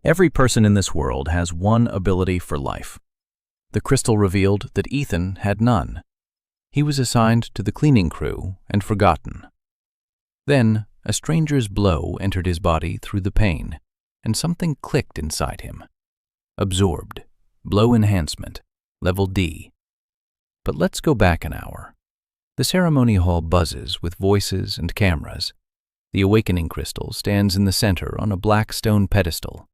Every person in this world has one ability for life. The crystal revealed that Ethan had none. He was assigned to the cleaning crew and forgotten. Then, a stranger's blow entered his body through the pain, and something clicked inside him. Absorbed. Blow enhancement. Level D. But let's go back an hour. The ceremony hall buzzes with voices and cameras. The awakening crystal stands in the center on a black stone pedestal.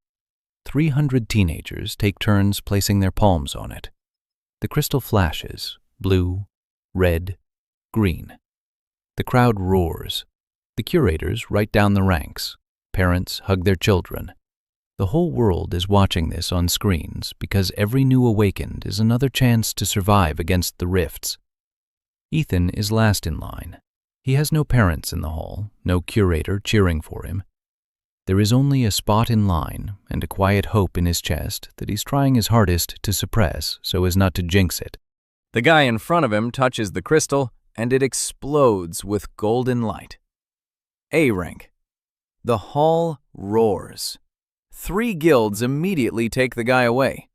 300 teenagers take turns placing their palms on it. The crystal flashes, blue, red, green. The crowd roars. The curators write down the ranks. Parents hug their children. The whole world is watching this on screens because every new awakened is another chance to survive against the rifts. Ethan is last in line. He has no parents in the hall, no curator cheering for him. There is only a spot in line and a quiet hope in his chest that he's trying his hardest to suppress so as not to jinx it. The guy in front of him touches the crystal, and it explodes with golden light. A rank. The hall roars. 3 guilds immediately take the guy away.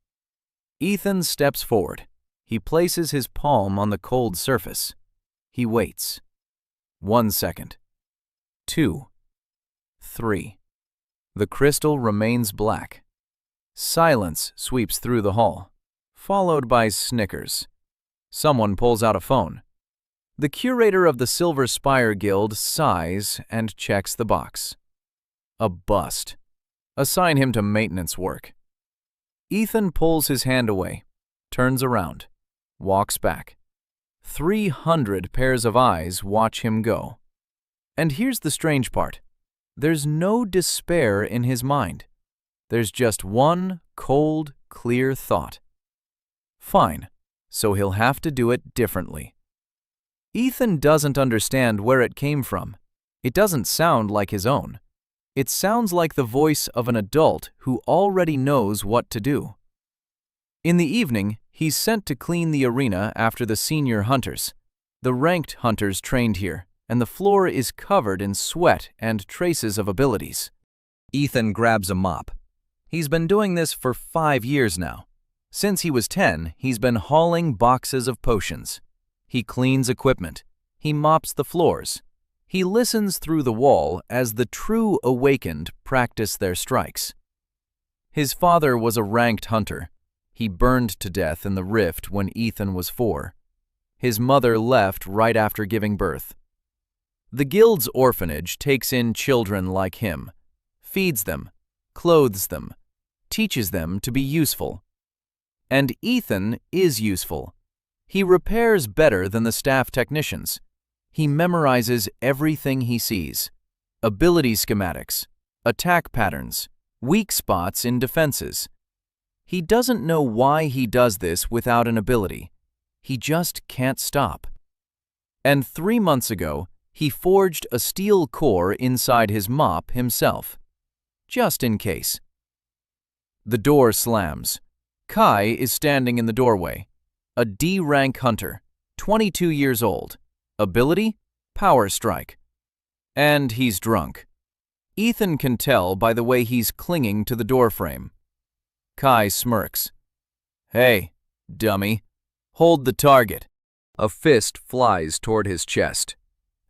Ethan steps forward. He places his palm on the cold surface. He waits. 1 second. 2. 3. The crystal remains black. Silence sweeps through the hall, followed by snickers. Someone pulls out a phone. The curator of the Silver Spire Guild sighs and checks the box. A bust. Assign him to maintenance work. Ethan pulls his hand away, turns around, walks back. 300 pairs of eyes watch him go. And here's the strange part. There's no despair in his mind. There's just one cold, clear thought. Fine, so he'll have to do it differently. Ethan doesn't understand where it came from. It doesn't sound like his own. It sounds like the voice of an adult who already knows what to do. In the evening, he's sent to clean the arena after the senior hunters. The ranked hunters trained here, and the floor is covered in sweat and traces of abilities. Ethan grabs a mop. He's been doing this for 5 years now. Since he was 10, he's been hauling boxes of potions. He cleans equipment. He mops the floors. He listens through the wall as the true awakened practice their strikes. His father was a ranked hunter. He burned to death in the rift when Ethan was 4. His mother left right after giving birth. The guild's orphanage takes in children like him, feeds them, clothes them, teaches them to be useful. And Ethan is useful. He repairs better than the staff technicians. He memorizes everything he sees. Ability schematics, attack patterns, weak spots in defenses. He doesn't know why he does this without an ability. He just can't stop. And 3 months ago, he forged a steel core inside his mop himself, just in case. The door slams. Kai is standing in the doorway. A D-rank hunter, 22 years old. Ability? Power strike. And he's drunk. Ethan can tell by the way he's clinging to the doorframe. Kai smirks. Hey, dummy. Hold the target. A fist flies toward his chest.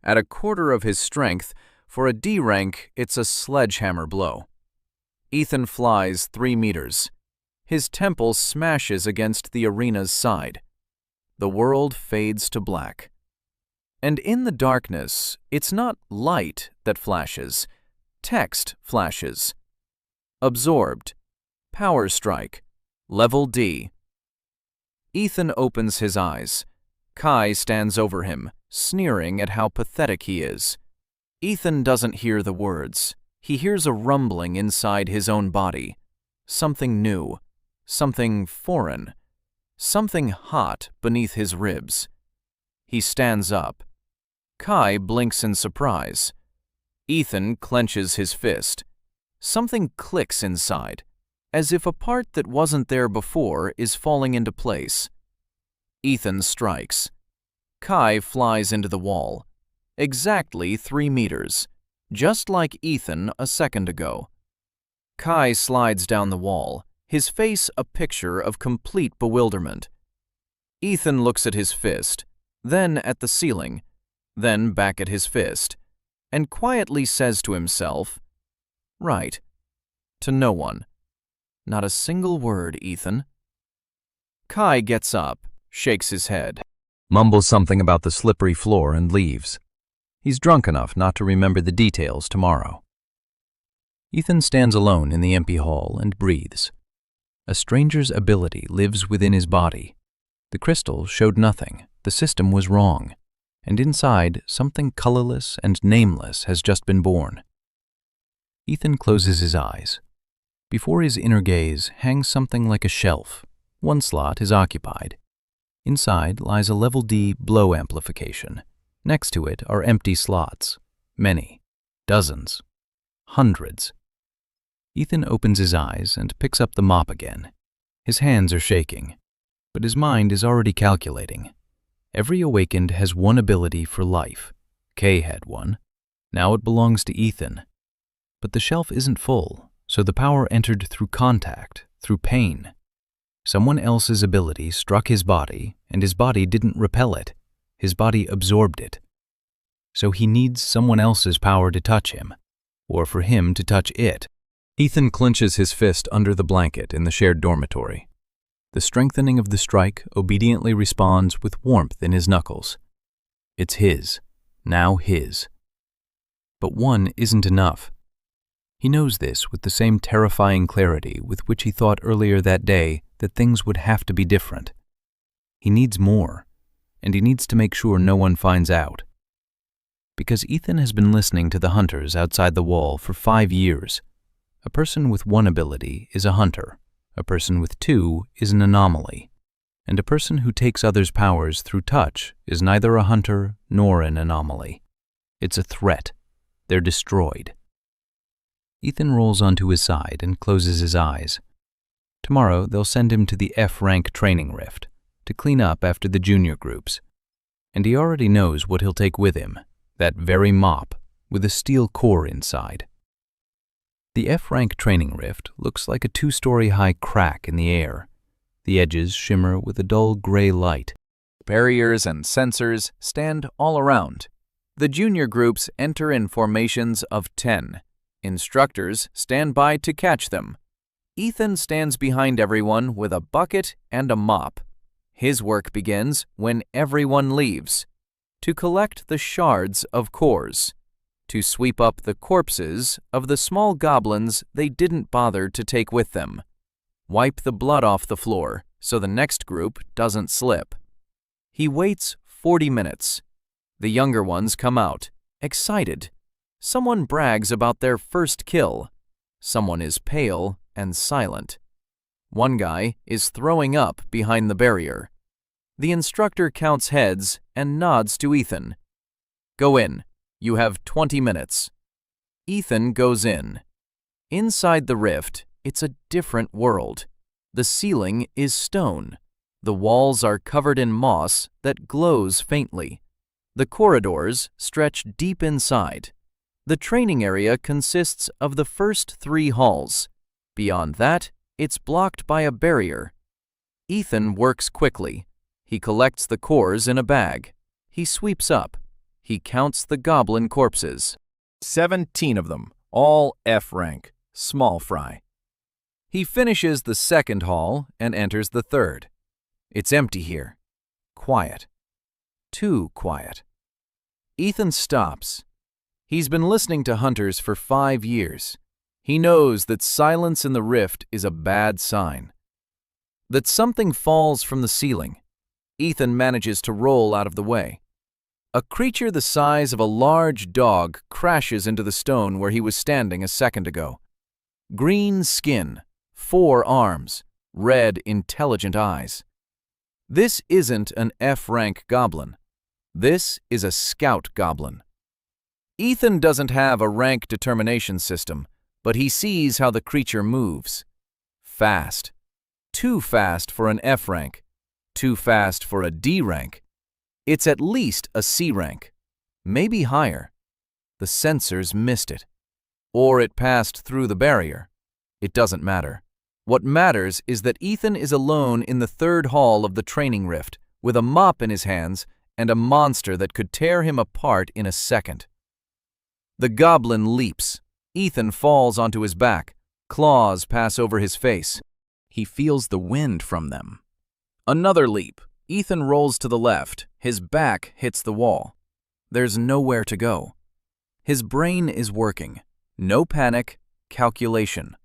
At a quarter of his strength, for a D rank, it's a sledgehammer blow. Ethan flies 3 meters. His temple smashes against the arena's side. The world fades to black. And in the darkness, it's not light that flashes. Text flashes. Absorbed. Power strike. Level D. Ethan opens his eyes. Kai stands over him, sneering at how pathetic he is. Ethan doesn't hear the words. He hears a rumbling inside his own body. Something new. Something foreign. Something hot beneath his ribs. He stands up. Kai blinks in surprise. Ethan clenches his fist. Something clicks inside, as if a part that wasn't there before is falling into place. Ethan strikes. Kai flies into the wall. Exactly 3 meters, just like Ethan a second ago. Kai slides down the wall, his face a picture of complete bewilderment. Ethan looks at his fist, then at the ceiling, then back at his fist, and quietly says to himself, "Right." To no one. "Not a single word, Ethan." Kai gets up, shakes his head, Mumbles something about the slippery floor and leaves. He's drunk enough not to remember the details tomorrow. Ethan stands alone in the empty hall and breathes. A stranger's ability lives within his body. The crystal showed nothing, the system was wrong, and inside something colorless and nameless has just been born. Ethan closes his eyes. Before his inner gaze hangs something like a shelf. One slot is occupied. Inside lies a level D blow amplification. Next to it are empty slots. Many. Dozens. Hundreds. Ethan opens his eyes and picks up the mop again. His hands are shaking, but his mind is already calculating. Every awakened has one ability for life. Kay had one. Now it belongs to Ethan. But the shelf isn't full, so the power entered through contact, through pain. Someone else's ability struck his body, and his body didn't repel it. His body absorbed it. So he needs someone else's power to touch him, or for him to touch it. Ethan clenches his fist under the blanket in the shared dormitory. The strengthening of the strike obediently responds with warmth in his knuckles. It's his, now his. But one isn't enough. He knows this with the same terrifying clarity with which he thought earlier that day that things would have to be different. He needs more, and he needs to make sure no one finds out. Because Ethan has been listening to the hunters outside the wall for 5 years. A person with one ability is a hunter, a person with two is an anomaly, and a person who takes others' powers through touch is neither a hunter nor an anomaly. It's a threat. They're destroyed. Ethan rolls onto his side and closes his eyes. Tomorrow they'll send him to the F-rank training rift to clean up after the junior groups. And he already knows what he'll take with him, that very mop with a steel core inside. The F-rank training rift looks like a 2-story high crack in the air. The edges shimmer with a dull gray light. Barriers and sensors stand all around. The junior groups enter in formations of 10. Instructors stand by to catch them. Ethan stands behind everyone with a bucket and a mop. His work begins when everyone leaves. To collect the shards of cores. To sweep up the corpses of the small goblins they didn't bother to take with them. Wipe the blood off the floor so the next group doesn't slip. He waits 40 minutes. The younger ones come out, excited. Someone brags about their first kill. Someone is pale and silent. One guy is throwing up behind the barrier. The instructor counts heads and nods to Ethan. "Go in. You have 20 minutes." Ethan goes in. Inside the rift, it's a different world. The ceiling is stone. The walls are covered in moss that glows faintly. The corridors stretch deep inside. The training area consists of the first 3 halls. Beyond that, it's blocked by a barrier. Ethan works quickly. He collects the cores in a bag. He sweeps up. He counts the goblin corpses. 17 of them, all F rank, small fry. He finishes the second hall and enters the third. It's empty here. Quiet. Too quiet. Ethan stops. He's been listening to hunters for 5 years. He knows that silence in the rift is a bad sign. That something falls from the ceiling. Ethan manages to roll out of the way. A creature the size of a large dog crashes into the stone where he was standing a second ago. Green skin, 4 arms, red, intelligent eyes. This isn't an F-rank goblin. This is a scout goblin. Ethan doesn't have a rank determination system, but he sees how the creature moves. Fast. Too fast for an F rank. Too fast for a D rank. It's at least a C rank. Maybe higher. The sensors missed it. Or it passed through the barrier. It doesn't matter. What matters is that Ethan is alone in the third hall of the training rift, with a mop in his hands and a monster that could tear him apart in a second. The goblin leaps. Ethan falls onto his back. Claws pass over his face. He feels the wind from them. Another leap. Ethan rolls to the left. His back hits the wall. There's nowhere to go. His brain is working. No panic, calculation.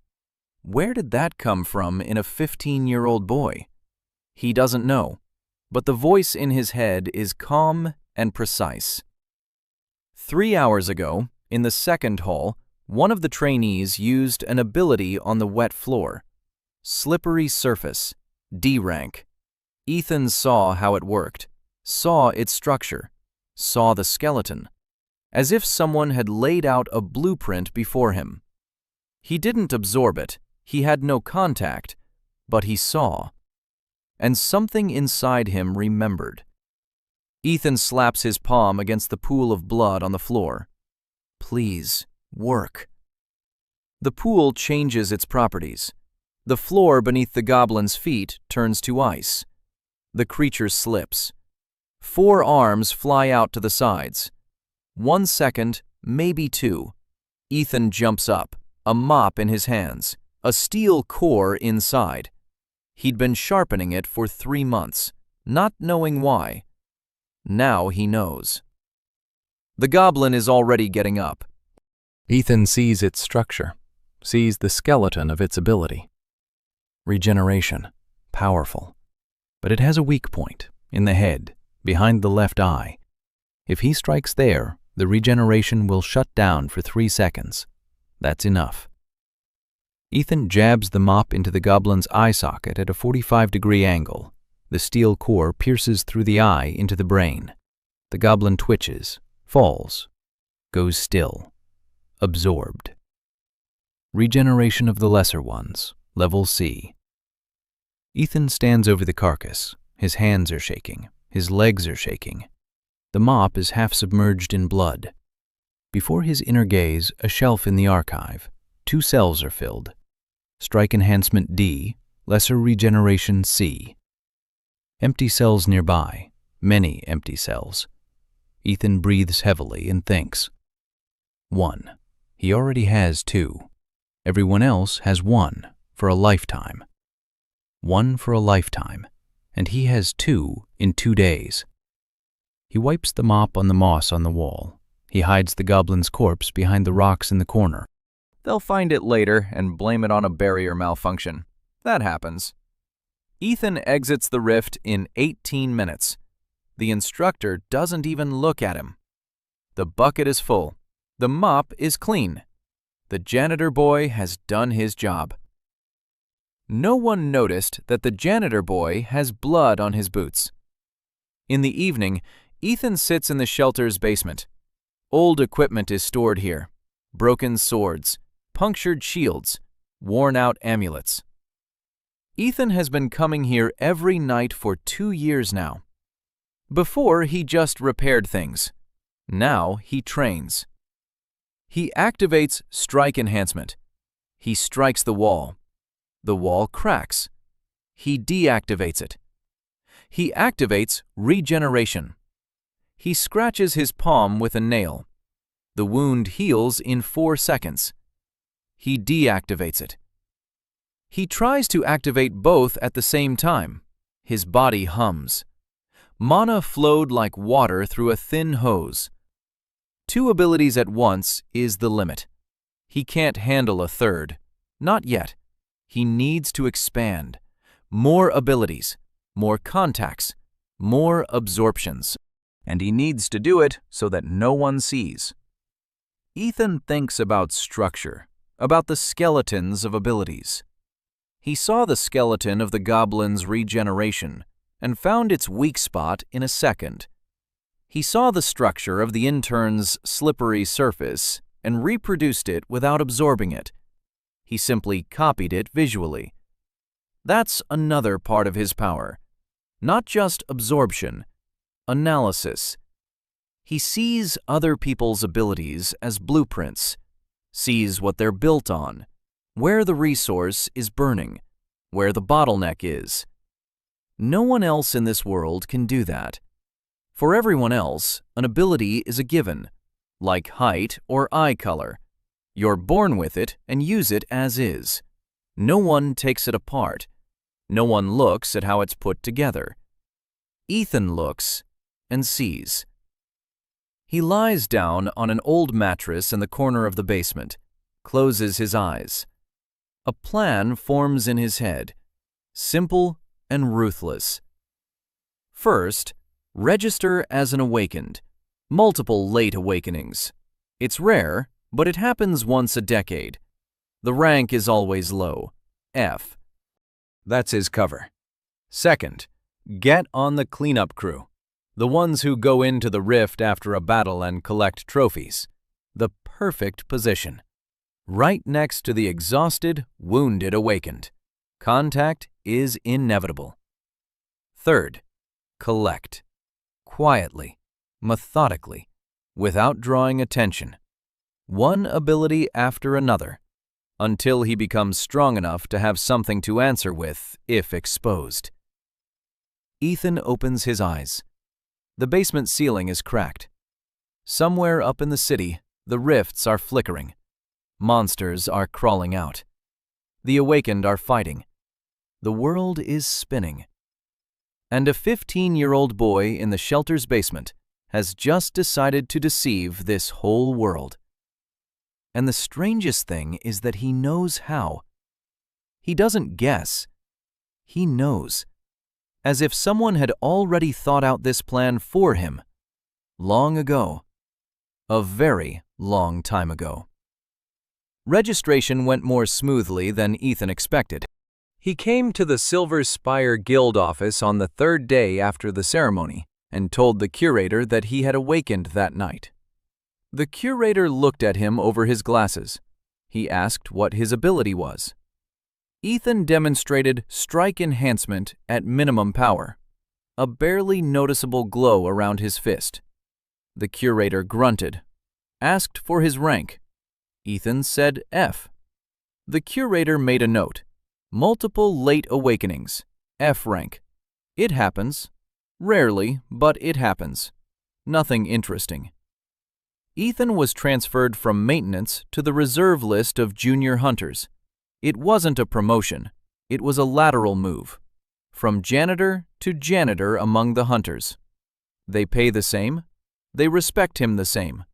Where did that come from in a 15-year-old boy? He doesn't know, but the voice in his head is calm and precise. 3 hours ago, in the second hall, one of the trainees used an ability on the wet floor. Slippery surface, D rank. Ethan saw how it worked, saw its structure, saw the skeleton, as if someone had laid out a blueprint before him. He didn't absorb it, he had no contact, but he saw. And something inside him remembered. Ethan slaps his palm against the pool of blood on the floor. Please, work. The pool changes its properties. The floor beneath the goblin's feet turns to ice. The creature slips. 4 arms fly out to the sides. 1 second, maybe 2. Ethan jumps up, a mop in his hands, a steel core inside. He'd been sharpening it for 3 months, not knowing why. Now he knows. The goblin is already getting up. Ethan sees its structure, sees the skeleton of its ability. Regeneration, powerful. But it has a weak point, in the head, behind the left eye. If he strikes there, the regeneration will shut down for 3 seconds. That's enough. Ethan jabs the mop into the goblin's eye socket at a 45-degree angle. The steel core pierces through the eye into the brain. The goblin twitches, falls, goes still, absorbed. Regeneration of the lesser ones, level C. Ethan stands over the carcass. His hands are shaking. His legs are shaking. The mop is half submerged in blood. Before his inner gaze, a shelf in the archive. 2 cells are filled. Strike enhancement D, lesser regeneration C. Empty cells nearby. Many empty cells. Ethan breathes heavily and thinks. 1. He already has 2. Everyone else has 1 for a lifetime. 1 for a lifetime, and he has 2 in 2 days. He wipes the mop on the moss on the wall. He hides the goblin's corpse behind the rocks in the corner. They'll find it later and blame it on a barrier malfunction. That happens. Ethan exits the rift in 18 minutes. The instructor doesn't even look at him. The bucket is full. The mop is clean. The janitor boy has done his job. No one noticed that the janitor boy has blood on his boots. In the evening, Ethan sits in the shelter's basement. Old equipment is stored here. Broken swords, punctured shields, worn-out amulets. Ethan has been coming here every night for 2 years now. Before, he just repaired things. Now he trains. He activates strike enhancement. He strikes the wall. The wall cracks. He deactivates it. He activates regeneration. He scratches his palm with a nail. The wound heals in 4 seconds. He deactivates it. He tries to activate both at the same time. His body hums. Mana flowed like water through a thin hose. 2 abilities at once is the limit. He can't handle a third. Not yet. He needs to expand. More abilities, more contacts, more absorptions. And he needs to do it so that no one sees. Ethan thinks about structure, about the skeletons of abilities. He saw the skeleton of the goblin's regeneration and found its weak spot in a second. He saw the structure of the intern's slippery surface and reproduced it without absorbing it. He simply copied it visually. That's another part of his power. Not just absorption, analysis. He sees other people's abilities as blueprints, sees what they're built on, where the resource is burning, where the bottleneck is. No one else in this world can do that. For everyone else, an ability is a given, like height or eye color. You're born with it and use it as is. No one takes it apart. No one looks at how it's put together. Ethan looks and sees. He lies down on an old mattress in the corner of the basement, closes his eyes. A plan forms in his head, simple and ruthless. First, register as an awakened. Multiple late awakenings. It's rare, but it happens once a decade. The rank is always low, F. That's his cover. Second, get on the cleanup crew. The ones who go into the rift after a battle and collect trophies. The perfect position. Right next to the exhausted, wounded awakened. Contact is inevitable. Third, collect. Quietly, methodically, without drawing attention. One ability after another, until he becomes strong enough to have something to answer with if exposed. Ethan opens his eyes. The basement ceiling is cracked. Somewhere up in the city, the rifts are flickering. Monsters are crawling out. The awakened are fighting. The world is spinning. And a 15-year-old boy in the shelter's basement has just decided to deceive this whole world. And the strangest thing is that he knows how. He doesn't guess. He knows. As if someone had already thought out this plan for him. Long ago. A very long time ago. Registration went more smoothly than Ethan expected. He came to the Silver Spire Guild office on the third day after the ceremony and told the curator that he had awakened that night. The curator looked at him over his glasses. He asked what his ability was. Ethan demonstrated strike enhancement at minimum power, a barely noticeable glow around his fist. The curator grunted, asked for his rank. Ethan said F. The curator made a note. Multiple late awakenings, F rank. It happens. Rarely, but it happens. Nothing interesting. Ethan was transferred from maintenance to the reserve list of junior hunters. It wasn't a promotion. It was a lateral move. From janitor to janitor among the hunters. They pay the same. They respect him the same.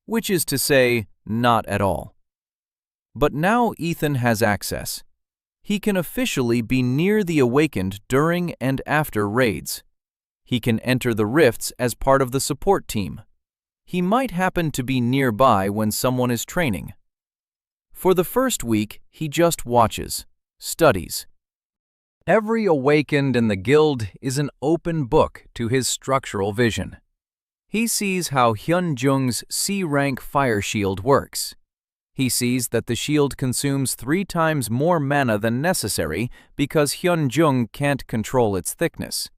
Which is to say, not at all. But now Ethan has access. He can officially be near the awakened during and after raids. He can enter the rifts as part of the support team. He might happen to be nearby when someone is training. For the first week, he just watches, studies. Every awakened in the guild is an open book to his structural vision. He sees how Hyunjung's C-rank fire shield works. He sees that the shield consumes 3 times more mana than necessary because Hyunjung can't control its thickness.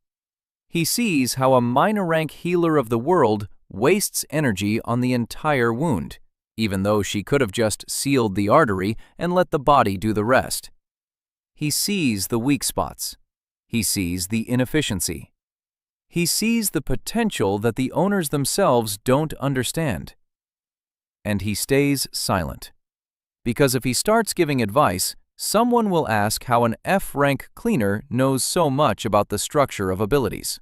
He sees how a minor rank healer of the world wastes energy on the entire wound, even though she could have just sealed the artery and let the body do the rest. He sees the weak spots. He sees the inefficiency. He sees the potential that the owners themselves don't understand. And he stays silent. Because if he starts giving advice, someone will ask how an F-rank cleaner knows so much about the structure of abilities.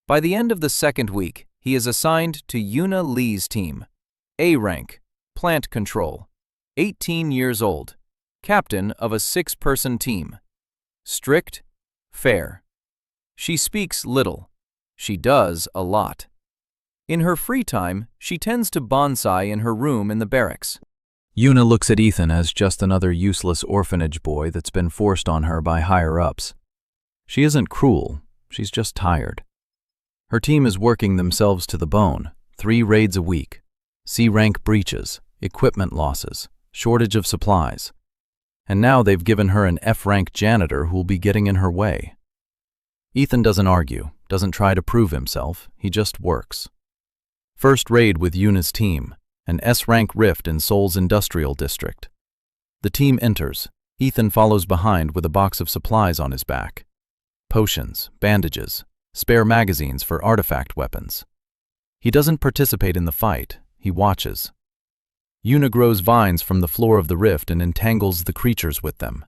By the end of the second week, he is assigned to Yuna Lee's team. A rank, plant control, 18 years old, captain of a 6-person team. Strict, fair. She speaks little. She does a lot. In her free time, she tends to bonsai in her room in the barracks. Yuna looks at Ethan as just another useless orphanage boy that's been forced on her by higher-ups. She isn't cruel, she's just tired. Her team is working themselves to the bone, 3 raids a week, C-rank breaches, equipment losses, shortage of supplies. And now they've given her an F-rank janitor who'll be getting in her way. Ethan doesn't argue, doesn't try to prove himself, he just works. First raid with Yuna's team, an S-rank rift in Seoul's industrial district. The team enters. Ethan follows behind with a box of supplies on his back. Potions, bandages, spare magazines for artifact weapons. He doesn't participate in the fight, he watches. Yuna grows vines from the floor of the rift and entangles the creatures with them.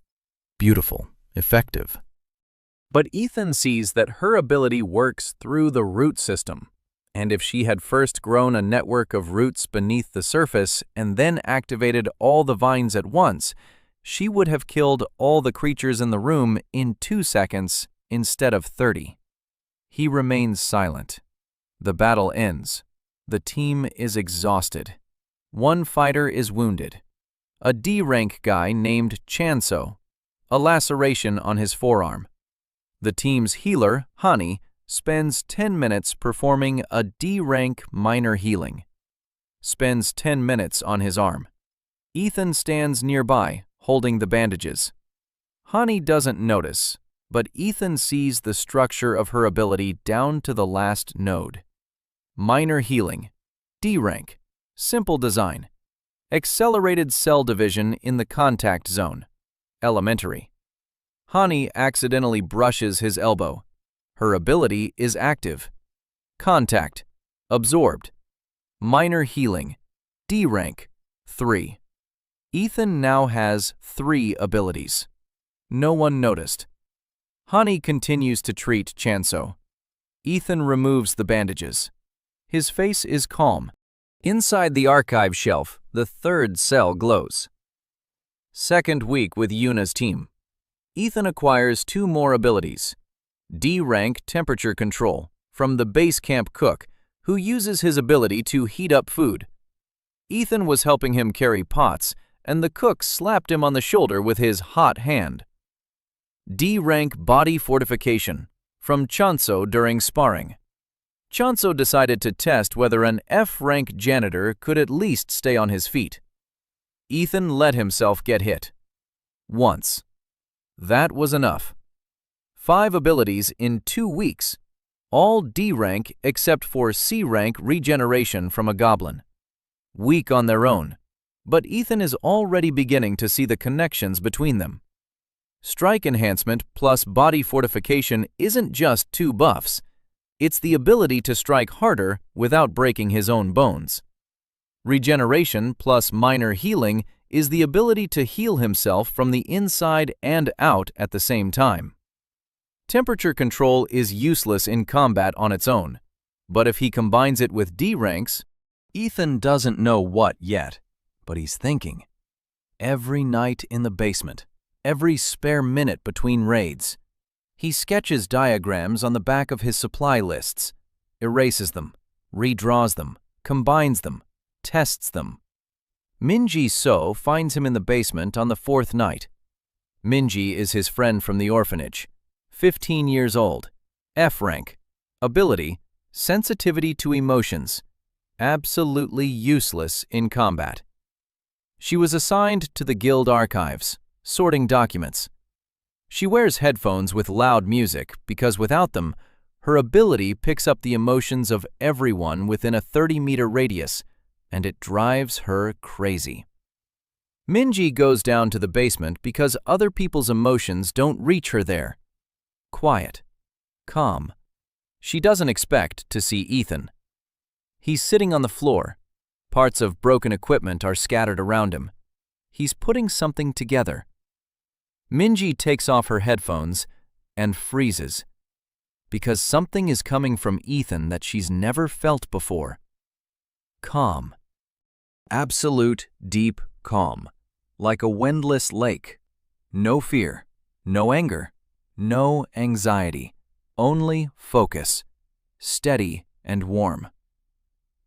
Beautiful, effective. But Ethan sees that her ability works through the root system, and if she had first grown a network of roots beneath the surface and then activated all the vines at once, she would have killed all the creatures in the room in 2 seconds instead of 30. He remains silent. The battle ends. The team is exhausted. One fighter is wounded. A D-rank guy named Chanso, a laceration on his forearm. The team's healer, Hani, spends 10 minutes performing a D-rank minor healing. Spends 10 minutes on his arm. Ethan stands nearby, holding the bandages. Hani doesn't notice, but Ethan sees the structure of her ability down to the last node. Minor healing, D-rank, simple design. Accelerated cell division in the contact zone, elementary. Hani accidentally brushes his elbow. Her ability is active. Contact, absorbed. Minor healing, D-rank, 3. Ethan now has 3 abilities. No one noticed. Hani continues to treat Chanso. Ethan removes the bandages. His face is calm. Inside the archive shelf, the 3rd cell glows. Second week with Yuna's team. Ethan acquires 2 more abilities. D-rank temperature control from the base camp cook, who uses his ability to heat up food. Ethan was helping him carry pots, and the cook slapped him on the shoulder with his hot hand. D-rank body fortification from Chanso during sparring. Chanso decided to test whether an F-rank janitor could at least stay on his feet. Ethan let himself get hit. Once. That was enough. 5 abilities in 2 weeks. All D-rank except for C-rank regeneration from a goblin. Weak on their own, but Ethan is already beginning to see the connections between them. Strike enhancement plus body fortification isn't just 2 buffs. It's the ability to strike harder without breaking his own bones. Regeneration plus minor healing is the ability to heal himself from the inside and out at the same time. Temperature control is useless in combat on its own, but if he combines it with D-ranks, Ethan doesn't know what yet, but he's thinking. Every night in the basement, every spare minute between raids, he sketches diagrams on the back of his supply lists, erases them, redraws them, combines them, tests them. Minji So finds him in the basement on the 4th night. Minji is his friend from the orphanage, 15 years old, F-rank, ability, sensitivity to emotions, absolutely useless in combat. She was assigned to the guild archives, sorting documents. She wears headphones with loud music because without them, her ability picks up the emotions of everyone within a 30-meter radius, and it drives her crazy. Minji goes down to the basement because other people's emotions don't reach her there. Quiet. Calm. She doesn't expect to see Ethan. He's sitting on the floor. Parts of broken equipment are scattered around him. He's putting something together. Minji takes off her headphones and freezes because something is coming from Ethan that she's never felt before. Calm. Absolute deep calm, like a windless lake. No fear, no anger, no anxiety, only focus, steady and warm.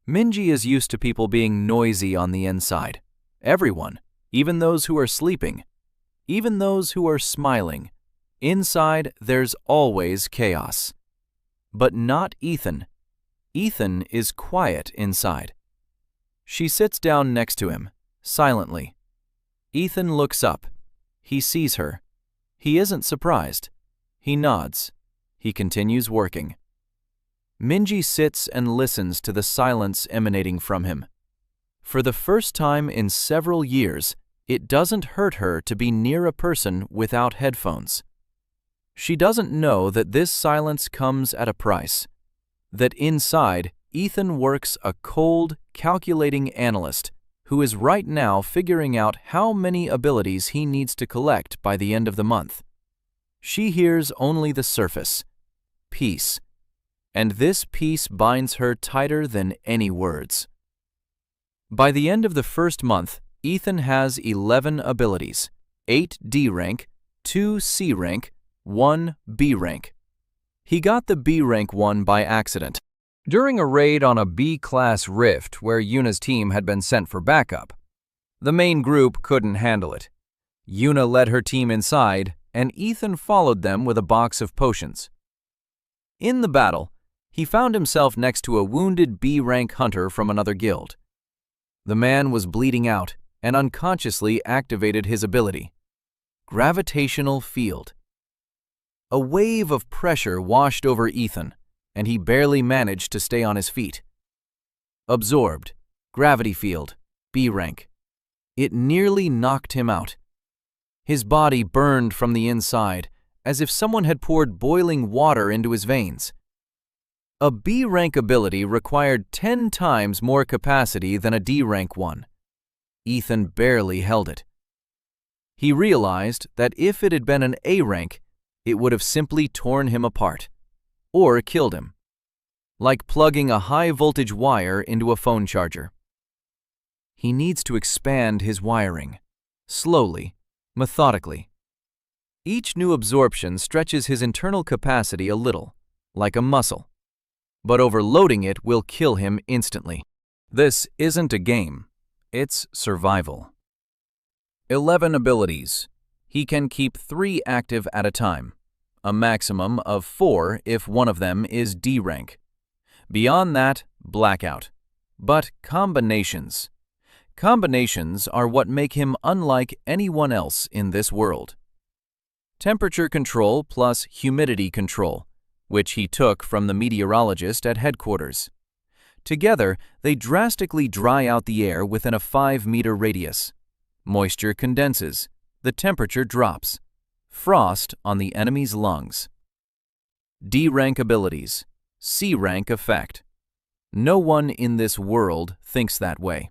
Minji is used to people being noisy on the inside. Everyone, even those who are sleeping, even those who are smiling. Inside, there's always chaos. But not Ethan. Ethan is quiet inside. She sits down next to him, silently. Ethan looks up. He sees her. He isn't surprised. He nods. He continues working. Minji sits and listens to the silence emanating from him. For the first time in several years, It doesn't hurt her to be near a person without headphones. She doesn't know that this silence comes at a price, that inside, Ethan works a cold, calculating analyst who is right now figuring out how many abilities he needs to collect by the end of the month. She hears only the surface, peace, and this peace binds her tighter than any words. By the end of the first month, Ethan has 11 abilities, 8 D rank, 2 C rank, 1 B rank. He got the B rank one by accident. During a raid on a B-class rift where Yuna's team had been sent for backup. The main group couldn't handle it. Yuna led her team inside, and Ethan followed them with a box of potions. In the battle, he found himself next to a wounded B-rank hunter from another guild. The man was bleeding out and unconsciously activated his ability. Gravitational field. A wave of pressure washed over Ethan, and he barely managed to stay on his feet. Absorbed. Gravity field. B rank. It nearly knocked him out. His body burned from the inside, as if someone had poured boiling water into his veins. A B rank ability required 10 times more capacity than a D rank one. Ethan barely held it. He realized that if it had been an A rank, it would have simply torn him apart, or killed him, like plugging a high-voltage wire into a phone charger. He needs to expand his wiring, slowly, methodically. Each new absorption stretches his internal capacity a little, like a muscle, but overloading it will kill him instantly. This isn't a game, it's survival. 11 abilities. He can keep 3 active at a time, a maximum of 4 if one of them is D rank. Beyond that, blackout. But combinations. Combinations are what make him unlike anyone else in this world. Temperature control plus humidity control, which he took from the meteorologist at headquarters. Together, they drastically dry out the air within a 5-meter radius. Moisture condenses. The temperature drops. Frost on the enemy's lungs. D rank abilities. C rank effect. No one in this world thinks that way.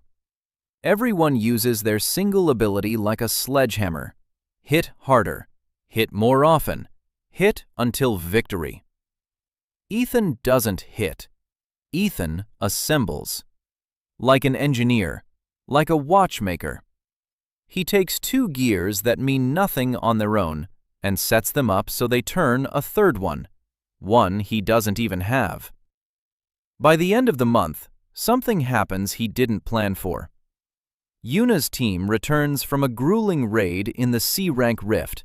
Everyone uses their single ability like a sledgehammer. Hit harder. Hit more often. Hit until victory. Ethan doesn't hit. Ethan assembles. Like an engineer. Like a watchmaker. He takes 2 gears that mean nothing on their own and sets them up so they turn a third one he doesn't even have. By the end of the month, something happens he didn't plan for. Yuna's team returns from a grueling raid in the C-rank rift.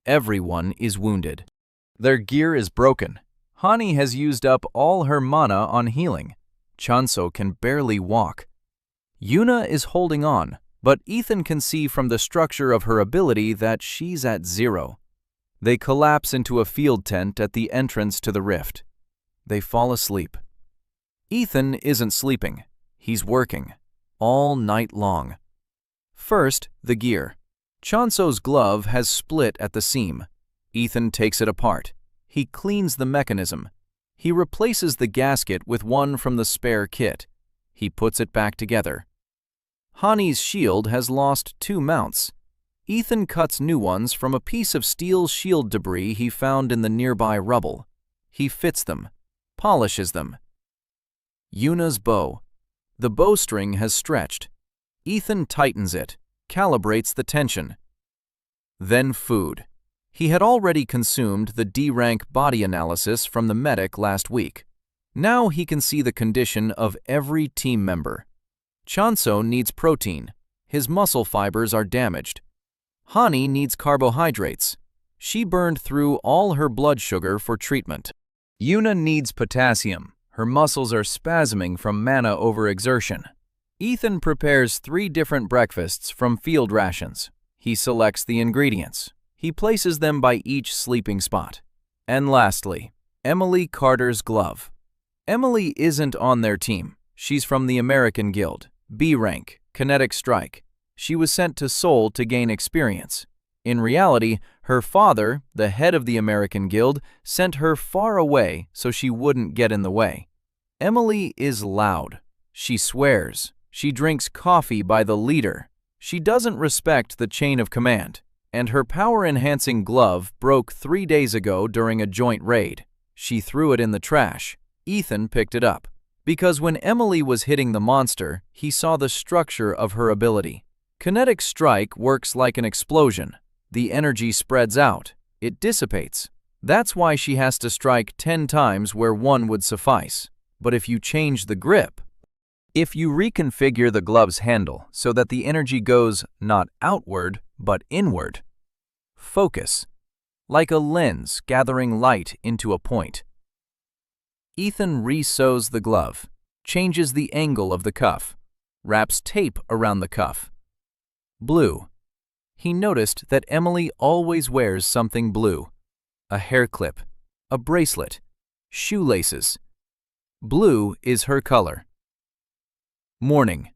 Everyone is wounded. Their gear is broken. Hani has used up all her mana on healing. Chanso can barely walk. Yuna is holding on, but Ethan can see from the structure of her ability that she's at 0. They collapse into a field tent at the entrance to the rift. They fall asleep. Ethan isn't sleeping. He's working. All night long. First, the gear. Chanso's glove has split at the seam. Ethan takes it apart. He cleans the mechanism. He replaces the gasket with one from the spare kit. He puts it back together. Hani's shield has lost 2 mounts. Ethan cuts new ones from a piece of steel shield debris he found in the nearby rubble. He fits them, polishes them. Yuna's bow. The bowstring has stretched. Ethan tightens it, calibrates the tension. Then food. He had already consumed the D-rank body analysis from the medic last week. Now he can see the condition of every team member. Chanso needs protein. His muscle fibers are damaged. Hani needs carbohydrates. She burned through all her blood sugar for treatment. Yuna needs potassium. Her muscles are spasming from mana overexertion. Ethan prepares 3 different breakfasts from field rations. He selects the ingredients. He places them by each sleeping spot. And lastly, Emily Carter's glove. Emily isn't on their team. She's from the American Guild, B rank, kinetic strike. She was sent to Seoul to gain experience. In reality, her father, the head of the American Guild, sent her far away so she wouldn't get in the way. Emily is loud. She swears. She drinks coffee by the liter. She doesn't respect the chain of command. And her power-enhancing glove broke 3 days ago during a joint raid. She threw it in the trash. Ethan picked it up. Because when Emily was hitting the monster, he saw the structure of her ability. Kinetic strike works like an explosion. The energy spreads out. It dissipates. That's why she has to strike 10 times where 1 would suffice. But if you change the grip, if you reconfigure the glove's handle so that the energy goes not outward, but inward, focus, like a lens gathering light into a point. Ethan re-sews the glove, changes the angle of the cuff, wraps tape around the cuff. Blue. He noticed that Emily always wears something blue. A hair clip, a bracelet, shoelaces. Blue is her color. Morning.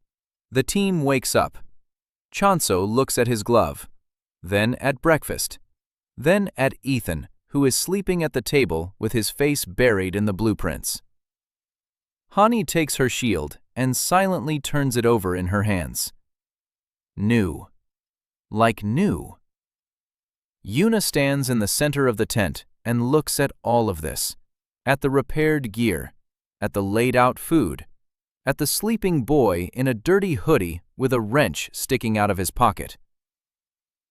The team wakes up. Chanso looks at his glove, then at breakfast, then at Ethan, who is sleeping at the table with his face buried in the blueprints. Hani takes her shield and silently turns it over in her hands. New. Like new. Yuna stands in the center of the tent and looks at all of this, at the repaired gear, at the laid-out food, at the sleeping boy in a dirty hoodie with a wrench sticking out of his pocket.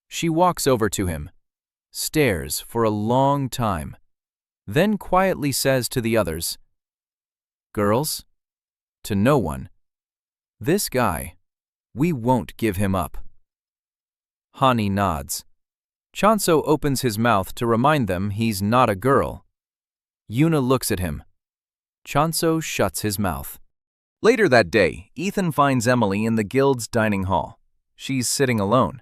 She walks over to him, stares for a long time, then quietly says to the others, "Girls," to no one, "this guy, we won't give him up." Hani nods. Chanso opens his mouth to remind them he's not a girl. Yuna looks at him. Chanso shuts his mouth. Later that day, Ethan finds Emily in the guild's dining hall. She's sitting alone.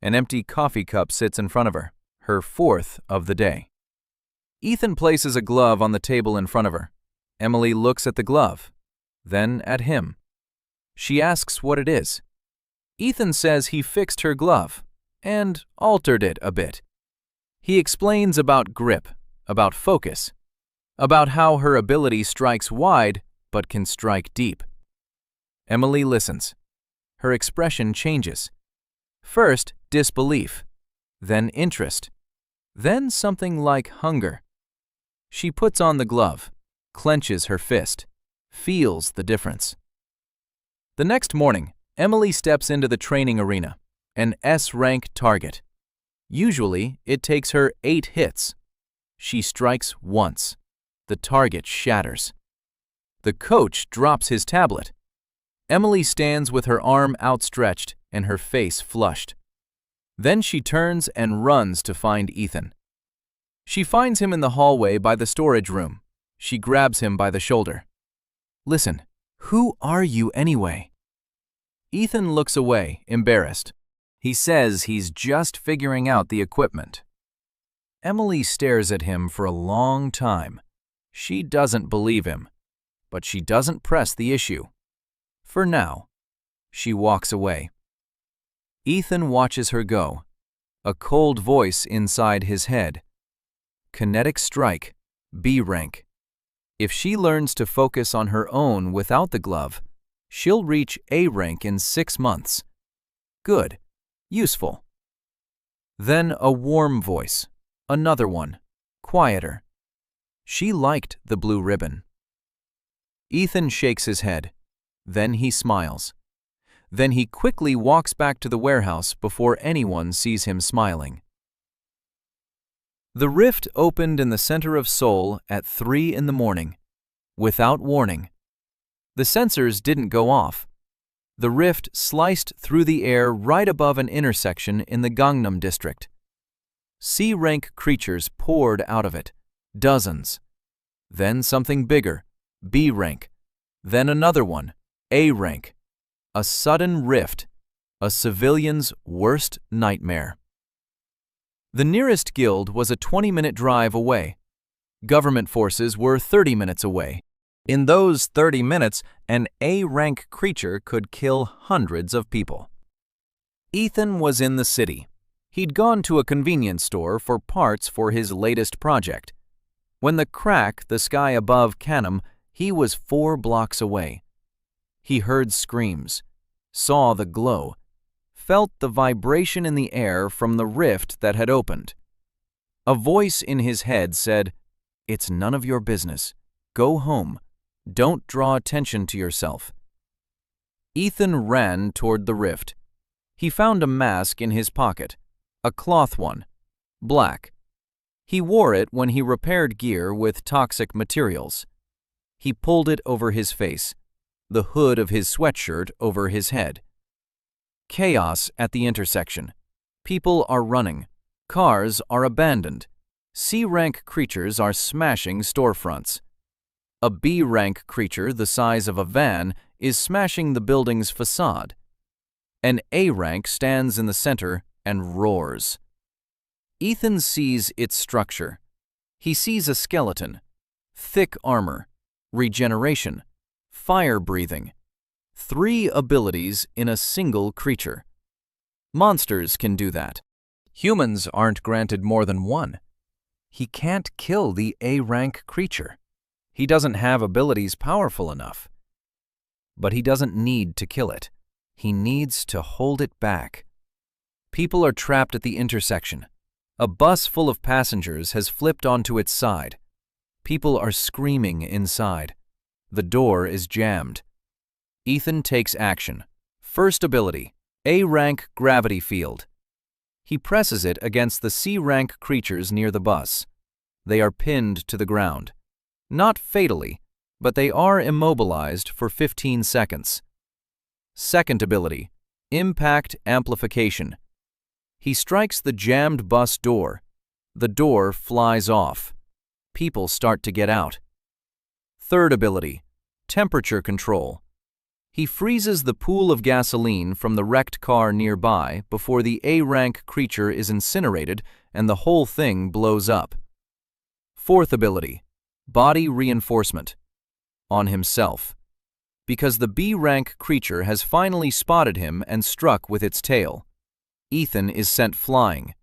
An empty coffee cup sits in front of her, her 4th of the day. Ethan places a glove on the table in front of her. Emily looks at the glove, then at him. She asks what it is. Ethan says he fixed her glove and altered it a bit. He explains about grip, about focus, about how her ability strikes wide but can strike deep. Emily listens. Her expression changes. First, disbelief, then interest, then something like hunger. She puts on the glove, clenches her fist, feels the difference. The next morning, Emily steps into the training arena, an S-rank target. Usually, it takes her 8 hits. She strikes once. The target shatters. The coach drops his tablet. Emily stands with her arm outstretched and her face flushed. Then she turns and runs to find Ethan. She finds him in the hallway by the storage room. She grabs him by the shoulder. "Listen, who are you anyway?" Ethan looks away, embarrassed. He says he's just figuring out the equipment. Emily stares at him for a long time. She doesn't believe him, but she doesn't press the issue. For now, she walks away. Ethan watches her go, a cold voice inside his head. Kinetic strike, B rank. If she learns to focus on her own without the glove, she'll reach A rank in 6 months. Good, useful. Then a warm voice, another one, quieter. She liked the blue ribbon. Ethan shakes his head. Then he smiles. Then he quickly walks back to the warehouse before anyone sees him smiling. The rift opened in the center of Seoul at 3 in the morning, without warning. The sensors didn't go off. The rift sliced through the air right above an intersection in the Gangnam district. C-rank creatures poured out of it, dozens. Then something bigger, B rank. Then another one, A rank. A sudden rift, a civilian's worst nightmare. The nearest guild was a 20-minute drive away. Government forces were 30 minutes away. In those 30 minutes, an A-rank creature could kill hundreds of people. Ethan was in the city. He'd gone to a convenience store for parts for his latest project. When the crack the sky above Canham, he was 4 blocks away. He heard screams, saw the glow, felt the vibration in the air from the rift that had opened. A voice in his head said, "It's none of your business. Go home. Don't draw attention to yourself." Ethan ran toward the rift. He found a mask in his pocket, a cloth one, black. He wore it when he repaired gear with toxic materials. He pulled it over his face, the hood of his sweatshirt over his head. Chaos at the intersection. People are running. Cars are abandoned. C-rank creatures are smashing storefronts. A B-rank creature the size of a van is smashing the building's facade. An A-rank stands in the center and roars. Ethan sees its structure. He sees a skeleton, thick armor, regeneration, fire breathing. 3 abilities in a single creature. Monsters can do that. Humans aren't granted more than 1. He can't kill the A-rank creature. He doesn't have abilities powerful enough. But he doesn't need to kill it. He needs to hold it back. People are trapped at the intersection. A bus full of passengers has flipped onto its side. People are screaming inside. The door is jammed. Ethan takes action. First ability, A-rank gravity field. He presses it against the C-rank creatures near the bus. They are pinned to the ground. Not fatally, but they are immobilized for 15 seconds. Second ability, impact amplification. He strikes the jammed bus door. The door flies off. People start to get out. Third ability, temperature control. He freezes the pool of gasoline from the wrecked car nearby before the A-rank creature is incinerated and the whole thing blows up. Fourth ability, body reinforcement. On himself. Because the B-rank creature has finally spotted him and struck with its tail. Ethan is sent flying.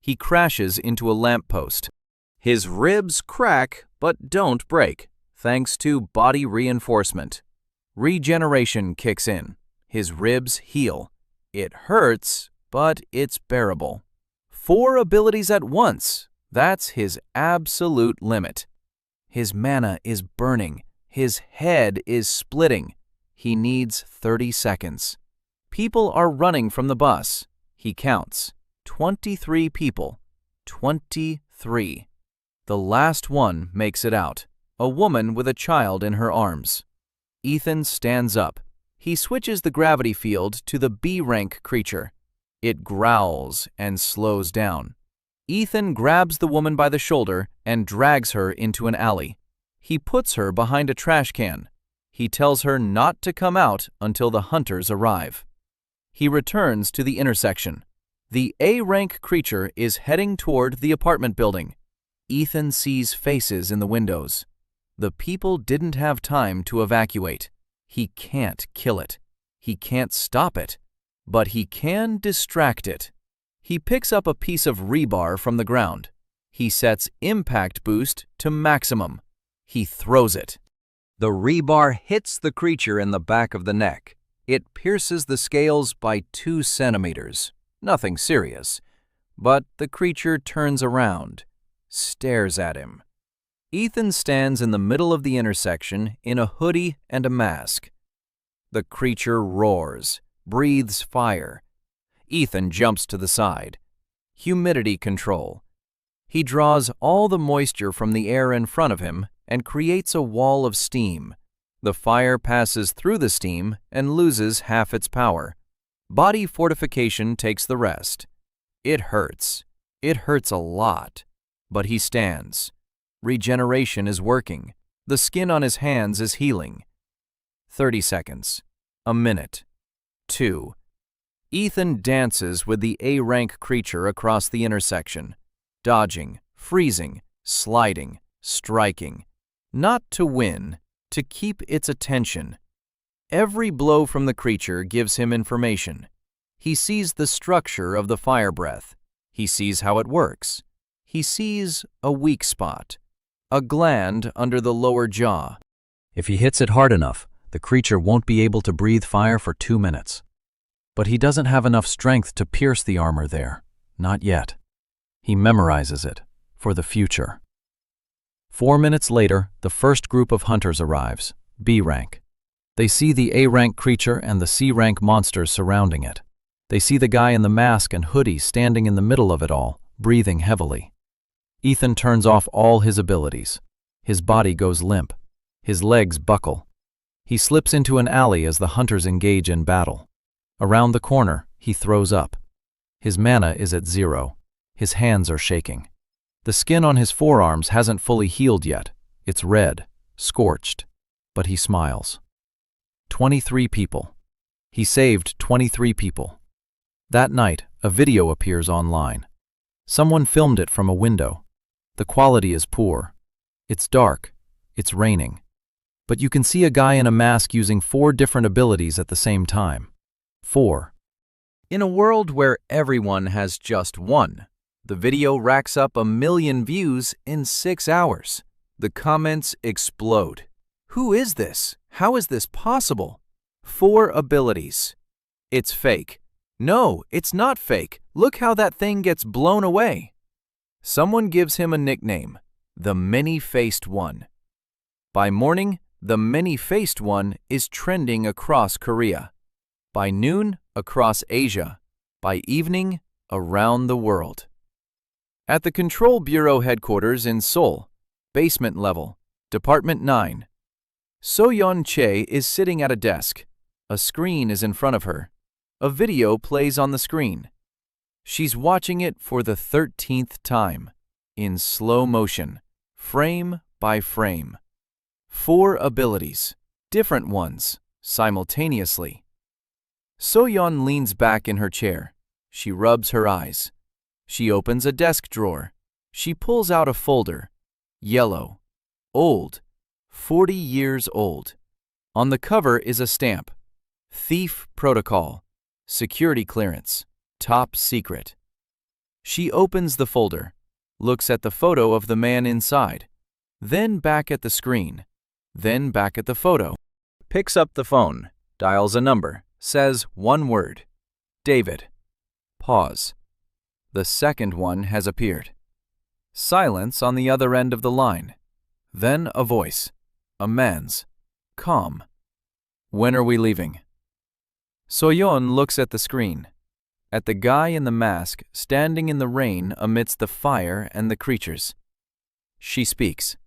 He crashes into a lamppost. His ribs crack but don't break, thanks to body reinforcement. Regeneration kicks in. His ribs heal. It hurts, but it's bearable. 4 abilities at once. That's his absolute limit. His mana is burning. His head is splitting. He needs 30 seconds. People are running from the bus. He counts. 23 people. 23. The last one makes it out. A woman with a child in her arms. Ethan stands up. He switches the gravity field to the B-rank creature. It growls and slows down. Ethan grabs the woman by the shoulder and drags her into an alley. He puts her behind a trash can. He tells her not to come out until the hunters arrive. He returns to the intersection. The A-rank creature is heading toward the apartment building. Ethan sees faces in the windows. The people didn't have time to evacuate. He can't kill it. He can't stop it. But he can distract it. He picks up a piece of rebar from the ground. He sets impact boost to maximum. He throws it. The rebar hits the creature in the back of the neck. It pierces the scales by 2 centimeters. Nothing serious. But the creature turns around, stares at him. Ethan stands in the middle of the intersection in a hoodie and a mask. The creature roars, breathes fire. Ethan jumps to the side. Humidity control. He draws all the moisture from the air in front of him and creates a wall of steam. The fire passes through the steam and loses half its power. Body fortification takes the rest. It hurts. It hurts a lot. But he stands. Regeneration is working. The skin on his hands is healing. 30 seconds. A minute. 2. Ethan dances with the A-rank creature across the intersection, dodging, freezing, sliding, striking. Not to win, to keep its attention. Every blow from the creature gives him information. He sees the structure of the fire breath. He sees how it works. He sees a weak spot, a gland under the lower jaw. If he hits it hard enough, the creature won't be able to breathe fire for 2 minutes. But he doesn't have enough strength to pierce the armor there. Not yet. He memorizes it for the future. 4 minutes later, the first group of hunters arrives, B rank. They see the A rank creature and the C rank monsters surrounding it. They see the guy in the mask and hoodie standing in the middle of it all, breathing heavily. Ethan turns off all his abilities. His body goes limp. His legs buckle. He slips into an alley as the hunters engage in battle. Around the corner, he throws up. His mana is at 0. His hands are shaking. The skin on his forearms hasn't fully healed yet. It's red, scorched, but he smiles. 23 people. He saved 23 people. That night, a video appears online. Someone filmed it from a window. The quality is poor. It's dark. It's raining. But you can see a guy in a mask using 4 different abilities at the same time. 4. In a world where everyone has just one, the video racks up 1 million views in 6 hours. The comments explode. Who is this? How is this possible? 4 abilities. It's fake. No, it's not fake. Look how that thing gets blown away. Someone gives him a nickname, the Many-Faced One. By morning, the Many-Faced One is trending across Korea. By noon, across Asia. By evening, around the world. At the Control Bureau headquarters in Seoul, basement level, Department 9, So-yeon Chae is sitting at a desk. A screen is in front of her. A video plays on the screen. She's watching it for the 13th time, in slow motion, frame by frame. 4 abilities, different ones, simultaneously. So-yeon leans back in her chair. She rubs her eyes. She opens a desk drawer. She pulls out a folder. Yellow. Old. 40 years old. On the cover is a stamp. Thief Protocol. Security clearance. Top secret. She opens the folder, looks at the photo of the man inside, then back at the screen, then back at the photo. Picks up the phone, dials a number, says 1 word. David. Pause. The second one has appeared. Silence on the other end of the line. Then a voice. A man's. Calm. When are we leaving? So-yeon looks at the screen, at the guy in the mask standing in the rain amidst the fire and the creatures. She speaks.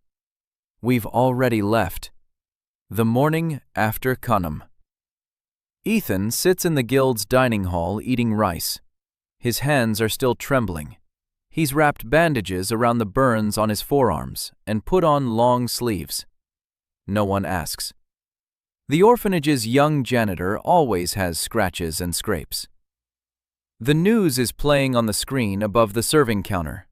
We've already left. The morning after Kanam. Ethan sits in the guild's dining hall eating rice. His hands are still trembling. He's wrapped bandages around the burns on his forearms and put on long sleeves. No one asks. The orphanage's young janitor always has scratches and scrapes. The news is playing on the screen above the serving counter.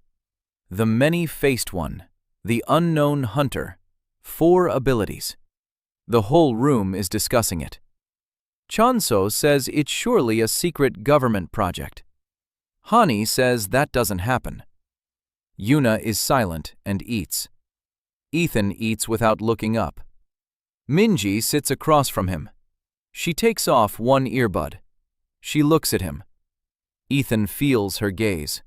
The Many-Faced One, the Unknown Hunter, 4 abilities. The whole room is discussing it. Chanso says it's surely a secret government project. Hani says that doesn't happen. Yuna is silent and eats. Ethan eats without looking up. Minji sits across from him. She takes off 1 earbud. She looks at him. Ethan feels her gaze.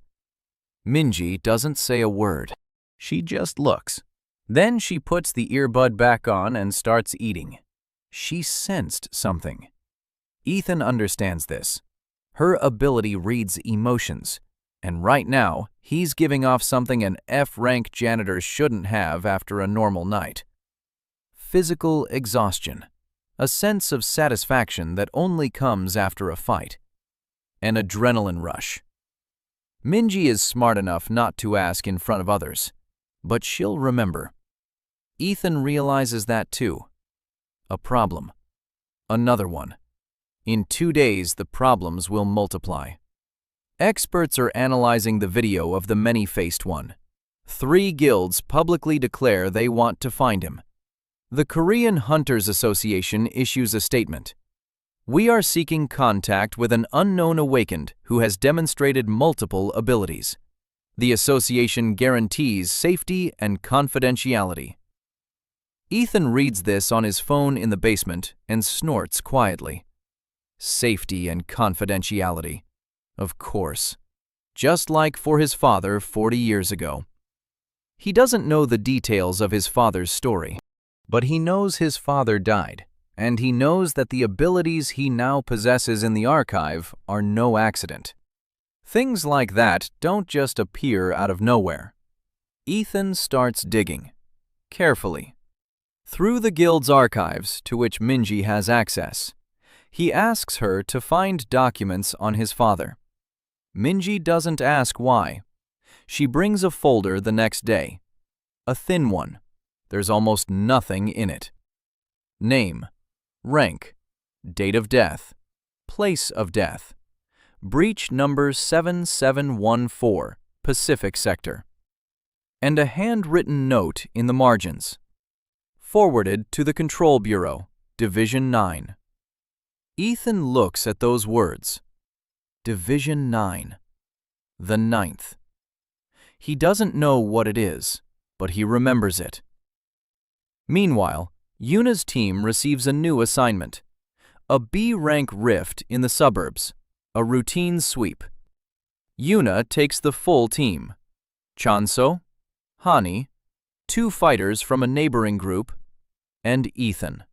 Minji doesn't say a word. She just looks. Then she puts the earbud back on and starts eating. She sensed something. Ethan understands this. Her ability reads emotions, and right now, he's giving off something an F-rank janitor shouldn't have after a normal night. Physical exhaustion, a sense of satisfaction that only comes after a fight. An adrenaline rush. Minji is smart enough not to ask in front of others, but she'll remember. Ethan realizes that too. A problem. Another one. In 2 days, the problems will multiply. Experts are analyzing the video of the Many-Faced One. 3 guilds publicly declare they want to find him. The Korean Hunters Association issues a statement. We are seeking contact with an unknown awakened who has demonstrated multiple abilities. The association guarantees safety and confidentiality. Ethan reads this on his phone in the basement and snorts quietly. Safety and confidentiality. Of course. Just like for his father 40 years ago. He doesn't know the details of his father's story, but he knows his father died, and he knows that the abilities he now possesses in the archive are no accident. Things like that don't just appear out of nowhere. Ethan starts digging, carefully, through the guild's archives to which Minji has access. He asks her to find documents on his father. Minji doesn't ask why. She brings a folder the next day. A thin one. There's almost nothing in it. Name, rank, date of death, place of death. Breach number 7714, Pacific Sector. And a handwritten note in the margins. Forwarded to the Control Bureau, Division 9. Ethan looks at those words. Division 9. The 9th. He doesn't know what it is, but he remembers it. Meanwhile, Yuna's team receives a new assignment. A B-rank rift in the suburbs. A routine sweep. Yuna takes the full team. Chanso, Hani, 2 fighters from a neighboring group, and Ethan.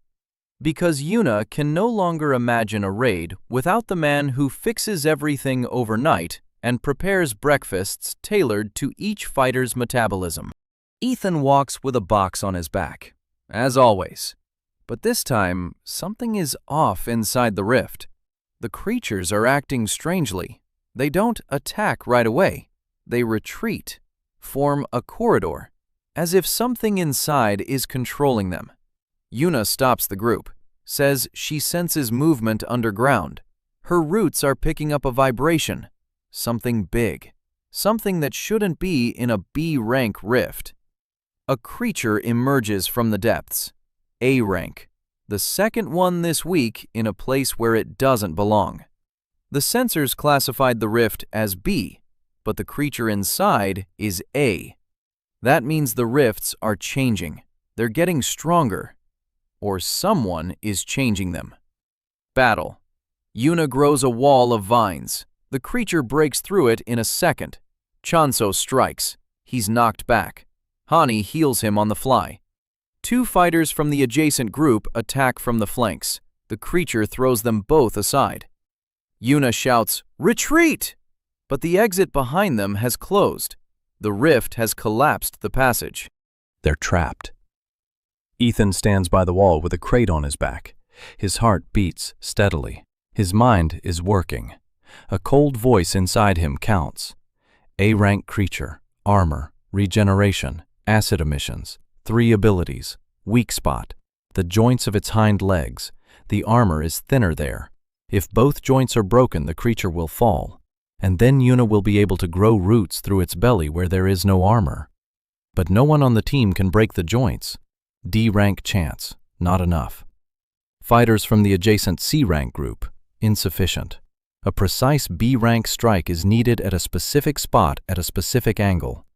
Because Yuna can no longer imagine a raid without the man who fixes everything overnight and prepares breakfasts tailored to each fighter's metabolism. Ethan walks with a box on his back, as always. But this time, something is off inside the rift. The creatures are acting strangely. They don't attack right away. They retreat, form a corridor, as if something inside is controlling them. Yuna stops the group, says she senses movement underground. Her roots are picking up a vibration. Something big. Something that shouldn't be in a B-rank rift. A creature emerges from the depths. A-rank. The second one this week in a place where it doesn't belong. The sensors classified the rift as B, but the creature inside is A. That means the rifts are changing. They're getting stronger. Or someone is changing them. Battle. Yuna grows a wall of vines. The creature breaks through it in a second. Chanso strikes. He's knocked back. Hani heals him on the fly. 2 fighters from the adjacent group attack from the flanks. The creature throws them both aside. Yuna shouts, "Retreat!" But the exit behind them has closed. The rift has collapsed the passage. They're trapped. Ethan stands by the wall with a crate on his back. His heart beats steadily. His mind is working. A cold voice inside him counts. A-rank creature, armor, regeneration, acid emissions, 3 abilities, weak spot, the joints of its hind legs. The armor is thinner there. If both joints are broken, the creature will fall, and then Yuna will be able to grow roots through its belly where there is no armor. But no one on the team can break the joints. D-rank chance, not enough. Fighters from the adjacent C-rank group, insufficient. A precise B-rank strike is needed at a specific spot at a specific angle.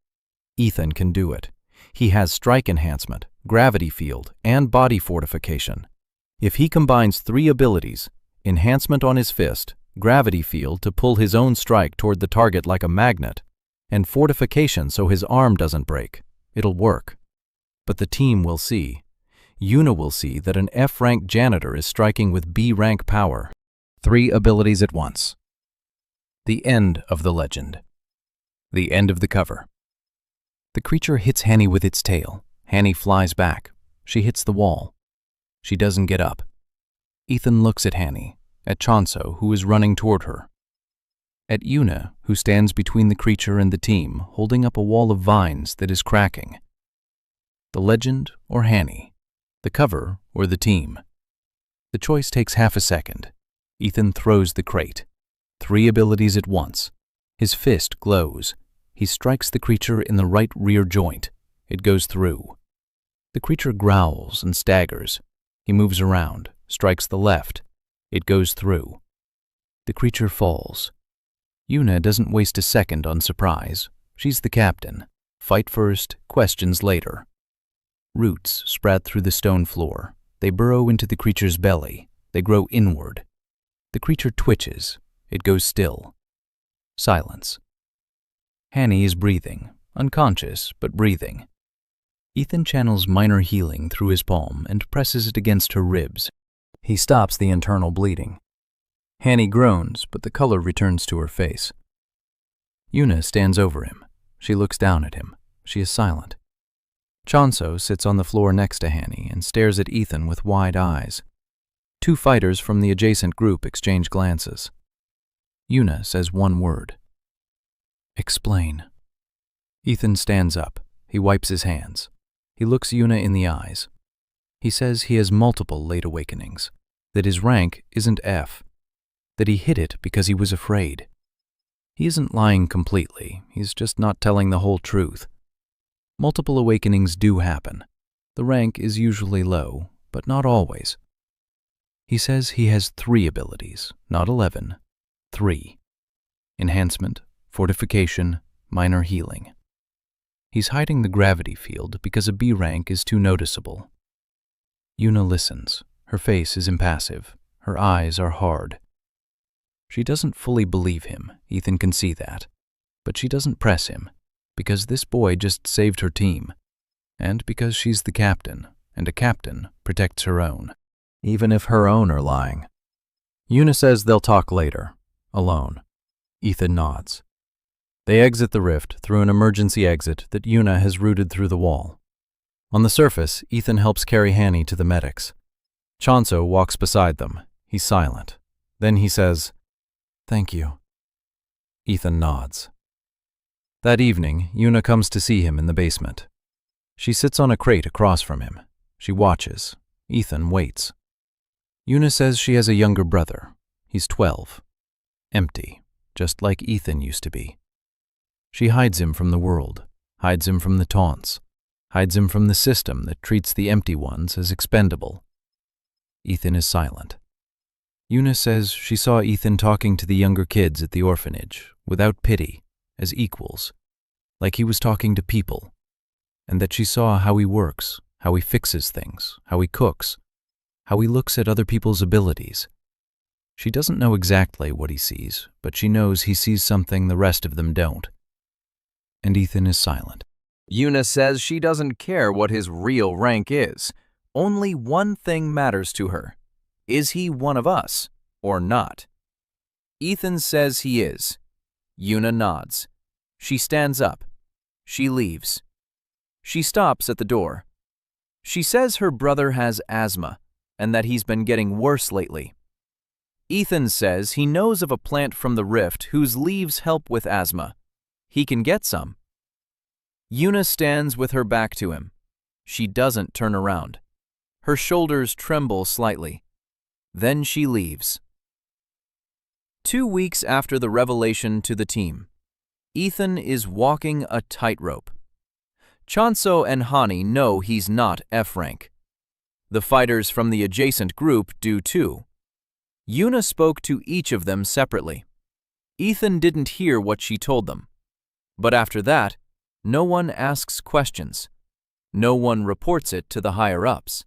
Ethan can do it. He has strike enhancement, gravity field, and body fortification. If he combines 3 abilities, enhancement on his fist, gravity field to pull his own strike toward the target like a magnet, and fortification so his arm doesn't break, it'll work. But the team will see. Yuna will see that an F-rank janitor is striking with B-rank power. 3 abilities at once. The end of the legend. The end of the cover. The creature hits Hani with its tail. Hani flies back. She hits the wall. She doesn't get up. Ethan looks at Hani, at Chanso, who is running toward her, at Yuna, who stands between the creature and the team, holding up a wall of vines that is cracking. The legend or Hani? The cover or the team? The choice takes half a second. Ethan throws the crate. 3 abilities at once. His fist glows. He strikes the creature in the right rear joint. It goes through. The creature growls and staggers. He moves around, strikes the left. It goes through. The creature falls. Yuna doesn't waste a second on surprise. She's the captain. Fight first, questions later. Roots spread through the stone floor. They burrow into the creature's belly. They grow inward. The creature twitches. It goes still. Silence. Hanny is breathing, unconscious but breathing. Ethan channels minor healing through his palm and presses it against her ribs. He stops the internal bleeding. Hanny groans, but the color returns to her face. Yuna stands over him. She looks down at him. She is silent. Chonso sits on the floor next to Hanny and stares at Ethan with wide eyes. Two fighters from the adjacent group exchange glances. Yuna says one word. Explain. Ethan stands up. He wipes his hands. He looks Yuna in the eyes. He says he has multiple late awakenings, that his rank isn't F, that he hid it because he was afraid. He isn't lying completely, he's just not telling the whole truth. Multiple awakenings do happen. The rank is usually low, but not always. He says he has 3 abilities, not 11. 3. Enhancement, fortification, minor healing. He's hiding the gravity field because a B rank is too noticeable. Yuna listens. Her face is impassive. Her eyes are hard. She doesn't fully believe him, Ethan can see that. But she doesn't press him, because this boy just saved her team, and because she's the captain, and a captain protects her own, even if her own are lying. Yuna says they'll talk later, alone. Ethan nods. They exit the rift through an emergency exit that Yuna has routed through the wall. On the surface, Ethan helps carry Hanny to the medics. Chonso walks beside them. He's silent. Then he says, "Thank you." Ethan nods. That evening, Yuna comes to see him in the basement. She sits on a crate across from him. She watches. Ethan waits. Yuna says she has a younger brother. He's 12. Empty, just like Ethan used to be. She hides him from the world, hides him from the taunts, hides him from the system that treats the empty ones as expendable. Ethan is silent. Yuna says she saw Ethan talking to the younger kids at the orphanage, without pity, as equals, like he was talking to people, and that she saw how he works, how he fixes things, how he cooks, how he looks at other people's abilities. She doesn't know exactly what he sees, but she knows he sees something the rest of them don't. And Ethan is silent. Yuna says she doesn't care what his real rank is. Only one thing matters to her. Is he one of us or not? Ethan says he is. Yuna nods. She stands up. She leaves. She stops at the door. She says her brother has asthma and that he's been getting worse lately. Ethan says he knows of a plant from the rift whose leaves help with asthma. He can get some. Yuna stands with her back to him. She doesn't turn around. Her shoulders tremble slightly. Then she leaves. 2 weeks after the revelation to the team, Ethan is walking a tightrope. Chonso and Hani know he's not F rank. The fighters from the adjacent group do too. Yuna spoke to each of them separately. Ethan didn't hear what she told them. But after that, no one asks questions. No one reports it to the higher-ups.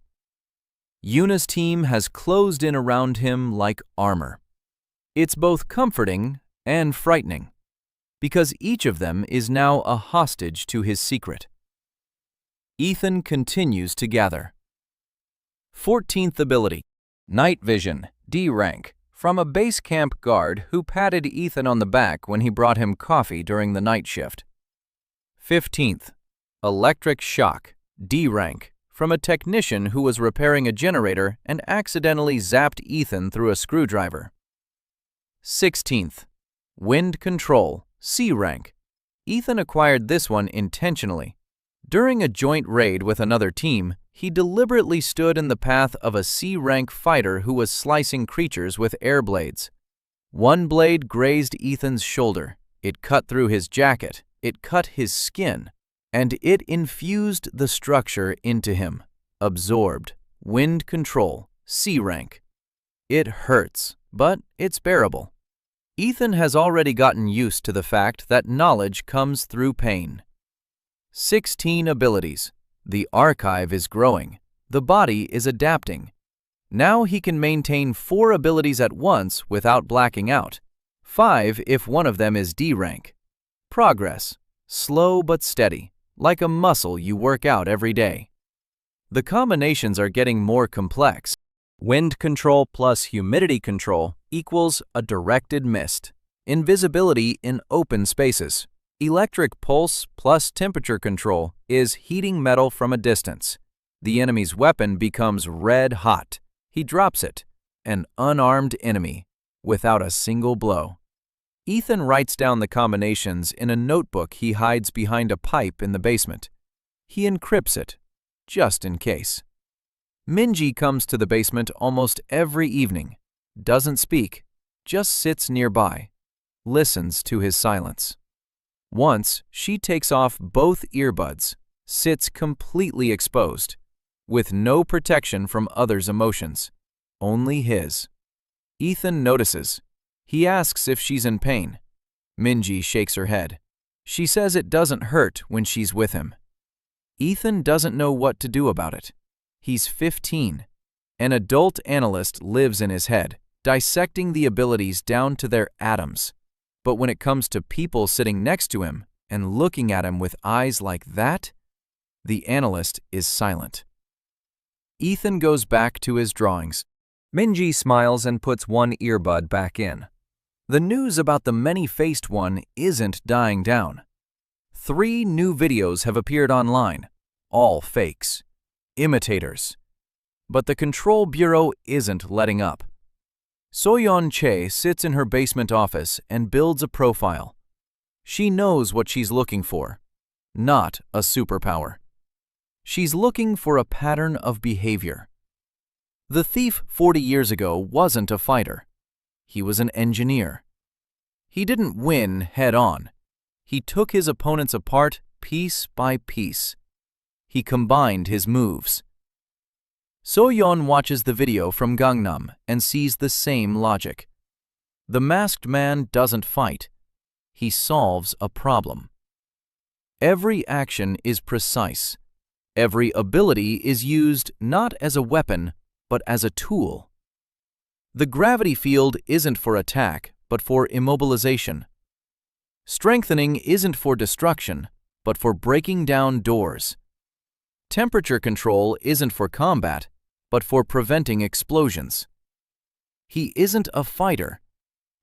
Yuna's team has closed in around him like armor. It's both comforting and frightening, because each of them is now a hostage to his secret. Ethan continues to gather. 14th ability, Night Vision, D rank, from a base camp guard who patted Ethan on the back when he brought him coffee during the night shift. 15th, Electric Shock, D rank, from a technician who was repairing a generator and accidentally zapped Ethan through a screwdriver. 16th, Wind Control, C rank. Ethan acquired this one intentionally. During a joint raid with another team, he deliberately stood in the path of a C-rank fighter who was slicing creatures with air blades. One blade grazed Ethan's shoulder. It cut through his jacket. It cut his skin. And it infused the structure into him. Absorbed. Wind Control, C-rank. It hurts, but it's bearable. Ethan has already gotten used to the fact that knowledge comes through pain. 16 abilities. The archive is growing. The body is adapting. Now he can maintain 4 abilities at once without blacking out. 5 if one of them is D rank. Progress. Slow but steady, like a muscle you work out every day. The combinations are getting more complex. Wind control plus humidity control equals a directed mist. Invisibility in open spaces. Electric pulse plus temperature control is heating metal from a distance. The enemy's weapon becomes red hot. He drops it, an unarmed enemy, without a single blow. Ethan writes down the combinations in a notebook he hides behind a pipe in the basement. He encrypts it, just in case. Minji comes to the basement almost every evening, doesn't speak, just sits nearby, listens to his silence. Once, she takes off both earbuds, sits completely exposed, with no protection from others' emotions, only his. Ethan notices. He asks if she's in pain. Minji shakes her head. She says it doesn't hurt when she's with him. Ethan doesn't know what to do about it. He's 15. An adult analyst lives in his head, dissecting the abilities down to their atoms. But when it comes to people sitting next to him and looking at him with eyes like that, the analyst is silent. Ethan goes back to his drawings. Minji smiles and puts one earbud back in. The news about the many-faced one isn't dying down. 3 new videos have appeared online, all fakes, imitators. But the Control Bureau isn't letting up. Soyeon Chae sits in her basement office and builds a profile. She knows what she's looking for, not a superpower. She's looking for a pattern of behavior. The thief 40 years ago wasn't a fighter. He was an engineer. He didn't win head-on. He took his opponents apart piece by piece. He combined his moves. Soyeon watches the video from Gangnam and sees the same logic. The masked man doesn't fight. He solves a problem. Every action is precise. Every ability is used not as a weapon, but as a tool. The gravity field isn't for attack, but for immobilization. Strengthening isn't for destruction, but for breaking down doors. Temperature control isn't for combat, but for preventing explosions. He isn't a fighter.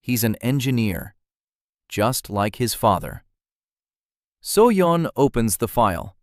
He's an engineer, just like his father. Soyeon opens the file.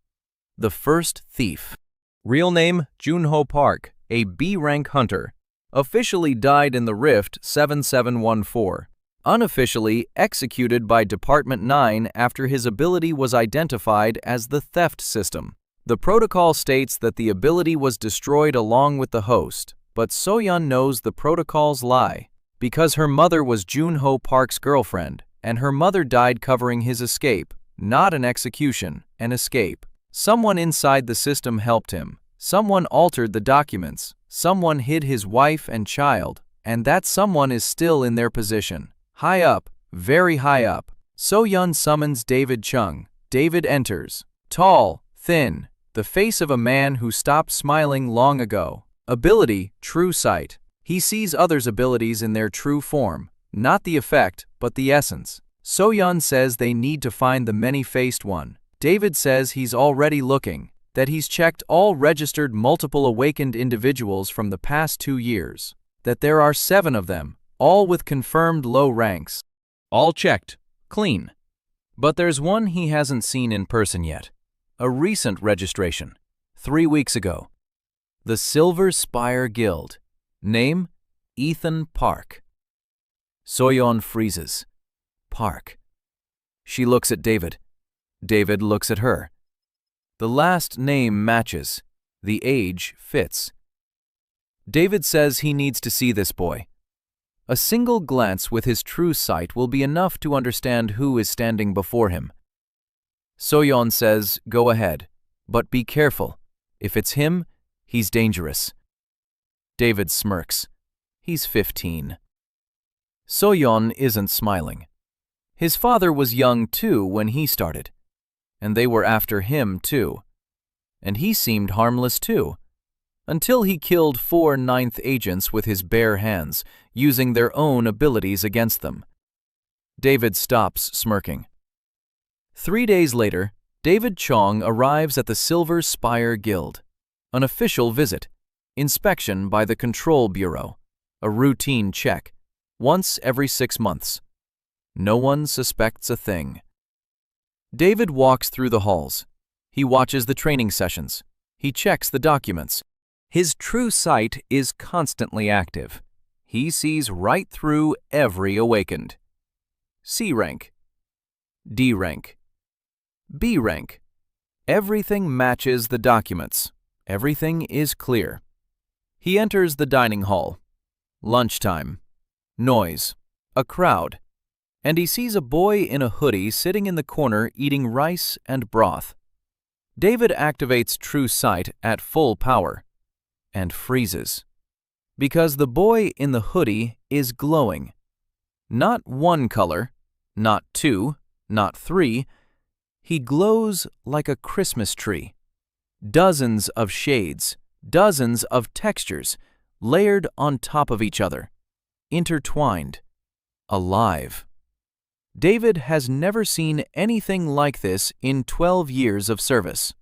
The first thief. Real name, Junho Park, a B-rank hunter. Officially died in the Rift 7714. Unofficially executed by Department 9 after his ability was identified as the theft system. The protocol states that the ability was destroyed along with the host, but Soyeon knows the protocol's lie, because her mother was Junho Park's girlfriend, and her mother died covering his escape, not an execution, an escape. Someone inside the system helped him. Someone altered the documents. Someone hid his wife and child, and that someone is still in their position. High up, very high up. Soyeon summons David Chung. David enters. Tall, thin, the face of a man who stopped smiling long ago. Ability, true sight. He sees others' abilities in their true form, not the effect, but the essence. Soyeon says they need to find the many-faced one. David says he's already looking, that he's checked all registered multiple awakened individuals from the past 2 years, that there are 7 of them, all with confirmed low ranks. All checked, clean. But there's one he hasn't seen in person yet. A recent registration, 3 weeks ago. The Silver Spire Guild. Name, Ethan Park. Soyeon freezes. Park. She looks at David. David looks at her. The last name matches. The age fits. David says he needs to see this boy. A single glance with his true sight will be enough to understand who is standing before him. Soyeon says, go ahead, but be careful. If it's him, he's dangerous. David smirks. He's 15. Soyeon isn't smiling. His father was young too when he started, and they were after him too. And he seemed harmless too, until he killed 4 ninth agents with his bare hands, using their own abilities against them. David stops smirking. 3 days later, David Chong arrives at the Silver Spire Guild. An official visit, inspection by the Control Bureau, a routine check, once every 6 months. No one suspects a thing. David walks through the halls. He watches the training sessions. He checks the documents. His true sight is constantly active. He sees right through every awakened. C rank, D rank, B rank. Everything matches the documents. Everything is clear. He enters the dining hall. Lunchtime. Noise. A crowd. And he sees a boy in a hoodie sitting in the corner eating rice and broth. David activates True Sight at full power and freezes. Because the boy in the hoodie is glowing. Not one color, not 2, not 3. He glows like a Christmas tree. Dozens of shades, dozens of textures, layered on top of each other, intertwined, alive. David has never seen anything like this in 12 years of service.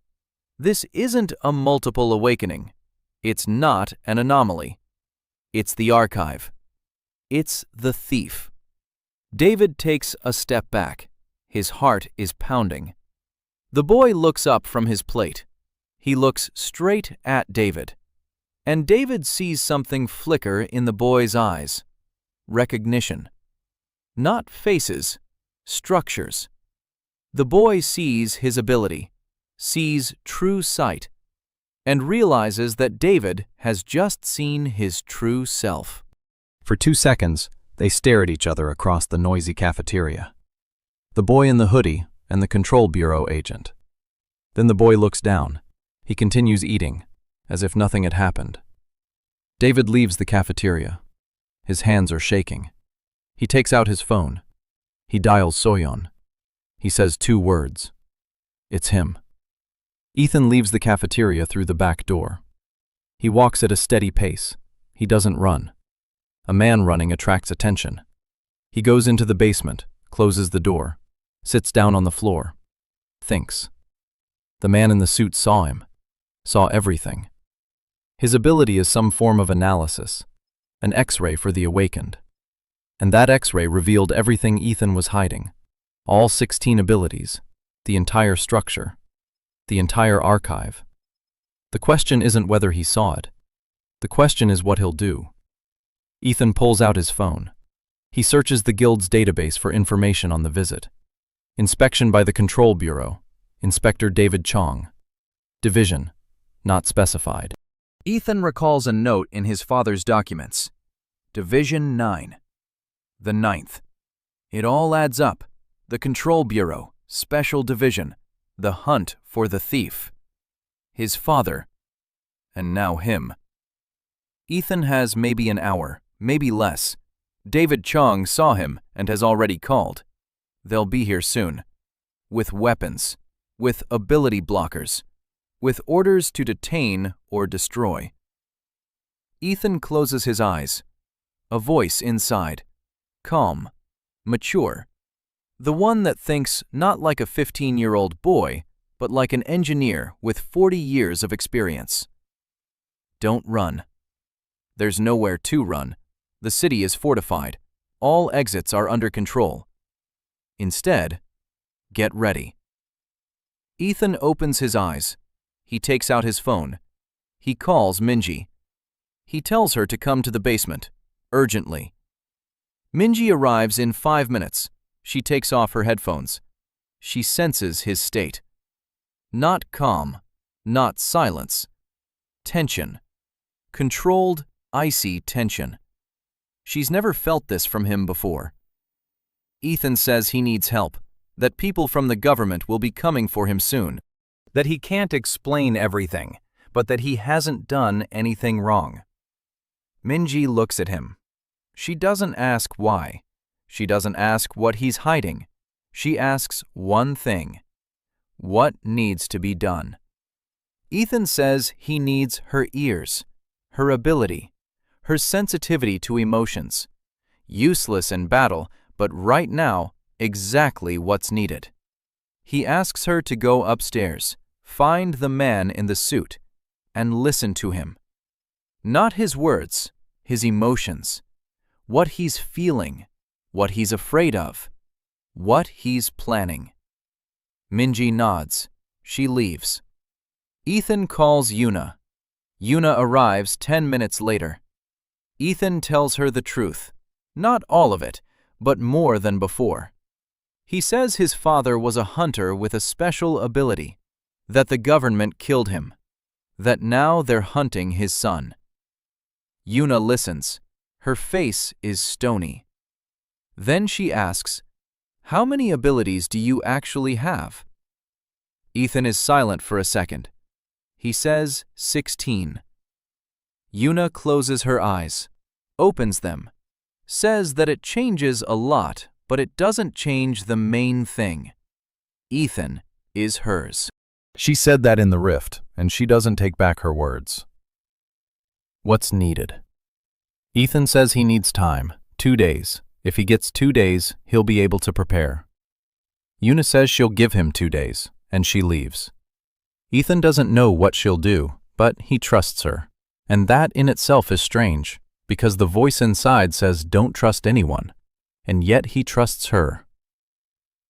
This isn't a multiple awakening. It's not an anomaly. It's the archive. It's the thief. David takes a step back. His heart is pounding. The boy looks up from his plate. He looks straight at David. And David sees something flicker in the boy's eyes. Recognition. Not faces, structures. The boy sees his ability, sees true sight, and realizes that David has just seen his true self. For 2 seconds, they stare at each other across the noisy cafeteria. The boy in the hoodie and the Control Bureau agent. Then the boy looks down. He continues eating, as if nothing had happened. David leaves the cafeteria. His hands are shaking. He takes out his phone. He dials Soyeon. He says 2 words. It's him. Ethan leaves the cafeteria through the back door. He walks at a steady pace. He doesn't run. A man running attracts attention. He goes into the basement, closes the door, sits down on the floor, thinks. The man in the suit saw him, saw everything. His ability is some form of analysis, an X-ray for the awakened. And that X-ray revealed everything Ethan was hiding. All 16 abilities, the entire structure, the entire archive. The question isn't whether he saw it. The question is what he'll do. Ethan pulls out his phone. He searches the guild's database for information on the visit. Inspection by the Control Bureau. Inspector David Chong. Division. Not specified. Ethan recalls a note in his father's documents. Division 9. The 9th. It all adds up. The Control Bureau. Special Division. The hunt for the thief. His father. And now him. Ethan has maybe an hour, maybe less. David Chong saw him and has already called. They'll be here soon. With weapons. With ability blockers. With orders to detain or destroy. Ethan closes his eyes. A voice inside. Calm. Mature. The one that thinks not like a 15-year-old boy, but like an engineer with 40 years of experience. Don't run. There's nowhere to run. The city is fortified. All exits are under control. Instead, get ready. Ethan opens his eyes. He takes out his phone. He calls Minji. He tells her to come to the basement, urgently. Minji arrives in 5 minutes. She takes off her headphones. She senses his state. Not calm, not silence. Tension. Controlled, icy tension. She's never felt this from him before. Ethan says he needs help, that people from the government will be coming for him soon, that he can't explain everything, but that he hasn't done anything wrong. Minji looks at him. She doesn't ask why. She doesn't ask what he's hiding. She asks one thing. What needs to be done? Ethan says he needs her ears, her ability, her sensitivity to emotions. Useless in battle, but right now, exactly what's needed. He asks her to go upstairs, find the man in the suit, and listen to him. Not his words, his emotions. What he's feeling, what he's afraid of, what he's planning. Minji nods. She leaves. Ethan calls Yuna. Yuna arrives 10 minutes later. Ethan tells her the truth. Not all of it, but more than before. He says his father was a hunter with a special ability, that the government killed him, that now they're hunting his son. Yuna listens. Her face is stony. Then she asks, "How many abilities do you actually have?" Ethan is silent for a second. He says 16. Yuna closes her eyes, opens them, says that it changes a lot, but it doesn't change the main thing. Ethan is hers. She said that in the rift, and she doesn't take back her words. What's needed? Ethan says he needs time, 2 days. If he gets 2 days, he'll be able to prepare. Yuna says she'll give him 2 days, and she leaves. Ethan doesn't know what she'll do, but he trusts her. And that in itself is strange, because the voice inside says don't trust anyone, and yet he trusts her.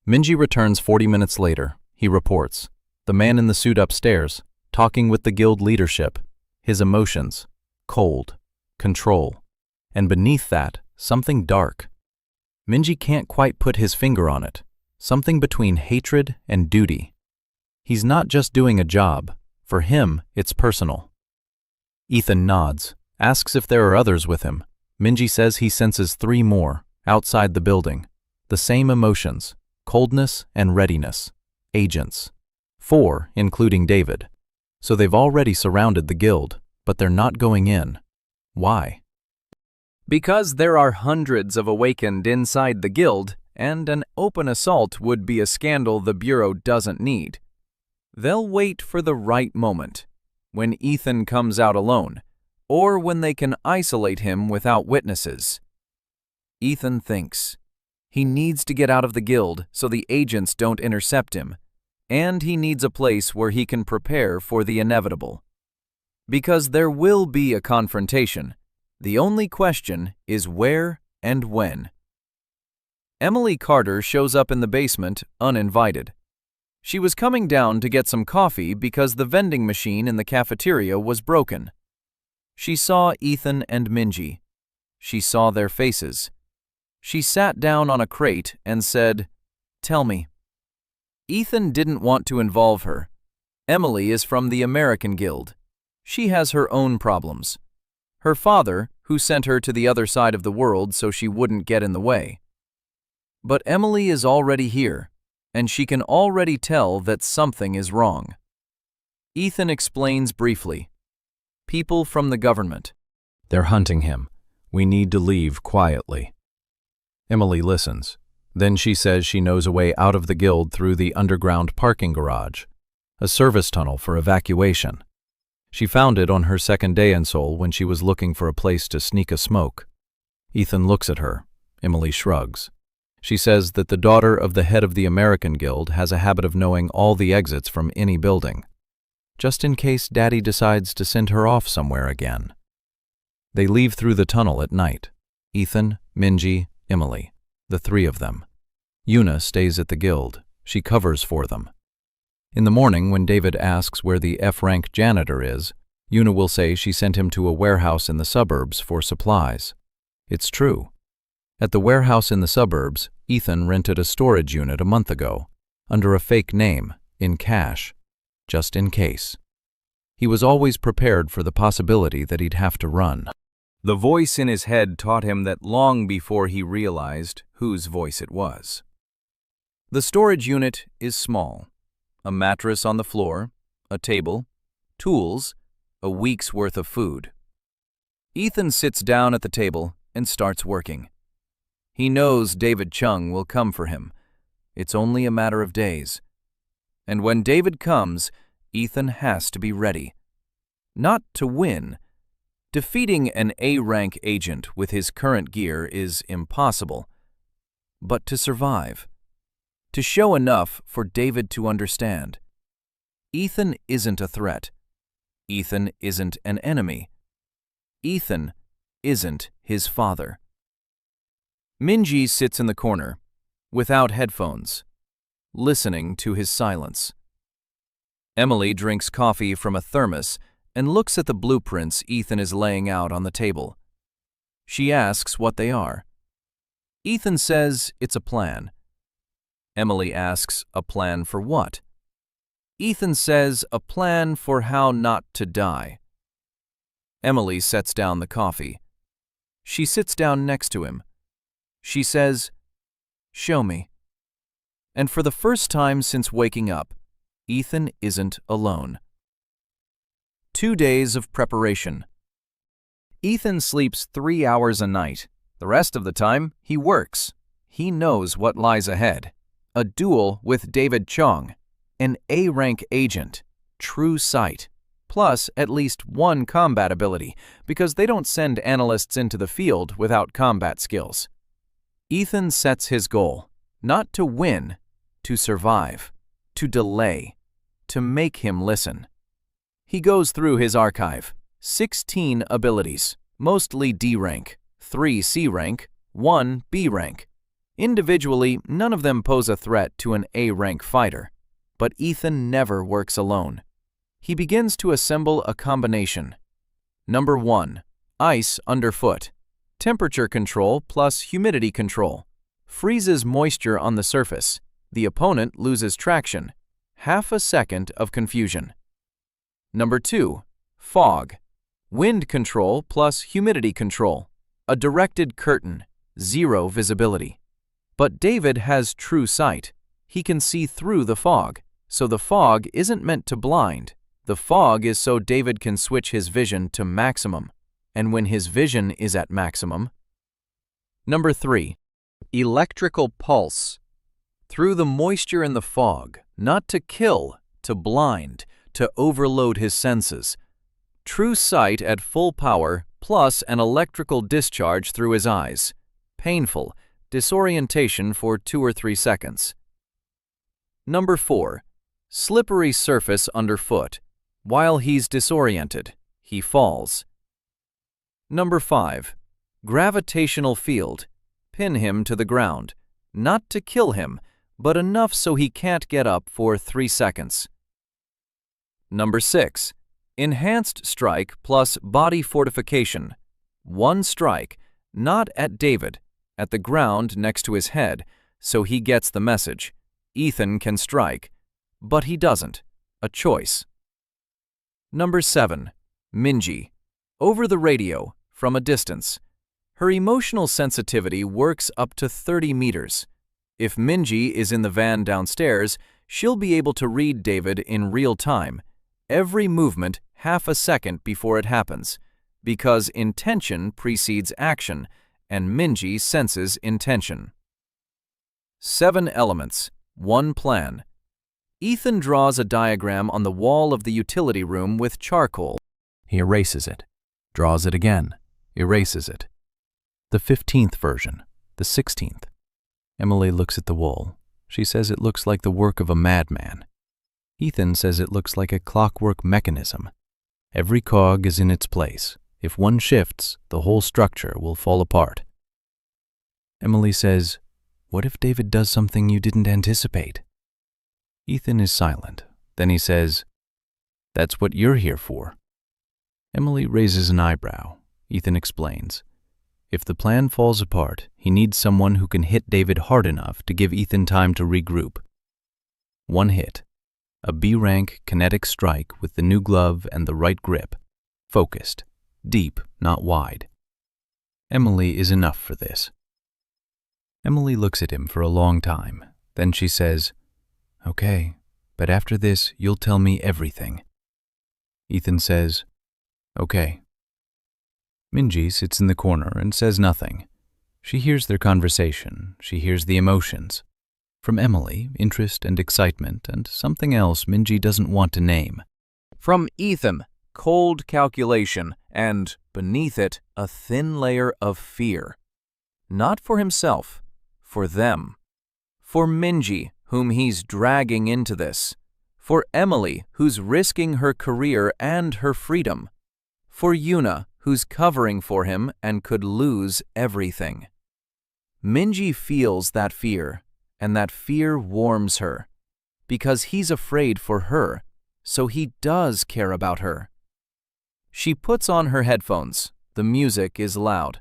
Minji returns 40 minutes later. He reports, the man in the suit upstairs, talking with the guild leadership, his emotions, cold, control, and beneath that, something dark. Minji can't quite put his finger on it, something between hatred and duty. He's not just doing a job. For him, it's personal. Ethan nods, asks if there are others with him. Minji says he senses 3 more, outside the building. The same emotions, coldness and readiness. Agents. 4, including David. So they've already surrounded the guild, but they're not going in. Why? Because there are hundreds of awakened inside the guild, and an open assault would be a scandal the Bureau doesn't need. They'll wait for the right moment, when Ethan comes out alone, or when they can isolate him without witnesses. Ethan thinks. He needs to get out of the guild so the agents don't intercept him, and he needs a place where he can prepare for the inevitable. Because there will be a confrontation. The only question is where and when. Emily Carter shows up in the basement uninvited. She was coming down to get some coffee because the vending machine in the cafeteria was broken. She saw Ethan and Minji. She saw their faces. She sat down on a crate and said, "Tell me." Ethan didn't want to involve her. Emily is from the American Guild. She has her own problems. Her father, who sent her to the other side of the world so she wouldn't get in the way. But Emily is already here, and she can already tell that something is wrong. Ethan explains briefly. People from the government. They're hunting him. We need to leave quietly. Emily listens. Then she says she knows a way out of the guild through the underground parking garage, a service tunnel for evacuation. She found it on her second day in Seoul when she was looking for a place to sneak a smoke. Ethan looks at her. Emily shrugs. She says that the daughter of the head of the American Guild has a habit of knowing all the exits from any building, just in case Daddy decides to send her off somewhere again. They leave through the tunnel at night. Ethan, Minji, Emily, the 3 of them. Yuna stays at the guild. She covers for them. In the morning, when David asks where the F-rank janitor is, Yuna will say she sent him to a warehouse in the suburbs for supplies. It's true. At the warehouse in the suburbs, Ethan rented a storage unit a month ago, under a fake name, in cash, just in case. He was always prepared for the possibility that he'd have to run. The voice in his head taught him that long before he realized whose voice it was. The storage unit is small. A mattress on the floor, a table, tools, a week's worth of food. Ethan sits down at the table and starts working. He knows David Chung will come for him. It's only a matter of days. And when David comes, Ethan has to be ready. Not to win. Defeating an A-rank agent with his current gear is impossible. But to survive. To show enough for David to understand. Ethan isn't a threat. Ethan isn't an enemy. Ethan isn't his father. Minji sits in the corner, without headphones, listening to his silence. Emily drinks coffee from a thermos and looks at the blueprints Ethan is laying out on the table. She asks what they are. Ethan says it's a plan. Emily asks a plan for what? Ethan says a plan for how not to die. Emily sets down the coffee. She sits down next to him. She says, "Show me." And for the first time since waking up, Ethan isn't alone. 2 days of preparation. Ethan sleeps 3 hours a night. The rest of the time, he works. He knows what lies ahead. A duel with David Chung, an A-rank agent, true sight, plus at least one combat ability, because they don't send analysts into the field without combat skills. Ethan sets his goal, not to win, to survive, to delay, to make him listen. He goes through his archive, 16 abilities, mostly D rank, 3 C rank, 1 B rank. Individually, none of them pose a threat to an A rank fighter, but Ethan never works alone. He begins to assemble a combination. Number 1, ice underfoot. Temperature control plus humidity control. Freezes moisture on the surface. The opponent loses traction. Half a second of confusion. Number 2, fog. Wind control plus humidity control. A directed curtain. 0 visibility. But David has true sight. He can see through the fog, so the fog isn't meant to blind. The fog is so David can switch his vision to maximum. And when his vision is at maximum. Number 3, electrical pulse. Through the moisture in the fog, not to kill, to blind, to overload his senses. True sight at full power plus an electrical discharge through his eyes. Painful, disorientation for 2 or 3 seconds. Number 4, slippery surface underfoot. While he's disoriented, he falls. Number 5, gravitational field. Pin him to the ground. Not to kill him, but enough so he can't get up for 3 seconds. Number 6, enhanced strike plus body fortification. 1 strike, not at David, at the ground next to his head, so he gets the message. Ethan can strike, but he doesn't. A choice. Number 7, Minji. Over the radio, from a distance. Her emotional sensitivity works up to 30 meters. If Minji is in the van downstairs, she'll be able to read David in real time, every movement half a second before it happens, because intention precedes action, and Minji senses intention. 7 elements, 1 plan. Ethan draws a diagram on the wall of the utility room with charcoal. He erases it, draws it again, erases it. The 15th version, the 16th. Emily looks at the wall. She says it looks like the work of a madman. Ethan says it looks like a clockwork mechanism. Every cog is in its place. If one shifts, the whole structure will fall apart. Emily says, "What if David does something you didn't anticipate?" Ethan is silent. Then he says, "That's what you're here for." Emily raises an eyebrow. Ethan explains, "If the plan falls apart, he needs someone who can hit David hard enough to give Ethan time to regroup. 1 hit. A B-rank kinetic strike with the new glove and the right grip. Focused. Deep, not wide. Emily is enough for this." Emily looks at him for a long time. Then she says, "Okay, but after this, you'll tell me everything." Ethan says, "Okay." Minji sits in the corner and says nothing. She hears their conversation. She hears the emotions. From Emily, interest and excitement, and something else Minji doesn't want to name. From Ethan, cold calculation, and, beneath it, a thin layer of fear. Not for himself, for them. For Minji, whom he's dragging into this. For Emily, who's risking her career and her freedom. For Yuna, who's covering for him and could lose everything. Minji feels that fear, and that fear warms her. Because he's afraid for her, so he does care about her. She puts on her headphones. The music is loud.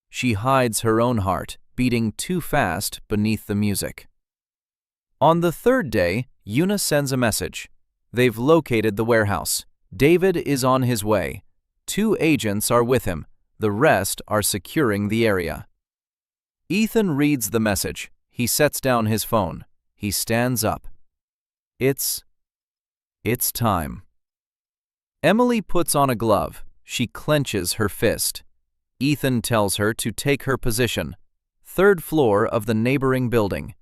She hides her own heart, beating too fast beneath the music. On the third day, Yuna sends a message. They've located the warehouse. David is on his way. 2 agents are with him. The rest are securing the area. Ethan reads the message. He sets down his phone. He stands up. It's time. Emily puts on a glove. She clenches her fist. Ethan tells her to take her position. 3rd floor of the neighboring building.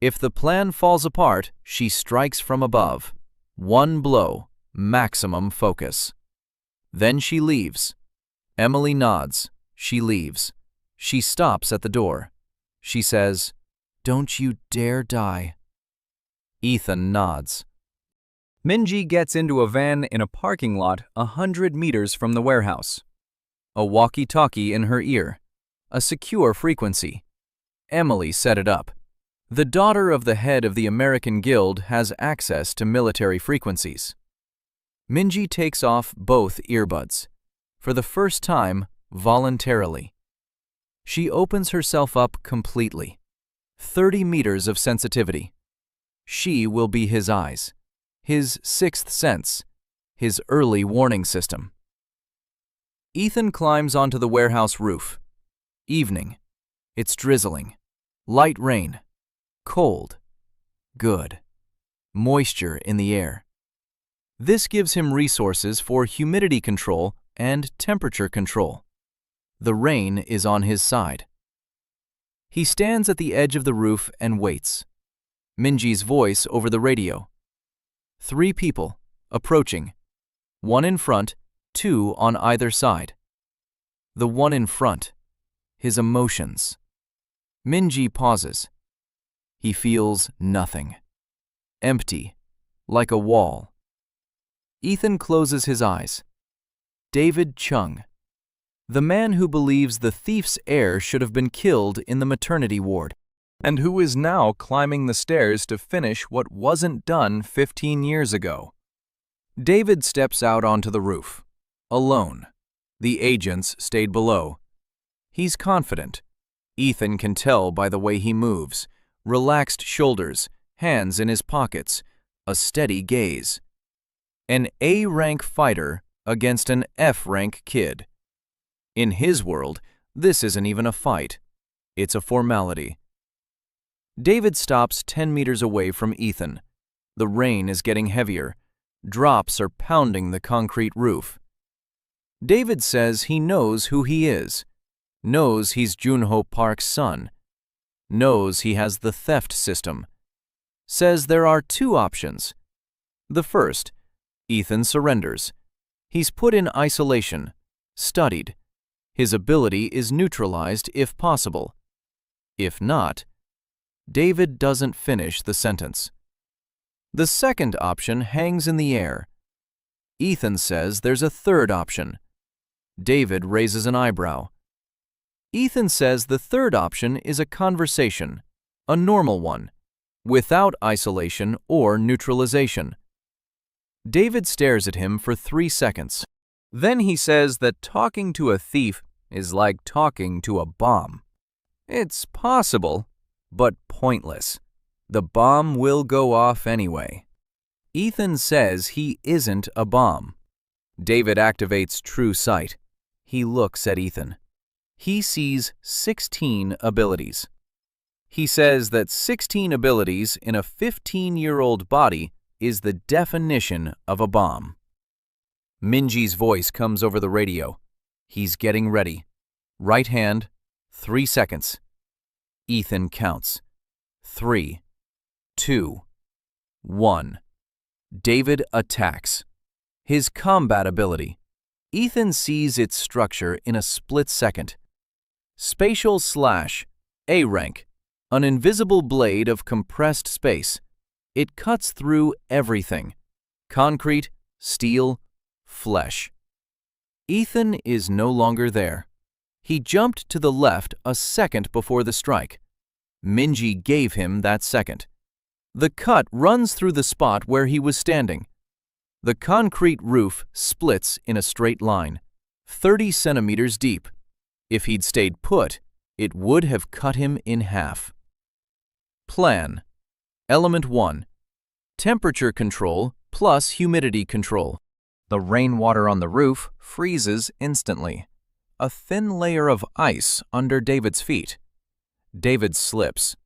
If the plan falls apart, she strikes from above. 1 blow, maximum focus. Then she leaves. Emily nods. She leaves. She stops at the door. She says, "Don't you dare die." Ethan nods. Minji gets into a van in a parking lot 100 meters from the warehouse. A walkie-talkie in her ear. A secure frequency. Emily set it up. The daughter of the head of the American Guild has access to military frequencies. Minji takes off both earbuds. For the first time, voluntarily. She opens herself up completely. 30 meters of sensitivity. She will be his eyes. His 6th sense. His early warning system. Ethan climbs onto the warehouse roof. Evening. It's drizzling. Light rain. Cold. Good. Moisture in the air. This gives him resources for humidity control and temperature control. The rain is on his side. He stands at the edge of the roof and waits. Minji's voice over the radio. 3 people, approaching. 1 in front, 2 on either side. The one in front. His emotions. Minji pauses. He feels nothing. Empty, like a wall. Ethan closes his eyes. David Chung. The man who believes the thief's heir should have been killed in the maternity ward, and who is now climbing the stairs to finish what wasn't done 15 years ago. David steps out onto the roof. Alone. The agents stayed below. He's confident. Ethan can tell by the way he moves. Relaxed shoulders, hands in his pockets, a steady gaze. An A-rank fighter against an F-rank kid. In his world, this isn't even a fight. It's a formality. David stops 10 meters away from Ethan. The rain is getting heavier. Drops are pounding the concrete roof. David says he knows who he is. Knows he's Junho Park's son. Knows he has the theft system. Says there are 2 options. The first, Ethan surrenders. He's put in isolation, studied. His ability is neutralized if possible. If not, David doesn't finish the sentence. The second option hangs in the air. Ethan says there's a third option. David raises an eyebrow. Ethan says the third option is a conversation, a normal one, without isolation or neutralization. David stares at him for 3 seconds. Then he says that talking to a thief is like talking to a bomb. It's possible, but pointless. The bomb will go off anyway. Ethan says he isn't a bomb. David activates true sight. He looks at Ethan. He sees 16 abilities. He says that 16 abilities in a 15-year-old body is the definition of a bomb. Minji's voice comes over the radio. He's getting ready. Right hand, 3 seconds. Ethan counts. 3, 2, 1. David attacks. His combat ability. Ethan sees its structure in a split second. Spatial slash, A rank, an invisible blade of compressed space. It cuts through everything. Concrete, steel, flesh. Ethan is no longer there. He jumped to the left a second before the strike. Minji gave him that second. The cut runs through the spot where he was standing. The concrete roof splits in a straight line, 30 centimeters deep. If he'd stayed put, it would have cut him in half. Plan. Element 1. Temperature control plus humidity control. The rainwater on the roof freezes instantly. A thin layer of ice under David's feet. David slips.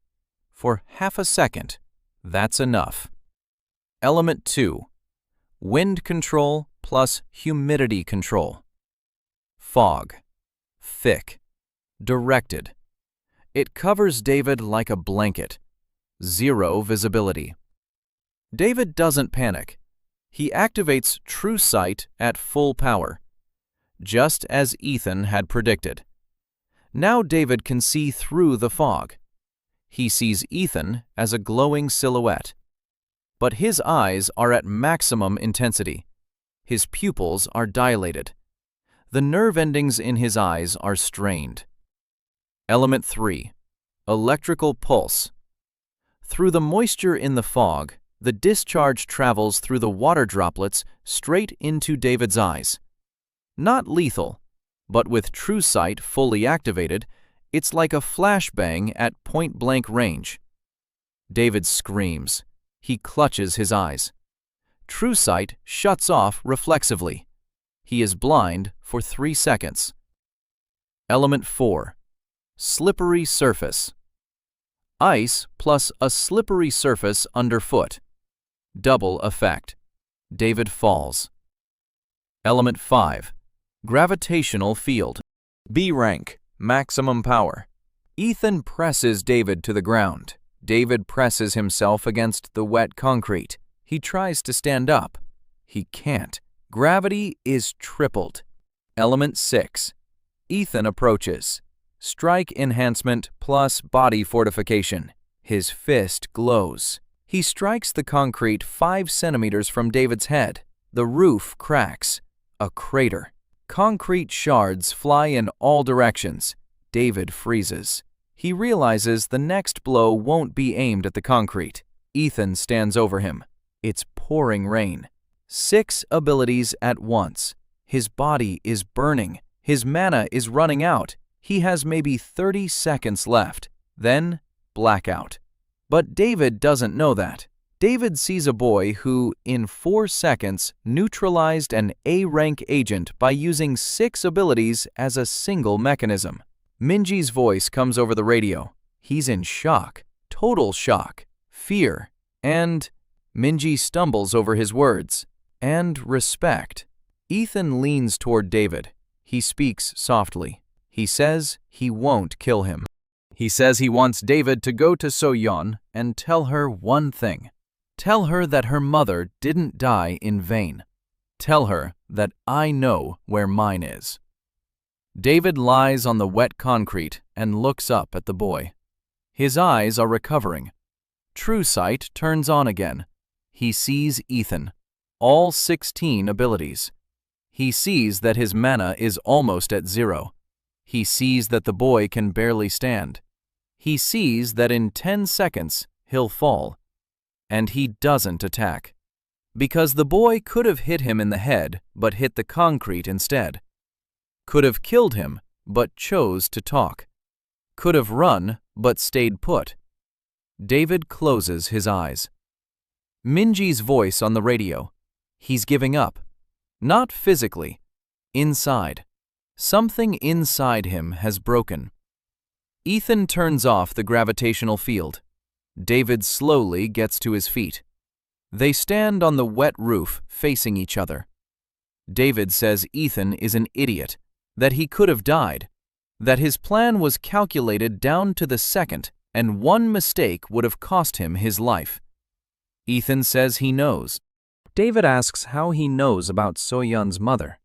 For half a second, that's enough. Element 2. Wind control plus humidity control. Fog. Thick. Directed. It covers David like a blanket. Zero visibility. David doesn't panic. He activates True Sight at full power, just as Ethan had predicted. Now David can see through the fog. He sees Ethan as a glowing silhouette. But his eyes are at maximum intensity. His pupils are dilated. The nerve endings in his eyes are strained. Element 3. Electrical pulse. Through the moisture in the fog, the discharge travels through the water droplets straight into David's eyes. Not lethal, but with True Sight fully activated, it's like a flashbang at point-blank range. David screams. He clutches his eyes. True Sight shuts off reflexively. He is blind for 3 seconds. Element 4. Slippery surface. Ice plus a slippery surface underfoot. Double effect. David falls. Element 5. Gravitational field. B rank, maximum power. Ethan presses David to the ground. David presses himself against the wet concrete. He tries to stand up. He can't. Gravity is tripled. Element 6. Ethan approaches. Strike enhancement plus body fortification. His fist glows. He strikes the concrete 5 centimeters from David's head. The roof cracks. A crater. Concrete shards fly in all directions. David freezes. He realizes the next blow won't be aimed at the concrete. Ethan stands over him. It's pouring rain. 6 abilities at once. His body is burning. His mana is running out. He has maybe 30 seconds left. Then, blackout. But David doesn't know that. David sees a boy who, in 4 seconds, neutralized an A-rank agent by using 6 abilities as a single mechanism. Minji's voice comes over the radio. He's in shock, total shock, fear, and Minji stumbles over his words, and respect. Ethan leans toward David. He speaks softly. He says he won't kill him. He says he wants David to go to So-yeon and tell her one thing. Tell her that her mother didn't die in vain. Tell her that I know where mine is. David lies on the wet concrete and looks up at the boy. His eyes are recovering. True Sight turns on again. He sees Ethan. All 16 abilities. He sees that his mana is almost at 0. He sees that the boy can barely stand. He sees that in 10 seconds he'll fall. And he doesn't attack. Because the boy could have hit him in the head, but hit the concrete instead. Could have killed him, but chose to talk. Could have run, but stayed put. David closes his eyes. Minji's voice on the radio. He's giving up. Not physically. Inside. Something inside him has broken. Ethan turns off the gravitational field. David slowly gets to his feet. They stand on the wet roof facing each other. David says Ethan is an idiot. that he could have died, that his plan was calculated down to the second, and one mistake would have cost him his life. Ethan says he knows. David asks how he knows about So-yeon's mother.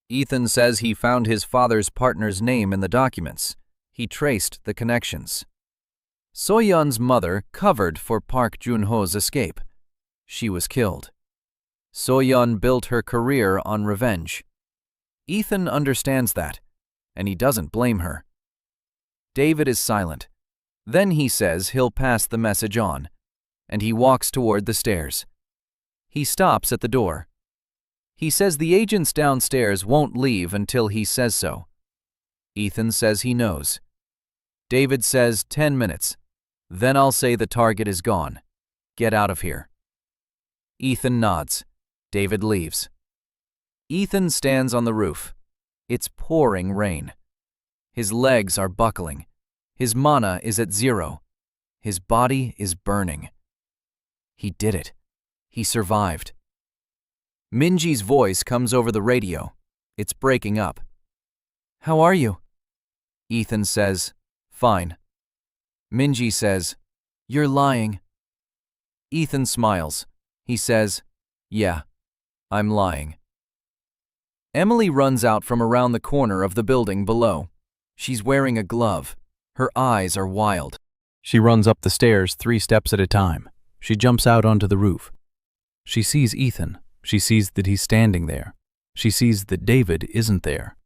Ethan says he found his father's partner's name in the documents. He traced the connections. So-yeon's mother covered for Park Jun-ho's escape. She was killed. So-yeon built her career on revenge. Ethan understands that, and he doesn't blame her. David is silent. Then he says he'll pass the message on, and he walks toward the stairs. He stops at the door. He says the agents downstairs won't leave until he says so. Ethan says he knows. David says 10 minutes. Then I'll say the target is gone. Get out of here. Ethan nods. David leaves. Ethan stands on the roof. It's pouring rain. His legs are buckling. His mana is at 0. His body is burning. He did it. He survived. Minji's voice comes over the radio. It's breaking up. How are you? Ethan says, fine. Minji says, you're lying. Ethan smiles. He says, yeah, I'm lying. Emily runs out from around the corner of the building below. She's wearing a glove. Her eyes are wild. She runs up the stairs 3 steps at a time. She jumps out onto the roof. She sees Ethan. She sees that he's standing there. She sees that David isn't there.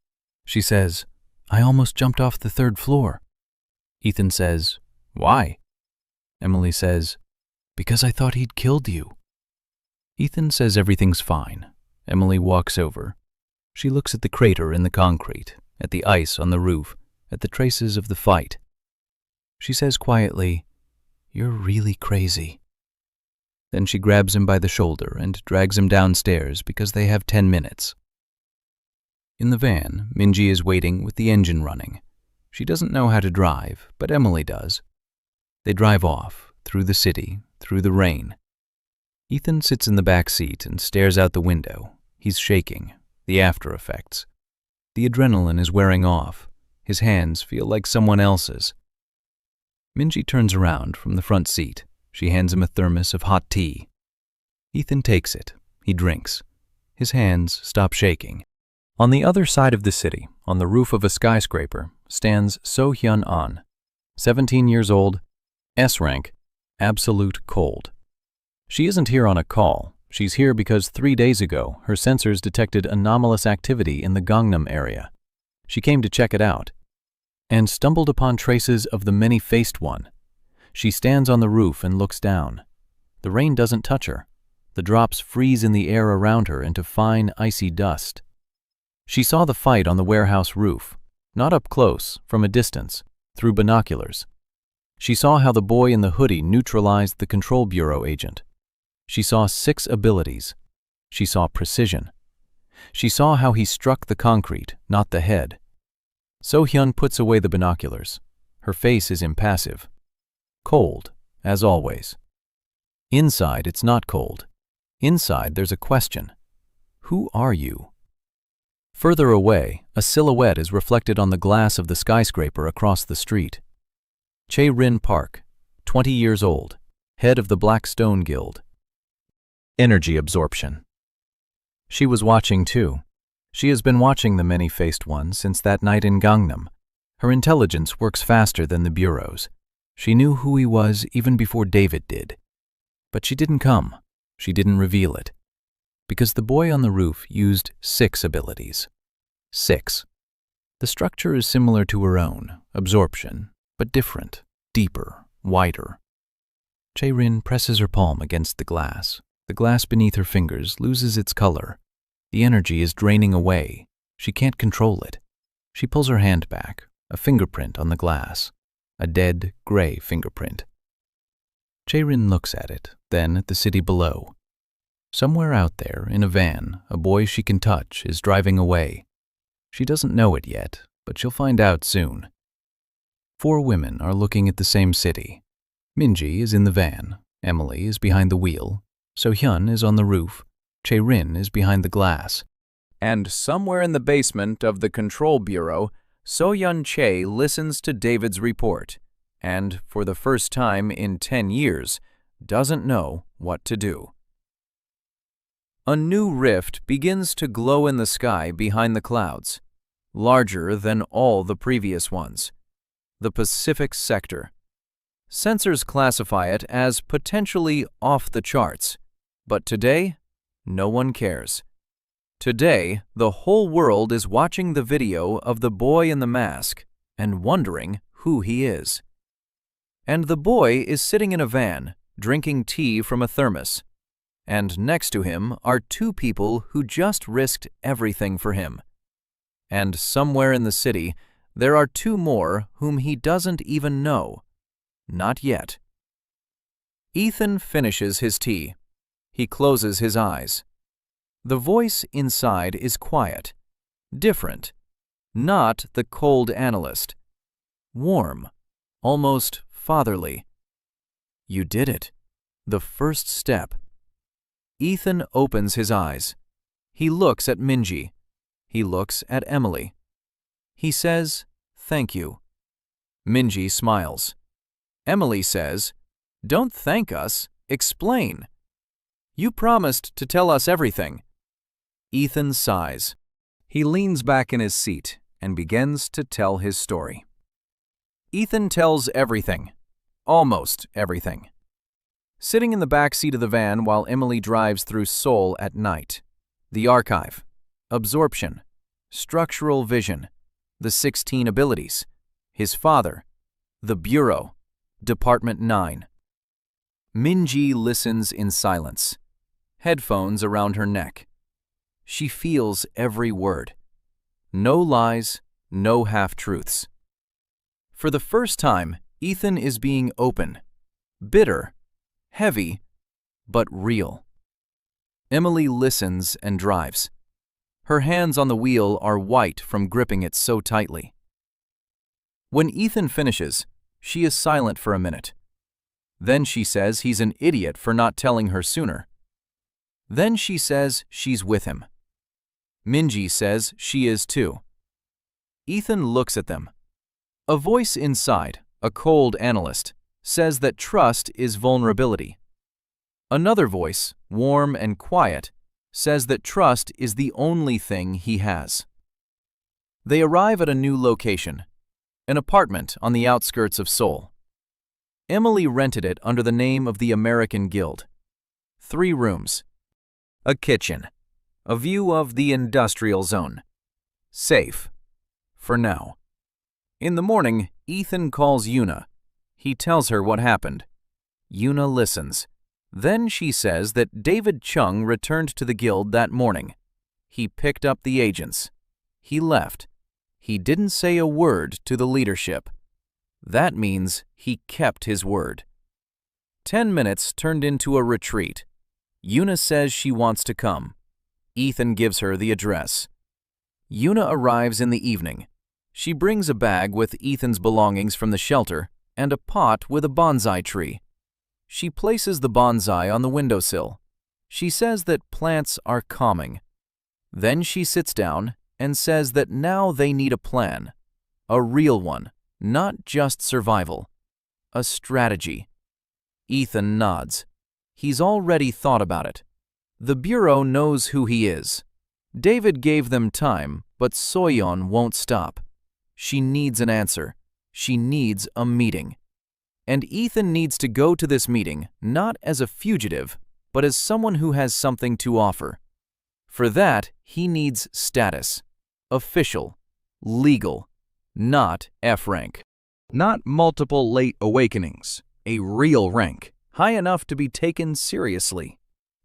She says, I almost jumped off the 3rd floor. Ethan says, why? Emily says, because I thought he'd killed you. Ethan says everything's fine. Emily walks over. She looks at the crater in the concrete, at the ice on the roof, at the traces of the fight. She says quietly, you're really crazy. Then she grabs him by the shoulder and drags him downstairs because they have 10 minutes. In the van, Minji is waiting with the engine running. She doesn't know how to drive, but Emily does. They drive off, through the city, through the rain. Ethan sits in the back seat and stares out the window. He's shaking, the after effects. The adrenaline is wearing off. His hands feel like someone else's. Minji turns around from the front seat. She hands him a thermos of hot tea. Ethan takes it. He drinks. His hands stop shaking. On the other side of the city, on the roof of a skyscraper, stands So-hyun-an, 17 years old, S rank, absolute cold. She isn't here on a call. She's here because 3 days ago, her sensors detected anomalous activity in the Gangnam area. She came to check it out and stumbled upon traces of the many-faced one. She stands on the roof and looks down. The rain doesn't touch her. The drops freeze in the air around her into fine, icy dust. She saw the fight on the warehouse roof, not up close, from a distance, through binoculars. She saw how the boy in the hoodie neutralized the Control Bureau agent. She saw 6 abilities. She saw precision. She saw how he struck the concrete, not the head. So-hyun puts away the binoculars. Her face is impassive. Cold, as always. Inside, it's not cold. Inside, there's a question. Who are you? Further away, a silhouette is reflected on the glass of the skyscraper across the street. Chae-rin Park, 20 years old, head of the Black Stone Guild. Energy absorption. She was watching too. She has been watching the many-faced one since that night in Gangnam. Her intelligence works faster than the bureau's. She knew who he was even before David did. But she didn't come. She didn't reveal it. Because the boy on the roof used 6 abilities. 6. The structure is similar to her own, absorption, but different, deeper, wider. Chae-rin presses her palm against the glass. The glass beneath her fingers loses its color. The energy is draining away. She can't control it. She pulls her hand back, a fingerprint on the glass, a dead, gray fingerprint. Chae-rin looks at it, then at the city below. Somewhere out there, in a van, a boy she can touch is driving away. She doesn't know it yet, but she'll find out soon. 4 women are looking at the same city. Minji is in the van, Emily is behind the wheel, So-hyun is on the roof, Chae-rin is behind the glass. And somewhere in the basement of the Control Bureau, So-Yun Chae listens to David's report and, for the first time in 10 years, doesn't know what to do. A new rift begins to glow in the sky behind the clouds, larger than all the previous ones. The Pacific Sector. Sensors classify it as potentially off the charts, but today, no one cares. Today, the whole world is watching the video of the boy in the mask and wondering who he is. And the boy is sitting in a van, drinking tea from a thermos. And next to him are two people who just risked everything for him. And somewhere in the city, there are two more whom he doesn't even know. Not yet. Ethan finishes his tea. He closes his eyes. The voice inside is quiet, different, not the cold analyst. Warm, almost fatherly. You did it. The first step. Ethan opens his eyes. He looks at Minji. He looks at Emily. He says, "Thank you." Minji smiles. Emily says, "Don't thank us, explain. You promised to tell us everything." Ethan sighs. He leans back in his seat and begins to tell his story. Ethan tells everything. Almost everything. Sitting in the back seat of the van while Emily drives through Seoul at night. The archive. Absorption. Structural vision. The 16 abilities. His father. The Bureau. Department 9. Minji listens in silence. Headphones around her neck. She feels every word. No lies, no half-truths. For the first time, Ethan is being open, bitter, heavy, but real. Emily listens and drives. Her hands on the wheel are white from gripping it so tightly. When Ethan finishes, she is silent for a minute. Then she says he's an idiot for not telling her sooner. Then she says she's with him. Minji says she is too. Ethan looks at them. A voice inside, a cold analyst, says that trust is vulnerability. Another voice, warm and quiet, says that trust is the only thing he has. They arrive at a new location, an apartment on the outskirts of Seoul. Emily rented it under the name of the American Guild. 3 rooms. A kitchen. A view of the industrial zone. Safe. For now. In the morning, Ethan calls Yuna. He tells her what happened. Yuna listens. Then she says that David Chung returned to the guild that morning. He picked up the agents. He left. He didn't say a word to the leadership. That means he kept his word. 10 minutes turned into a retreat. Yuna says she wants to come. Ethan gives her the address. Yuna arrives in the evening. She brings a bag with Ethan's belongings from the shelter and a pot with a bonsai tree. She places the bonsai on the windowsill. She says that plants are calming. Then she sits down and says that now they need a plan. A real one, not just survival. A strategy. Ethan nods. He's already thought about it. The Bureau knows who he is. David gave them time, but So-Yun won't stop. She needs an answer. She needs a meeting. And Ethan needs to go to this meeting not as a fugitive, but as someone who has something to offer. For that, he needs status. Official. Legal. Not F rank. Not multiple late awakenings. A real rank. High enough to be taken seriously.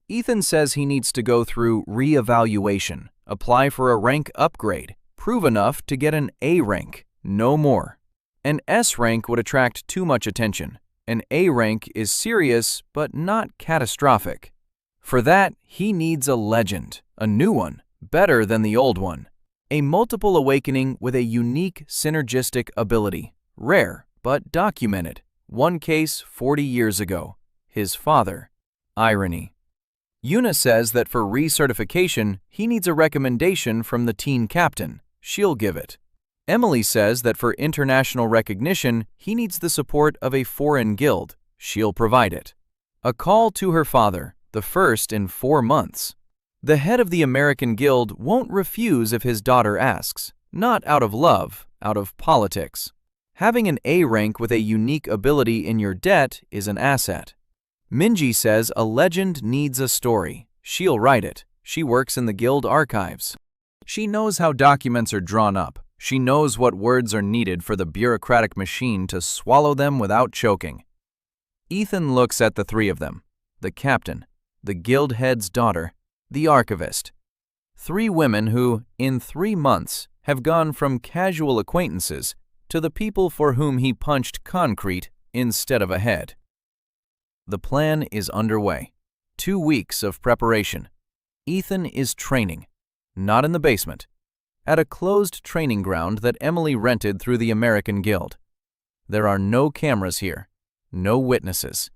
Ethan says he needs to go through re-evaluation, apply for a rank upgrade, prove enough to get an A rank, no more. An S rank would attract too much attention. An A rank is serious but not catastrophic. For that, he needs a legend, a new one, better than the old one. A multiple awakening with a unique synergistic ability, rare but documented. One case 40 years ago. His father. Irony. Yuna says that for recertification, he needs a recommendation from the teen captain. She'll give it. Emily says that for international recognition, he needs the support of a foreign guild. She'll provide it. A call to her father, the first in 4 months. The head of the American Guild won't refuse if his daughter asks, not out of love, out of politics. Having an A rank with a unique ability in your debt is an asset. Minji says a legend needs a story. She'll write it. She works in the guild archives. She knows how documents are drawn up. She knows what words are needed for the bureaucratic machine to swallow them without choking. Ethan looks at the three of them, the captain, the guild head's daughter, the archivist. 3 women who, in 3 months, have gone from casual acquaintances to the people for whom he punched concrete instead of a head. The plan is underway. 2 weeks of preparation. Ethan is training, not in the basement, at a closed training ground that Emily rented through the American Guild. There are no cameras here, no witnesses.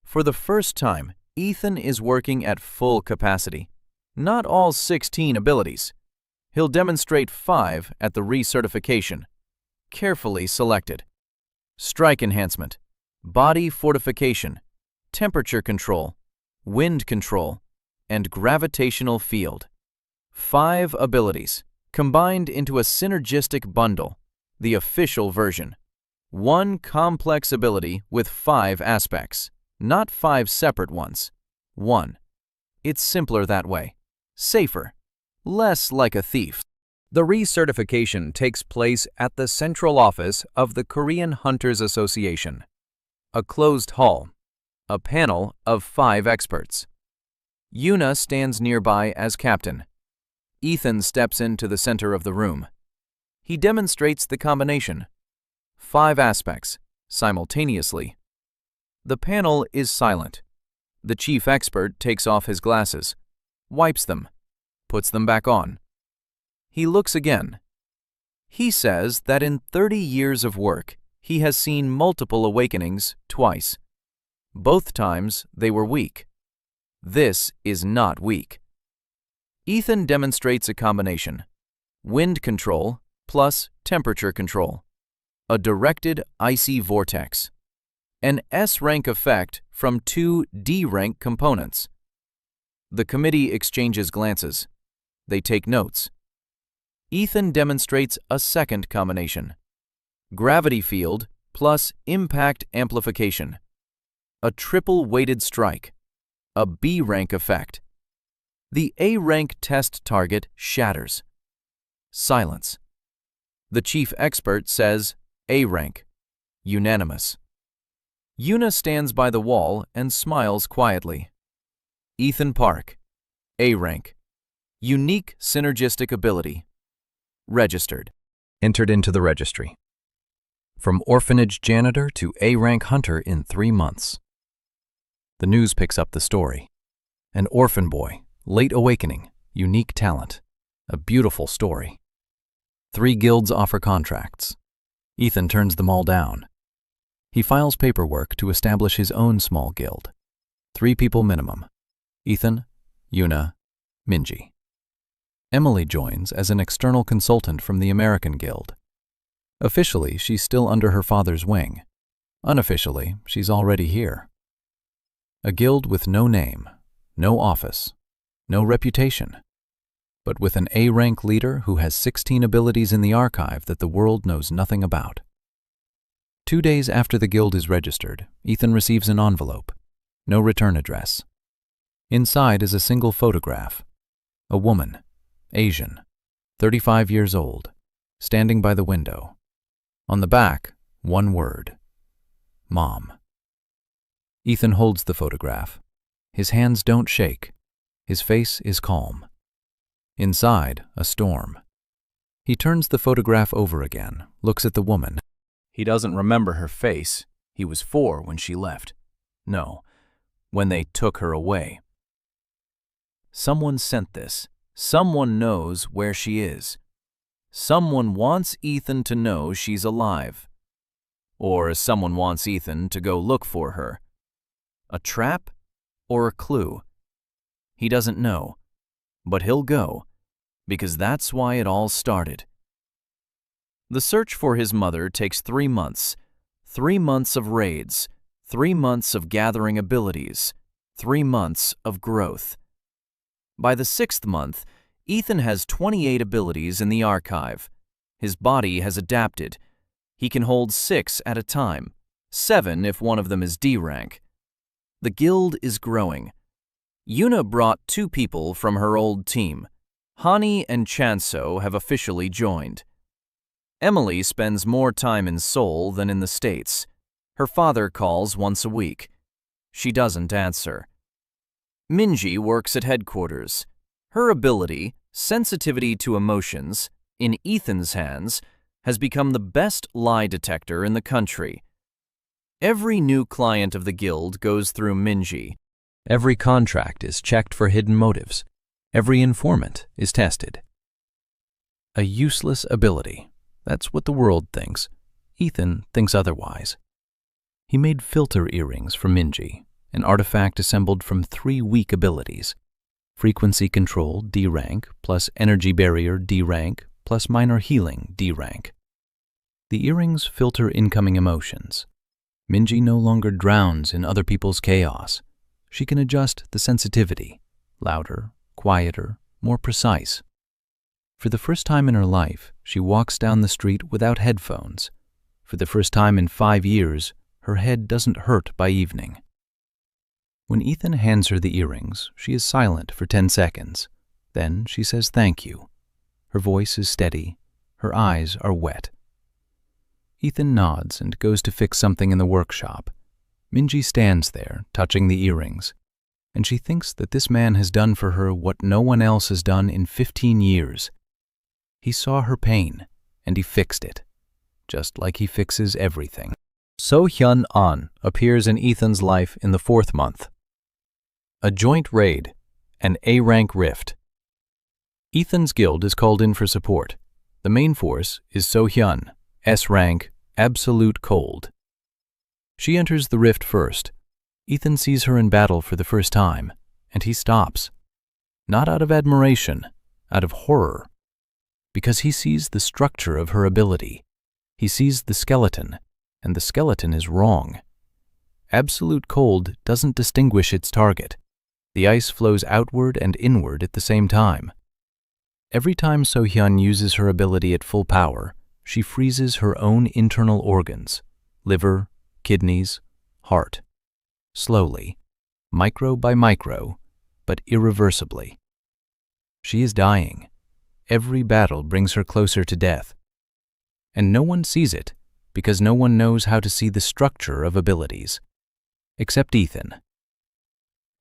For the first time, Ethan is working at full capacity. Not all 16 abilities. He'll demonstrate 5 at the recertification. Carefully selected. Strike enhancement, body fortification, temperature control, wind control, and gravitational field. 5 abilities, combined into a synergistic bundle, the official version. 1 complex ability with 5 aspects, not 5 separate ones. 1. It's simpler that way. Safer. Less like a thief. The recertification takes place at the central office of the Korean Hunters Association. A closed hall. A panel of 5 experts. Yuna stands nearby as captain. Ethan steps into the center of the room. He demonstrates the combination. 5 aspects, simultaneously. The panel is silent. The chief expert takes off his glasses, wipes them, puts them back on. He looks again. He says that in 30 years of work, he has seen multiple awakenings twice. Both times they were weak. This is not weak. Ethan demonstrates a combination. Wind control plus temperature control. A directed icy vortex. An S-rank effect from 2 D-rank components. The committee exchanges glances. They take notes. Ethan demonstrates a second combination. Gravity field plus impact amplification. A triple weighted strike. A B-rank effect. The A-rank test target shatters. Silence. The chief expert says A-rank. Unanimous. Yuna stands by the wall and smiles quietly. Ethan Park. A-rank. Unique synergistic ability. Registered. Entered into the registry. From orphanage janitor to A-rank hunter in 3 months. The news picks up the story. An orphan boy, late awakening, unique talent. A beautiful story. 3 guilds offer contracts. Ethan turns them all down. He files paperwork to establish his own small guild. 3 people minimum. Ethan, Yuna, Minji. Emily joins as an external consultant from the American Guild. Officially, she's still under her father's wing. Unofficially, she's already here. A guild with no name, no office, no reputation, but with an A-rank leader who has 16 abilities in the archive that the world knows nothing about. 2 days after the guild is registered, Ethan receives an envelope. No return address. Inside is a single photograph. A woman, Asian, 35 years old, standing by the window. On the back, 1 word. Mom. Ethan holds the photograph. His hands don't shake. His face is calm. Inside, a storm. He turns the photograph over again, looks at the woman. He doesn't remember her face. He was 4 when she left. No, when they took her away. Someone sent this. Someone knows where she is. Someone wants Ethan to know she's alive. Or someone wants Ethan to go look for her. A trap or a clue? He doesn't know. But he'll go, because that's why it all started. The search for his mother takes 3 months. 3 months of raids, 3 months of gathering abilities, 3 months of growth. By the 6th month, Ethan has 28 abilities in the archive. His body has adapted. He can hold 6 at a time, 7 if one of them is D rank. The guild is growing. Yuna brought 2 people from her old team. Hani and Chanso have officially joined. Emily spends more time in Seoul than in the States. Her father calls once a week. She doesn't answer. Minji works at headquarters. Her ability, sensitivity to emotions, in Ethan's hands, has become the best lie detector in the country. Every new client of the guild goes through Minji. Every contract is checked for hidden motives. Every informant is tested. A useless ability. That's what the world thinks. Ethan thinks otherwise. He made filter earrings for Minji, an artifact assembled from 3 weak abilities. Frequency control D rank plus energy barrier D rank plus minor healing D rank. The earrings filter incoming emotions. Minji no longer drowns in other people's chaos. She can adjust the sensitivity, louder, quieter, more precise. For the first time in her life, she walks down the street without headphones. For the first time in 5 years, her head doesn't hurt by evening. When Ethan hands her the earrings, she is silent for 10 seconds. Then she says thank you. Her voice is steady. Her eyes are wet. Ethan nods and goes to fix something in the workshop. Minji stands there, touching the earrings, and she thinks that this man has done for her what no one else has done in 15 years. He saw her pain, and he fixed it, just like he fixes everything. So-hyun-an appears in Ethan's life in the 4th month. A joint raid, an A-rank rift. Ethan's guild is called in for support. The main force is So-hyun, S-rank, absolute cold. She enters the rift first. Ethan sees her in battle for the first time, and he stops. Not out of admiration, out of horror. Because he sees the structure of her ability. He sees the skeleton, and the skeleton is wrong. Absolute cold doesn't distinguish its target. The ice flows outward and inward at the same time. Every time So-hyun uses her ability at full power, she freezes her own internal organs, liver, kidneys, heart. Slowly, micro by micro, but irreversibly. She is dying. Every battle brings her closer to death. And no one sees it, because no one knows how to see the structure of abilities. Except Ethan.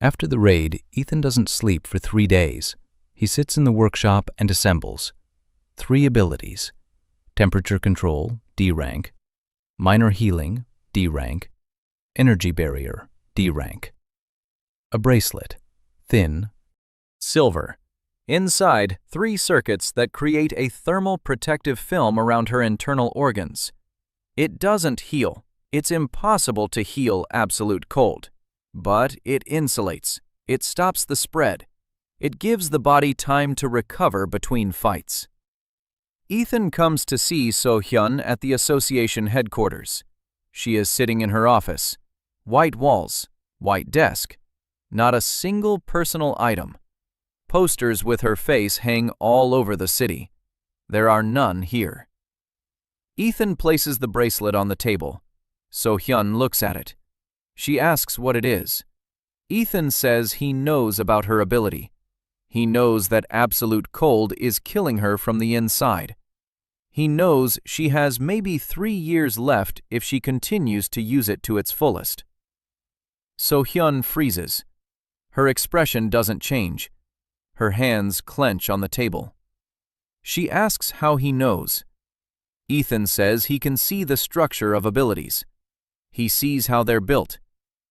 After the raid, Ethan doesn't sleep for 3 days. He sits in the workshop and assembles 3 abilities: temperature control, D rank, minor healing, D rank, energy barrier, D rank. A bracelet, thin, Silver. Inside, 3 circuits that create a thermal protective film around her internal organs. It doesn't heal. It's impossible to heal absolute cold. But it insulates. It stops the spread. It gives the body time to recover between fights. Ethan comes to see So-hyun at the association headquarters. She is sitting in her office. White walls, white desk. Not a single personal item. Posters with her face hang all over the city. There are none here. Ethan places the bracelet on the table. So-hyun looks at it. She asks what it is. Ethan says he knows about her ability. He knows that absolute cold is killing her from the inside. He knows she has maybe 3 years left if she continues to use it to its fullest. So-hyun freezes. Her expression doesn't change. Her hands clench on the table. She asks how he knows. Ethan says he can see the structure of abilities. He sees how they're built.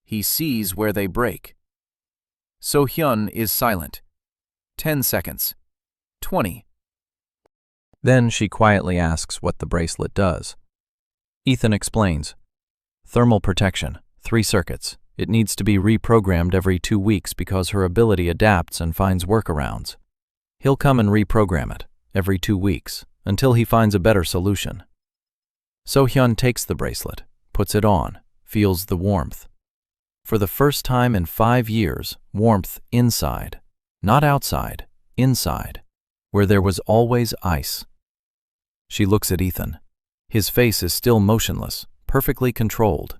He sees where they break. So-hyun is silent. 10 seconds. 20. Then she quietly asks what the bracelet does. Ethan explains. Thermal protection, 3 circuits. It needs to be reprogrammed every 2 weeks because her ability adapts and finds workarounds. He'll come and reprogram it every 2 weeks until he finds a better solution. So-hyun takes the bracelet, puts it on, feels the warmth. For the first time in 5 years, warmth inside, not outside, inside, where there was always ice. She looks at Ethan. His face is still motionless, perfectly controlled,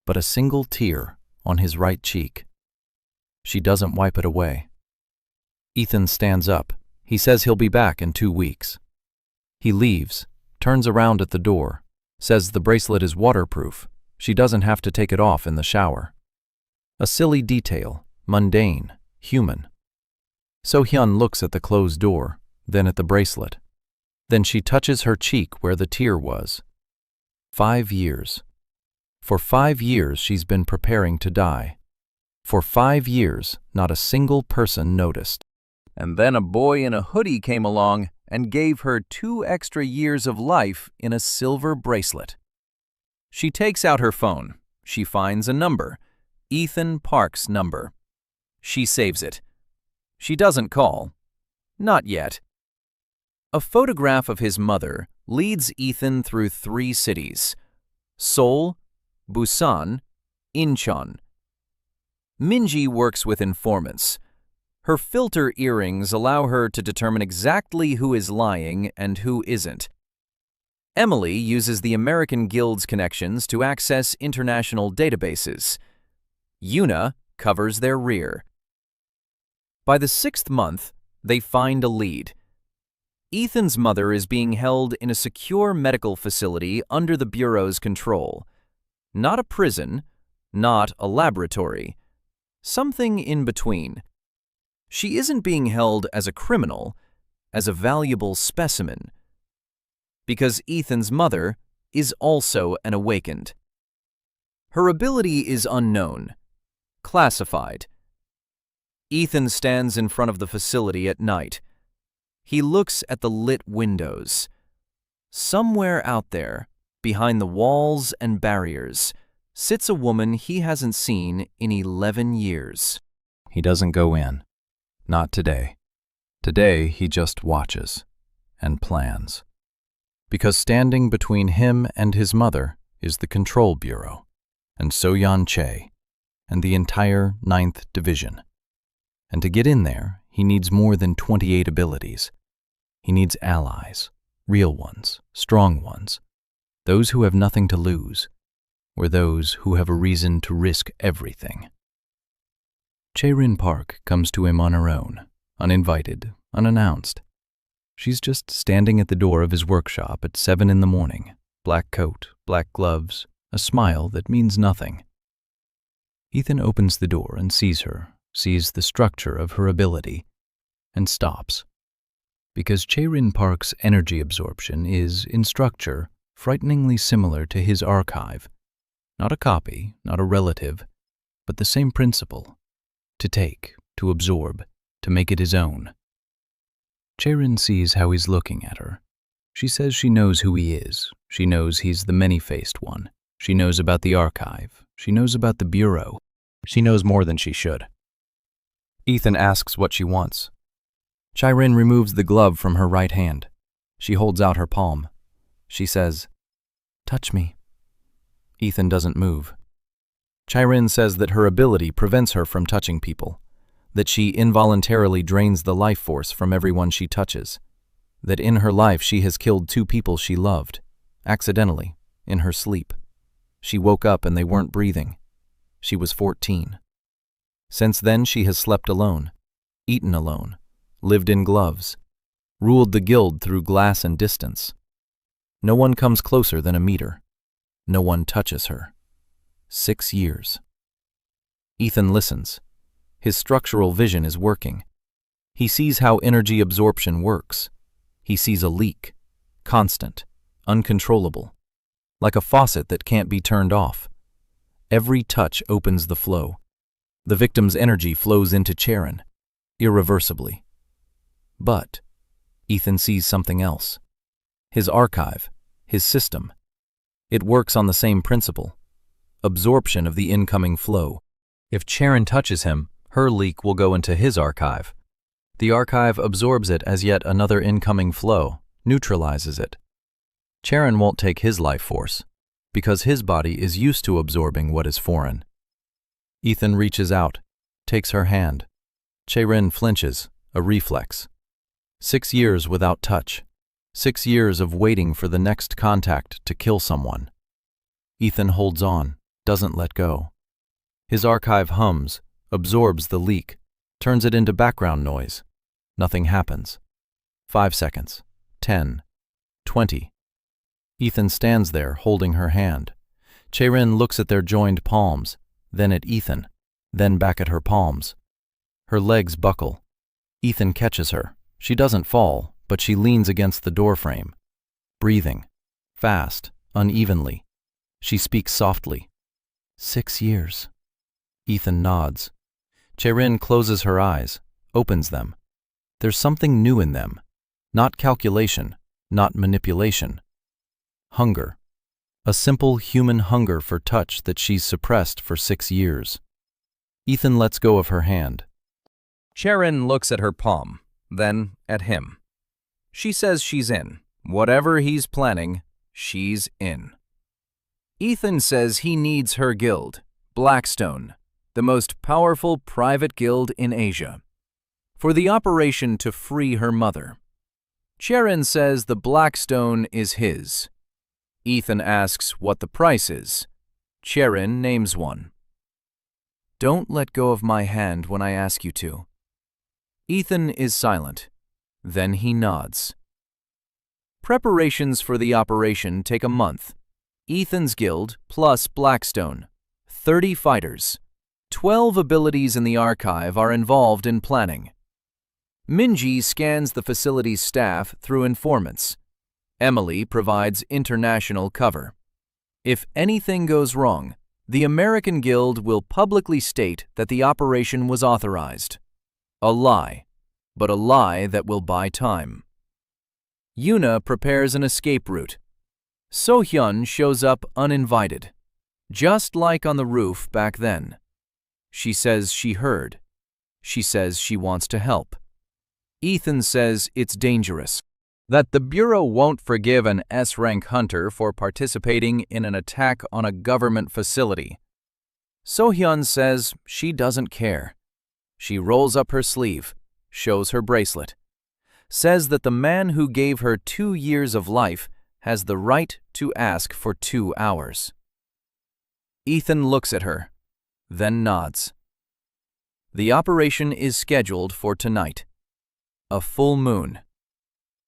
but a single tear on his right cheek. She doesn't wipe it away. Ethan stands up. He says he'll be back in 2 weeks. He leaves, turns around at the door, says the bracelet is waterproof. She doesn't have to take it off in the shower. A silly detail, mundane, human. So-hyun looks at the closed door, then at the bracelet. Then she touches her cheek where the tear was. 5 years. For 5 years she's been preparing to die. For 5 years, not a single person noticed. And then a boy in a hoodie came along and gave her 2 extra years of life in a silver bracelet. She takes out her phone. She finds a number, Ethan Park's number. She saves it. She doesn't call. Not yet. A photograph of his mother leads Ethan through 3 cities: Seoul, Busan, Incheon. Minji works with informants. Her filter earrings allow her to determine exactly who is lying and who isn't. Emily uses the American Guild's connections to access international databases. Yuna covers their rear. By the 6th month, they find a lead. Ethan's mother is being held in a secure medical facility under the Bureau's control. Not a prison, not a laboratory. Something in between. She isn't being held as a criminal, as a valuable specimen. Because Ethan's mother is also an awakened. Her ability is unknown, classified. Ethan stands in front of the facility at night. He looks at the lit windows. Somewhere out there, behind the walls and barriers, sits a woman he hasn't seen in 11 years. He doesn't go in. Not today. Today he just watches and plans. Because standing between him and his mother is the Control Bureau, and So-yeon Chae, and the entire 9th Division. And to get in there, he needs more than 28 abilities. He needs allies, real ones, strong ones, those who have nothing to lose, or those who have a reason to risk everything. Chae-rin Park comes to him on her own, uninvited, unannounced. She's just standing at the door of his workshop at 7 in the morning, black coat, black gloves, a smile that means nothing. Ethan opens the door and sees her, sees the structure of her ability, and stops. Because Chae-rin Park's energy absorption is, in structure, frighteningly similar to his archive. Not a copy, not a relative, but the same principle. To take, to absorb, to make it his own. Chae-rin sees how he's looking at her. She says she knows who he is. She knows he's the many-faced one. She knows about the archive. She knows about the Bureau. She knows more than she should. Ethan asks what she wants. Chae-rin removes the glove from her right hand. She holds out her palm. She says, "Touch me." Ethan doesn't move. Chae-rin says that her ability prevents her from touching people, that she involuntarily drains the life force from everyone she touches, that in her life she has killed 2 people she loved, accidentally, in her sleep. She woke up and they weren't breathing. She was 14. Since then she has slept alone, eaten alone, lived in gloves, ruled the guild through glass and distance. No one comes closer than a meter. No one touches her. 6 years. Ethan listens. His structural vision is working. He sees how energy absorption works. He sees a leak, constant, uncontrollable, like a faucet that can't be turned off. Every touch opens the flow. The victim's energy flows into Chae-rin, irreversibly. But Ethan sees something else. His archive, his system. It works on the same principle. absorption of the incoming flow. If Charon touches him, her leak will go into his archive. The archive absorbs it as yet another incoming flow, neutralizes it. Charon won't take his life force, because his body is used to absorbing what is foreign. Ethan reaches out, takes her hand. Charon flinches, a reflex. 6 years without touch. 6 years of waiting for the next contact to kill someone. Ethan holds on, doesn't let go. His archive hums, absorbs the leak, turns it into background noise. Nothing happens. 5 seconds. 10. 20. Ethan stands there, holding her hand. Charon looks at their joined palms, then at Ethan, then back at her palms. Her legs buckle. Ethan catches her. She doesn't fall, but she leans against the doorframe. Breathing. Fast, unevenly. She speaks softly. 6 years. Ethan nods. Charon closes her eyes, opens them. There's something new in them. Not calculation, not manipulation. Hunger. A simple human hunger for touch that she's suppressed for 6 years. Ethan lets go of her hand. Charon looks at her palm, then at him. She says she's in. Whatever he's planning, she's in. Ethan says he needs her guild, Blackstone, the most powerful private guild in Asia, for the operation to free her mother. Charon says the Blackstone is his. Ethan asks what the price is. Charon names one. Don't let go of my hand when I ask you to. Ethan is silent. Then he nods. Preparations for the operation take a month. Ethan's guild plus Blackstone. 30 fighters. 12 abilities in the archive are involved in planning. Minji scans the facility's staff through informants. Emily provides international cover. If anything goes wrong, the American Guild will publicly state that the operation was authorized. A lie, but a lie that will buy time. Yuna prepares an escape route. So-hyun shows up uninvited, just like on the roof back then. She says she heard. She says she wants to help. Ethan says it's dangerous, that the Bureau won't forgive an S-rank hunter for participating in an attack on a government facility. So-hyun says she doesn't care. She rolls up her sleeve, shows her bracelet, says that the man who gave her 2 years of life has the right to ask for 2 hours. Ethan looks at her, then nods. The operation is scheduled for tonight. A full moon.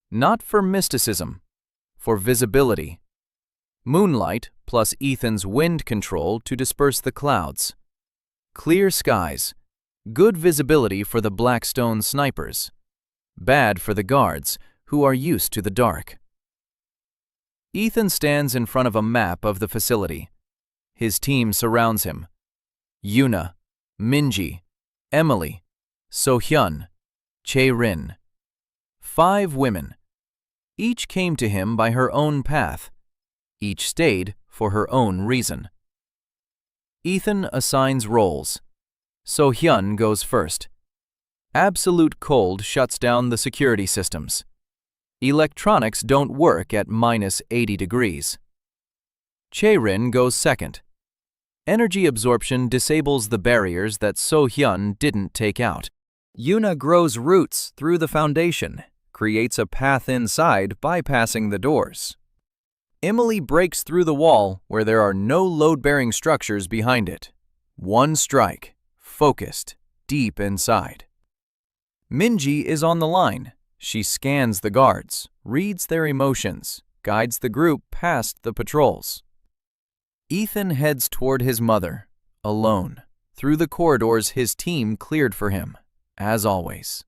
Not for mysticism, for visibility. Moonlight plus Ethan's wind control to disperse the clouds. Clear skies. Good visibility for the Blackstone snipers. Bad for the guards, who are used to the dark. Ethan stands in front of a map of the facility. His team surrounds him. Yuna, Minji, Emily, So-hyun, Chae-rin. 5 women. Each came to him by her own path. Each stayed for her own reason. Ethan assigns roles. So-hyun goes first. Absolute cold shuts down the security systems. Electronics don't work at -80 degrees. Chae-rin goes second. Energy absorption disables the barriers that So-hyun didn't take out. Yuna grows roots through the foundation, creates a path inside bypassing the doors. Emily breaks through the wall where there are no load-bearing structures behind it. One strike, focused, deep inside. Minji is on the line. She scans the guards, reads their emotions, guides the group past the patrols. Ethan heads toward his mother, alone, through the corridors his team cleared for him, as always.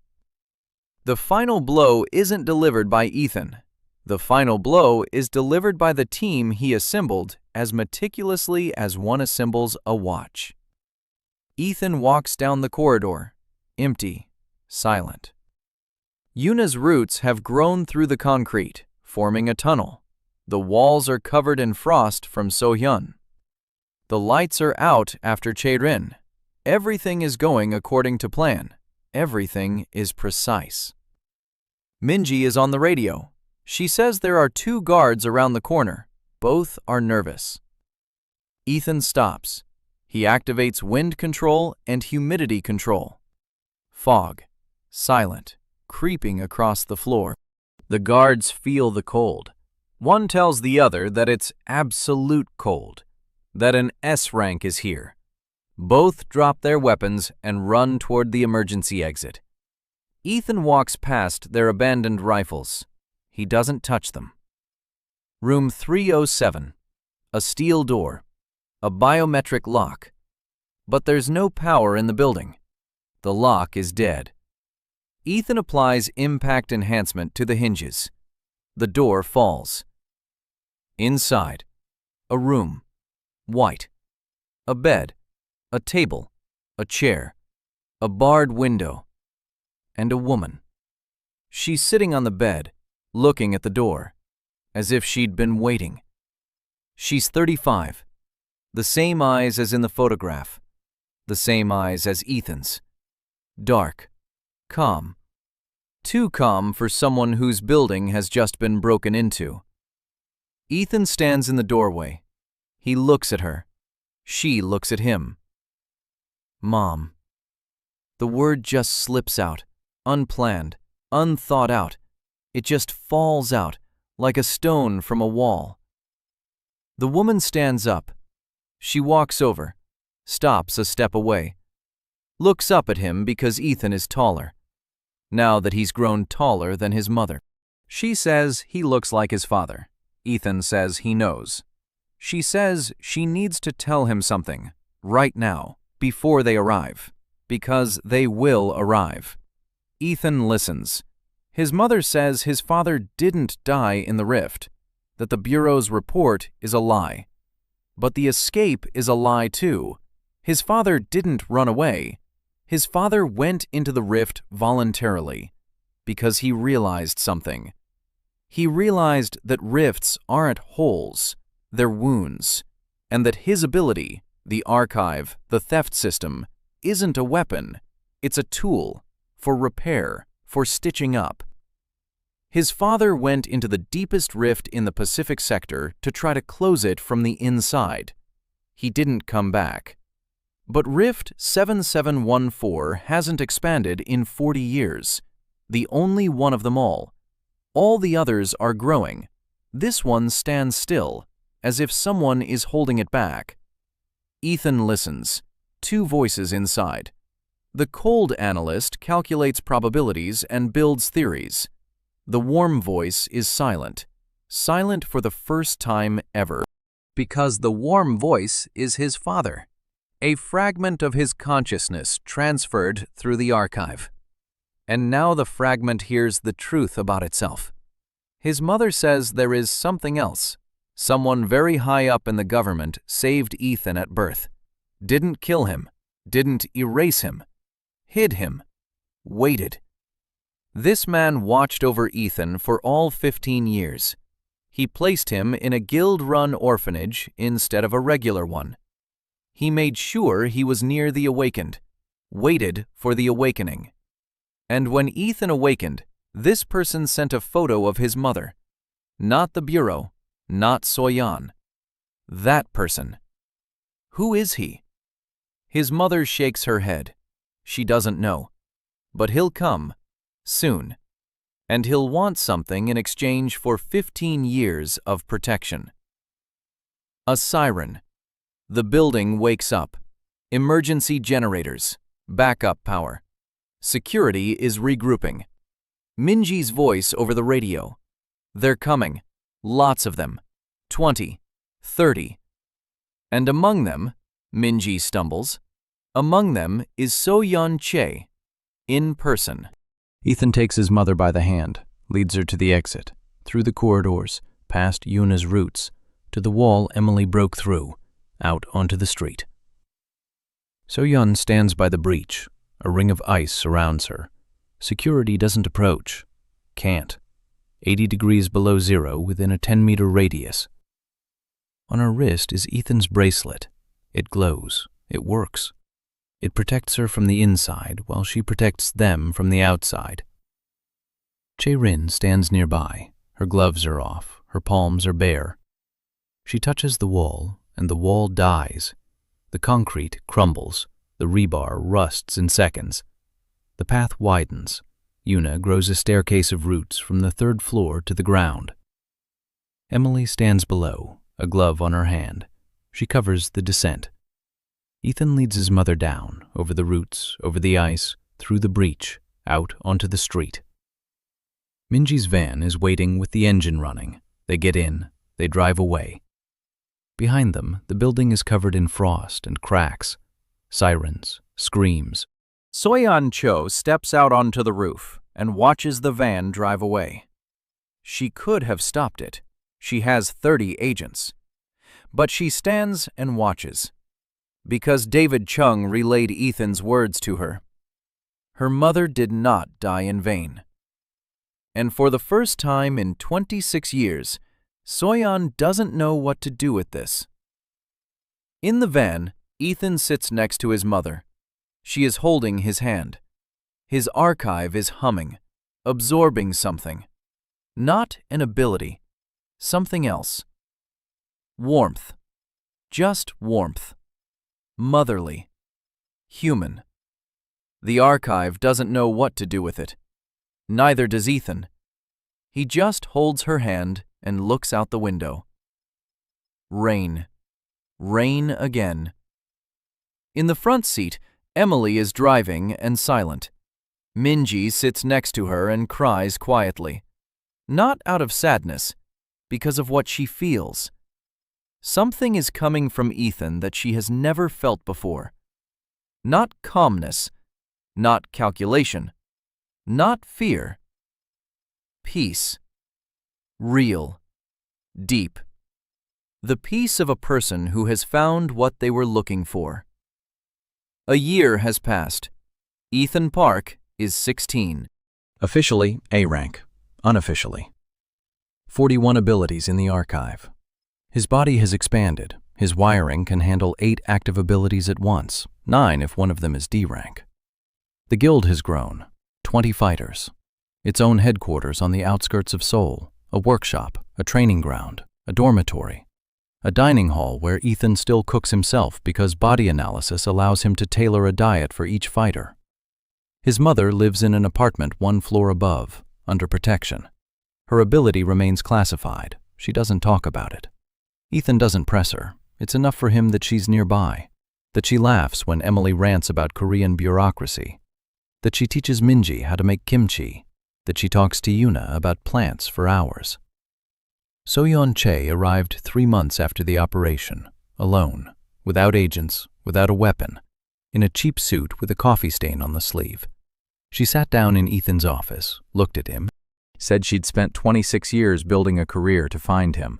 The final blow isn't delivered by Ethan. The final blow is delivered by the team he assembled as meticulously as one assembles a watch. Ethan walks down the corridor, empty, silent. Yuna's roots have grown through the concrete, forming a tunnel. The walls are covered in frost from So-hyun. The lights are out after Chae-rin. Everything is going according to plan. Everything is precise. Minji is on the radio. She says there are 2 guards around the corner. Both are nervous. Ethan stops. He activates wind control and humidity control. Fog. Silent. Creeping across the floor. The guards feel the cold. One tells the other that it's absolute cold, that an S rank is here. Both drop their weapons and run toward the emergency exit. Ethan walks past their abandoned rifles. He doesn't touch them. Room 307. A steel door. A biometric lock. But there's no power in the building. The lock is dead. Ethan applies impact enhancement to the hinges. The door falls. Inside, a room. White. A bed. A table. A chair. A barred window. And a woman. She's sitting on the bed, looking at the door, as if she'd been waiting. She's 35. The same eyes as in the photograph. The same eyes as Ethan's. Dark. Calm. Too calm for someone whose building has just been broken into. Ethan stands in the doorway. He looks at her. She looks at him. Mom. The word just slips out, unplanned, unthought out. It just falls out, like a stone from a wall. The woman stands up. She walks over, stops a step away, looks up at him because Ethan is taller, now that he's grown taller than his mother. She says he looks like his father. Ethan says he knows. She says she needs to tell him something, right now, before they arrive, because they will arrive. Ethan listens. His mother says his father didn't die in the rift, that the Bureau's report is a lie. But the escape is a lie too. His father didn't run away. His father went into the rift voluntarily, because he realized something. He realized that rifts aren't holes, they're wounds, and that his ability, the archive, the theft system, isn't a weapon, it's a tool, for repair, for stitching up. His father went into the deepest rift in the Pacific sector to try to close it from the inside. He didn't come back. But Rift 7714 hasn't expanded in 40 years, the only one of them all. All the others are growing. This one stands still, as if someone is holding it back. Ethan listens. 2 voices inside. The cold analyst calculates probabilities and builds theories. The warm voice is silent. Silent for the first time ever. Because the warm voice is his father. A fragment of his consciousness transferred through the archive. And now the fragment hears the truth about itself. His mother says there is something else. Someone very high up in the government saved Ethan at birth. Didn't kill him. Didn't erase him. Hid him. Waited. This man watched over Ethan for all 15 years. He placed him in a guild-run orphanage instead of a regular one. He made sure he was near the awakened, waited for the awakening. And when Ethan awakened, this person sent a photo of his mother. Not the Bureau, not Soyan. That person. Who is he? His mother shakes her head. She doesn't know. But he'll come, soon. And he'll want something in exchange for 15 years of protection. A siren. The building wakes up. Emergency generators. Backup power. Security is regrouping. Minji's voice over the radio. They're coming. Lots of them. 20. 30. And among them, Minji stumbles. Among them is So-yeon Chae. In person. Ethan takes his mother by the hand, leads her to the exit, through the corridors, past Yuna's roots, to the wall Emily broke through, out onto the street. So-yeon stands by the breach. A ring of ice surrounds her. Security doesn't approach. Can't. 80 degrees below zero within a 10-meter radius. On her wrist is Ethan's bracelet, It glows. It works. It protects her from the inside while she protects them from the outside. Jae-rin stands nearby. Her gloves are off. Her palms are bare. She touches the wall, and the wall dies. The concrete crumbles. The rebar rusts in seconds. The path widens. Yuna grows a staircase of roots from the 3rd floor to the ground. Emily stands below, a glove on her hand. She covers the descent. Ethan leads his mother down, over the roots, over the ice, through the breach, out onto the street. Minji's van is waiting with the engine running. They get in. They drive away. Behind them, the building is covered in frost and cracks. Sirens, screams. Soyeon Cho steps out onto the roof and watches the van drive away. She could have stopped it. She has 30 agents. But she stands and watches. Because David Chung relayed Ethan's words to her. Her mother did not die in vain. And for the first time in 26 years, Soyeon doesn't know what to do with this. In the van, Ethan sits next to his mother. She is holding his hand. His archive is humming, absorbing something. Not an ability, something else. Warmth. Just warmth. Motherly. Human. The archive doesn't know what to do with it. Neither does Ethan. He just holds her hand and looks out the window. Rain. Rain again. In the front seat, Emily is driving and silent. Minji sits next to her and cries quietly. Not out of sadness, because of what she feels. Something is coming from Ethan that she has never felt before. Not calmness, not calculation, not fear. Peace. Real. Deep. The peace of a person who has found what they were looking for. A year has passed. Ethan Park is 16. Officially, A rank. Unofficially. 41 abilities in the archive. His body has expanded. His wiring can handle 8 active abilities at once, 9 if one of them is D rank. The guild has grown. 20 fighters. Its own headquarters on the outskirts of Seoul, a workshop, a training ground, a dormitory, a dining hall where Ethan still cooks himself because body analysis allows him to tailor a diet for each fighter. His mother lives in an apartment 1 floor above, under protection. Her ability remains classified. She doesn't talk about it. Ethan doesn't press her. It's enough for him that she's nearby, that she laughs when Emily rants about Korean bureaucracy, that she teaches Minji how to make kimchi, that she talks to Yuna about plants for hours. Soyeon Chae arrived 3 months after the operation, alone, without agents, without a weapon, in a cheap suit with a coffee stain on the sleeve. She sat down in Ethan's office, looked at him, said she'd spent 26 years building a career to find him,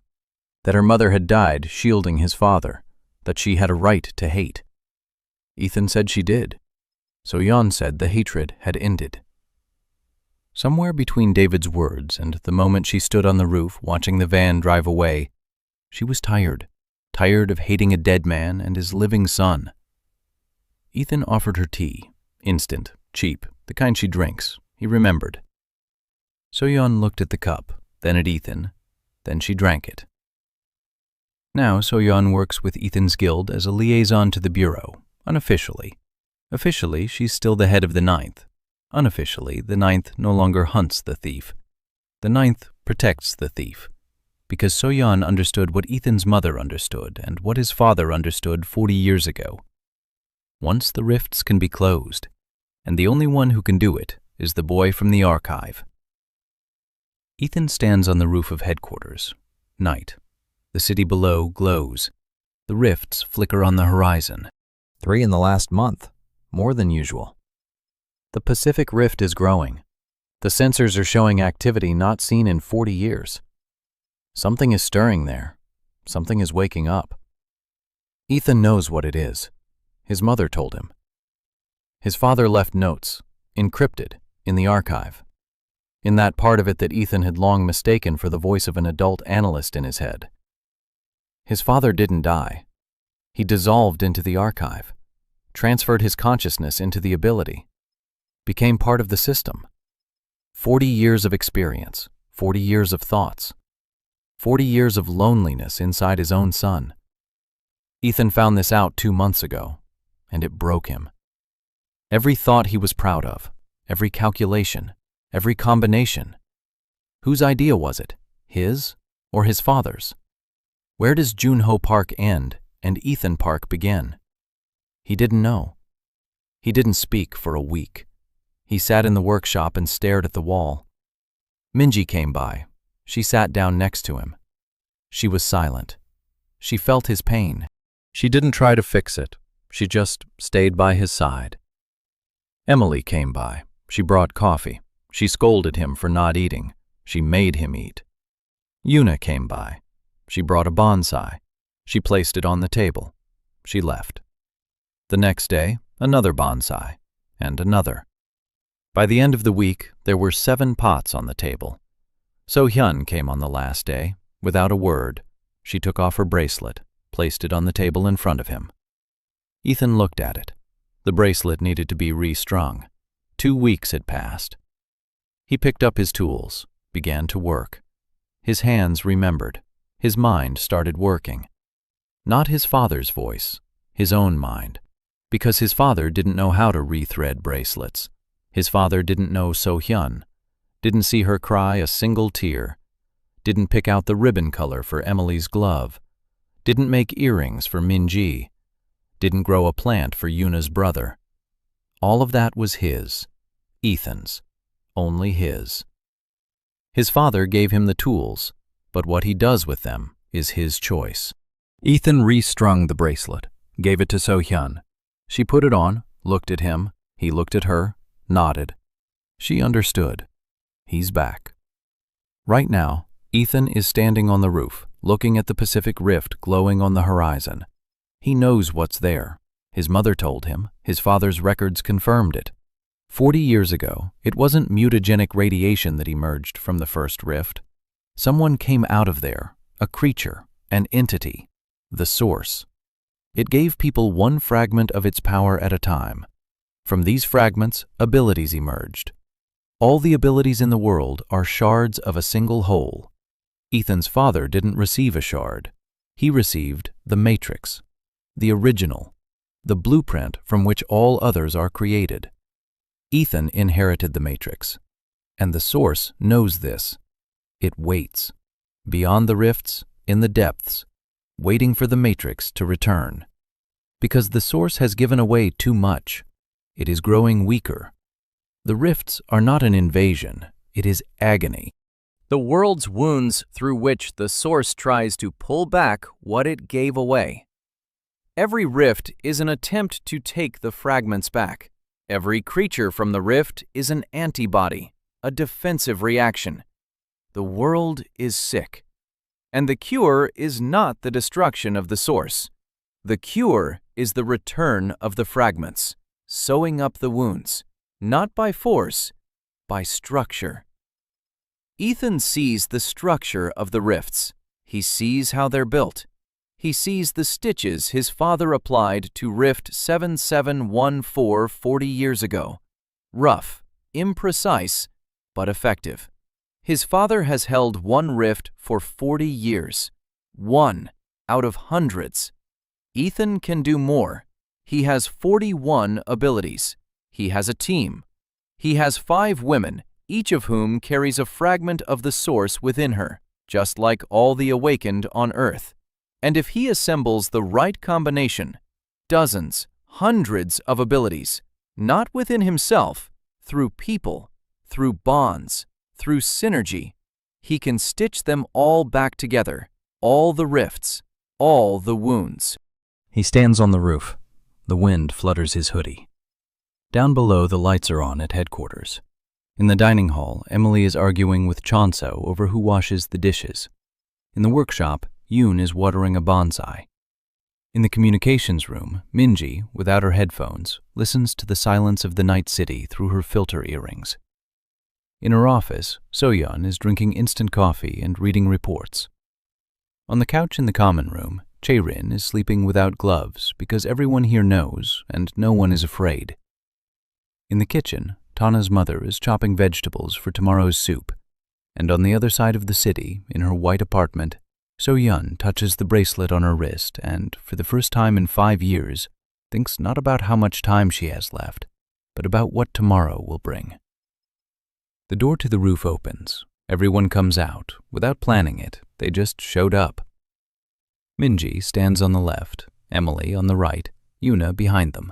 that her mother had died shielding his father, that she had a right to hate. Ethan said she did. Soyeon said the hatred had ended. Somewhere between David's words and the moment she stood on the roof watching the van drive away, she was tired of hating a dead man and his living son. Ethan offered her tea, instant, cheap, the kind she drinks, he remembered. Soyeon looked at the cup, then at Ethan, then she drank it. Now Soyeon works with Ethan's guild as a liaison to the bureau, unofficially. Officially, she's still the head of the 9th. Unofficially, the 9th no longer hunts the thief. The 9th protects the thief. Because Soyeon understood what Ethan's mother understood and what his father understood 40 years ago. Once the rifts can be closed, and the only one who can do it is the boy from the archive. Ethan stands on the roof of headquarters. Night. The city below glows. The rifts flicker on the horizon. 3 in the last month, more than usual. The Pacific Rift is growing. The sensors are showing activity not seen in 40 years. Something is stirring there. Something is waking up. Ethan knows what it is. His mother told him. His father left notes, encrypted, in the archive. In that part of it that Ethan had long mistaken for the voice of an adult analyst in his head. His father didn't die. He dissolved into the archive, transferred his consciousness into the ability, became part of the system. 40 years of experience, 40 years of thoughts, 40 years of loneliness inside his own son. Ethan found this out 2 months ago, and it broke him. Every thought he was proud of, every calculation, every combination. Whose idea was it? His or his father's? Where does Junho Park end and Ethan Park begin? He didn't know. He didn't speak for a week. He sat in the workshop and stared at the wall. Minji came by. She sat down next to him. She was silent. She felt his pain. She didn't try to fix it. She just stayed by his side. Emily came by. She brought coffee. She scolded him for not eating. She made him eat. Yuna came by. She brought a bonsai. She placed it on the table. She left. The next day, another bonsai, and another. By the end of the week, there were 7 pots on the table. So-hyun came on the last day. Without a word, she took off her bracelet, placed it on the table in front of him. Ethan looked at it. The bracelet needed to be restrung. 2 weeks had passed. He picked up his tools, began to work. His hands remembered. His mind started working. Not his father's voice, his own mind. Because his father didn't know how to rethread bracelets. His father didn't know So-hyun, didn't see her cry a single tear, didn't pick out the ribbon color for Emily's glove, didn't make earrings for Minji, didn't grow a plant for Yuna's brother. All of that was his, Ethan's, only his. His father gave him the tools, but what he does with them is his choice. Ethan restrung the bracelet, gave it to So-hyun. She put it on, looked at him, he looked at her, nodded. She understood. He's back. Right now, Ethan is standing on the roof, looking at the Pacific Rift glowing on the horizon. He knows what's there. His mother told him. His father's records confirmed it. 40 years ago, it wasn't mutagenic radiation that emerged from the first rift. Someone came out of there, a creature, an entity, the source. It gave people one fragment of its power at a time. From these fragments, abilities emerged. All the abilities in the world are shards of a single whole. Ethan's father didn't receive a shard. He received the matrix, the original, the blueprint from which all others are created. Ethan inherited the matrix, and the source knows this. It waits, beyond the rifts, in the depths, waiting for the matrix to return. Because the source has given away too much. It is growing weaker. The rifts are not an invasion, it is agony. The world's wounds through which the source tries to pull back what it gave away. Every rift is an attempt to take the fragments back. Every creature from the rift is an antibody, a defensive reaction. The world is sick. And the cure is not the destruction of the source. The cure is the return of the fragments, sewing up the wounds, not by force, by structure. Ethan sees the structure of the rifts. He sees how they're built. He sees the stitches his father applied to Rift 7714 40 years ago. Rough, imprecise, but effective. His father has held one rift for 40 years. One out of hundreds. Ethan can do more. He has 41 abilities. He has a team. He has 5 women, each of whom carries a fragment of the source within her, just like all the awakened on Earth. And if he assembles the right combination, dozens, hundreds of abilities, not within himself, through people, through bonds, through synergy, he can stitch them all back together, all the rifts, all the wounds. He stands on the roof. The wind flutters his hoodie. Down below, the lights are on at headquarters. In the dining hall, Emily is arguing with Chonso over who washes the dishes. In the workshop, Yoon is watering a bonsai. In the communications room, Minji, without her headphones, listens to the silence of the night city through her filter earrings. In her office, So-hyun is drinking instant coffee and reading reports. On the couch in the common room, Chae-rin is sleeping without gloves because everyone here knows and no one is afraid. In the kitchen, Tana's mother is chopping vegetables for tomorrow's soup, and on the other side of the city, in her white apartment, So-yeon touches the bracelet on her wrist and, for the first time in 5 years, thinks not about how much time she has left, but about what tomorrow will bring. The door to the roof opens. Everyone comes out. Without planning it, they just showed up. Minji stands on the left, Emily on the right, Yuna behind them.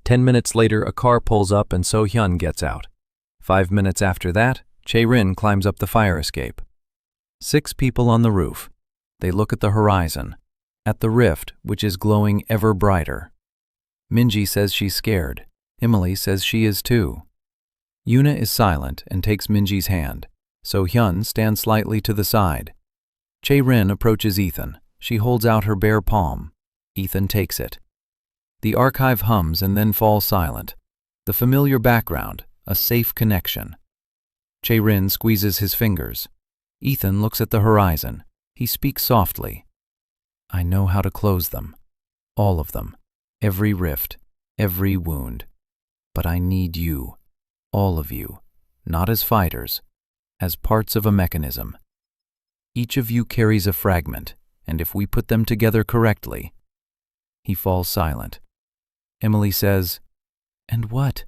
10 minutes later, a car pulls up and So-hyun gets out. 5 minutes after that, Chae-rin climbs up the fire escape. 6 people on the roof. They look at the horizon, at the rift, which is glowing ever brighter. Minji says she's scared. Emily says she is too. Yuna is silent and takes Minji's hand. So-hyun stands slightly to the side. Chae-rin approaches Ethan. She holds out her bare palm. Ethan takes it. The archive hums and then falls silent. The familiar background, a safe connection. Chae-rin squeezes his fingers. Ethan looks at the horizon. He speaks softly. I know how to close them. All of them. Every rift. Every wound. But I need you. All of you. Not as fighters. As parts of a mechanism. Each of you carries a fragment, and if we put them together correctly... He falls silent. Emily says, And what?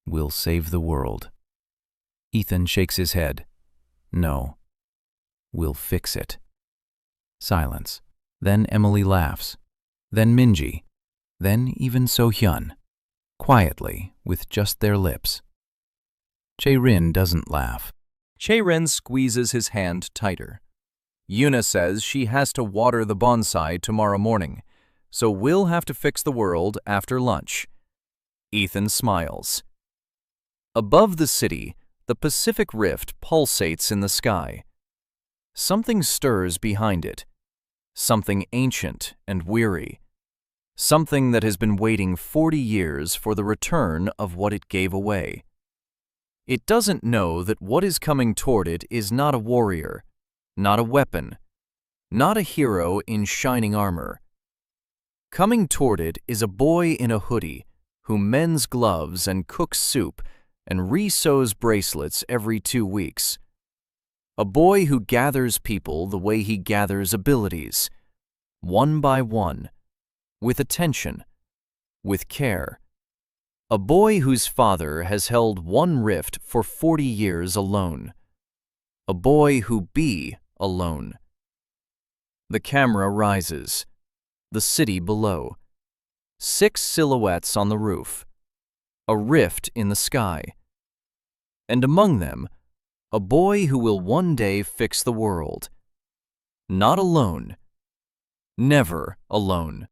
We'll save the world. Ethan shakes his head. No. We'll fix it. Silence. Then Emily laughs. Then Minji. Then even So-hyun. Quietly, with just their lips. Chae-rin doesn't laugh. Chae-rin squeezes his hand tighter. Yuna says she has to water the bonsai tomorrow morning, so we'll have to fix the world after lunch. Ethan smiles. Above the city, the Pacific Rift pulsates in the sky. Something stirs behind it. Something ancient and weary. Something that has been waiting 40 years for the return of what it gave away. It doesn't know that what is coming toward it is not a warrior, not a weapon, not a hero in shining armor. Coming toward it is a boy in a hoodie who mends gloves and cooks soup and re-sews bracelets every 2 weeks. A boy who gathers people the way he gathers abilities, one by one, with attention, with care. A boy whose father has held one rift for 40 years alone. A boy who be alone. The camera rises. The city below. 6 silhouettes on the roof. A rift in the sky. And among them, a boy who will one day fix the world. Not alone. Never alone.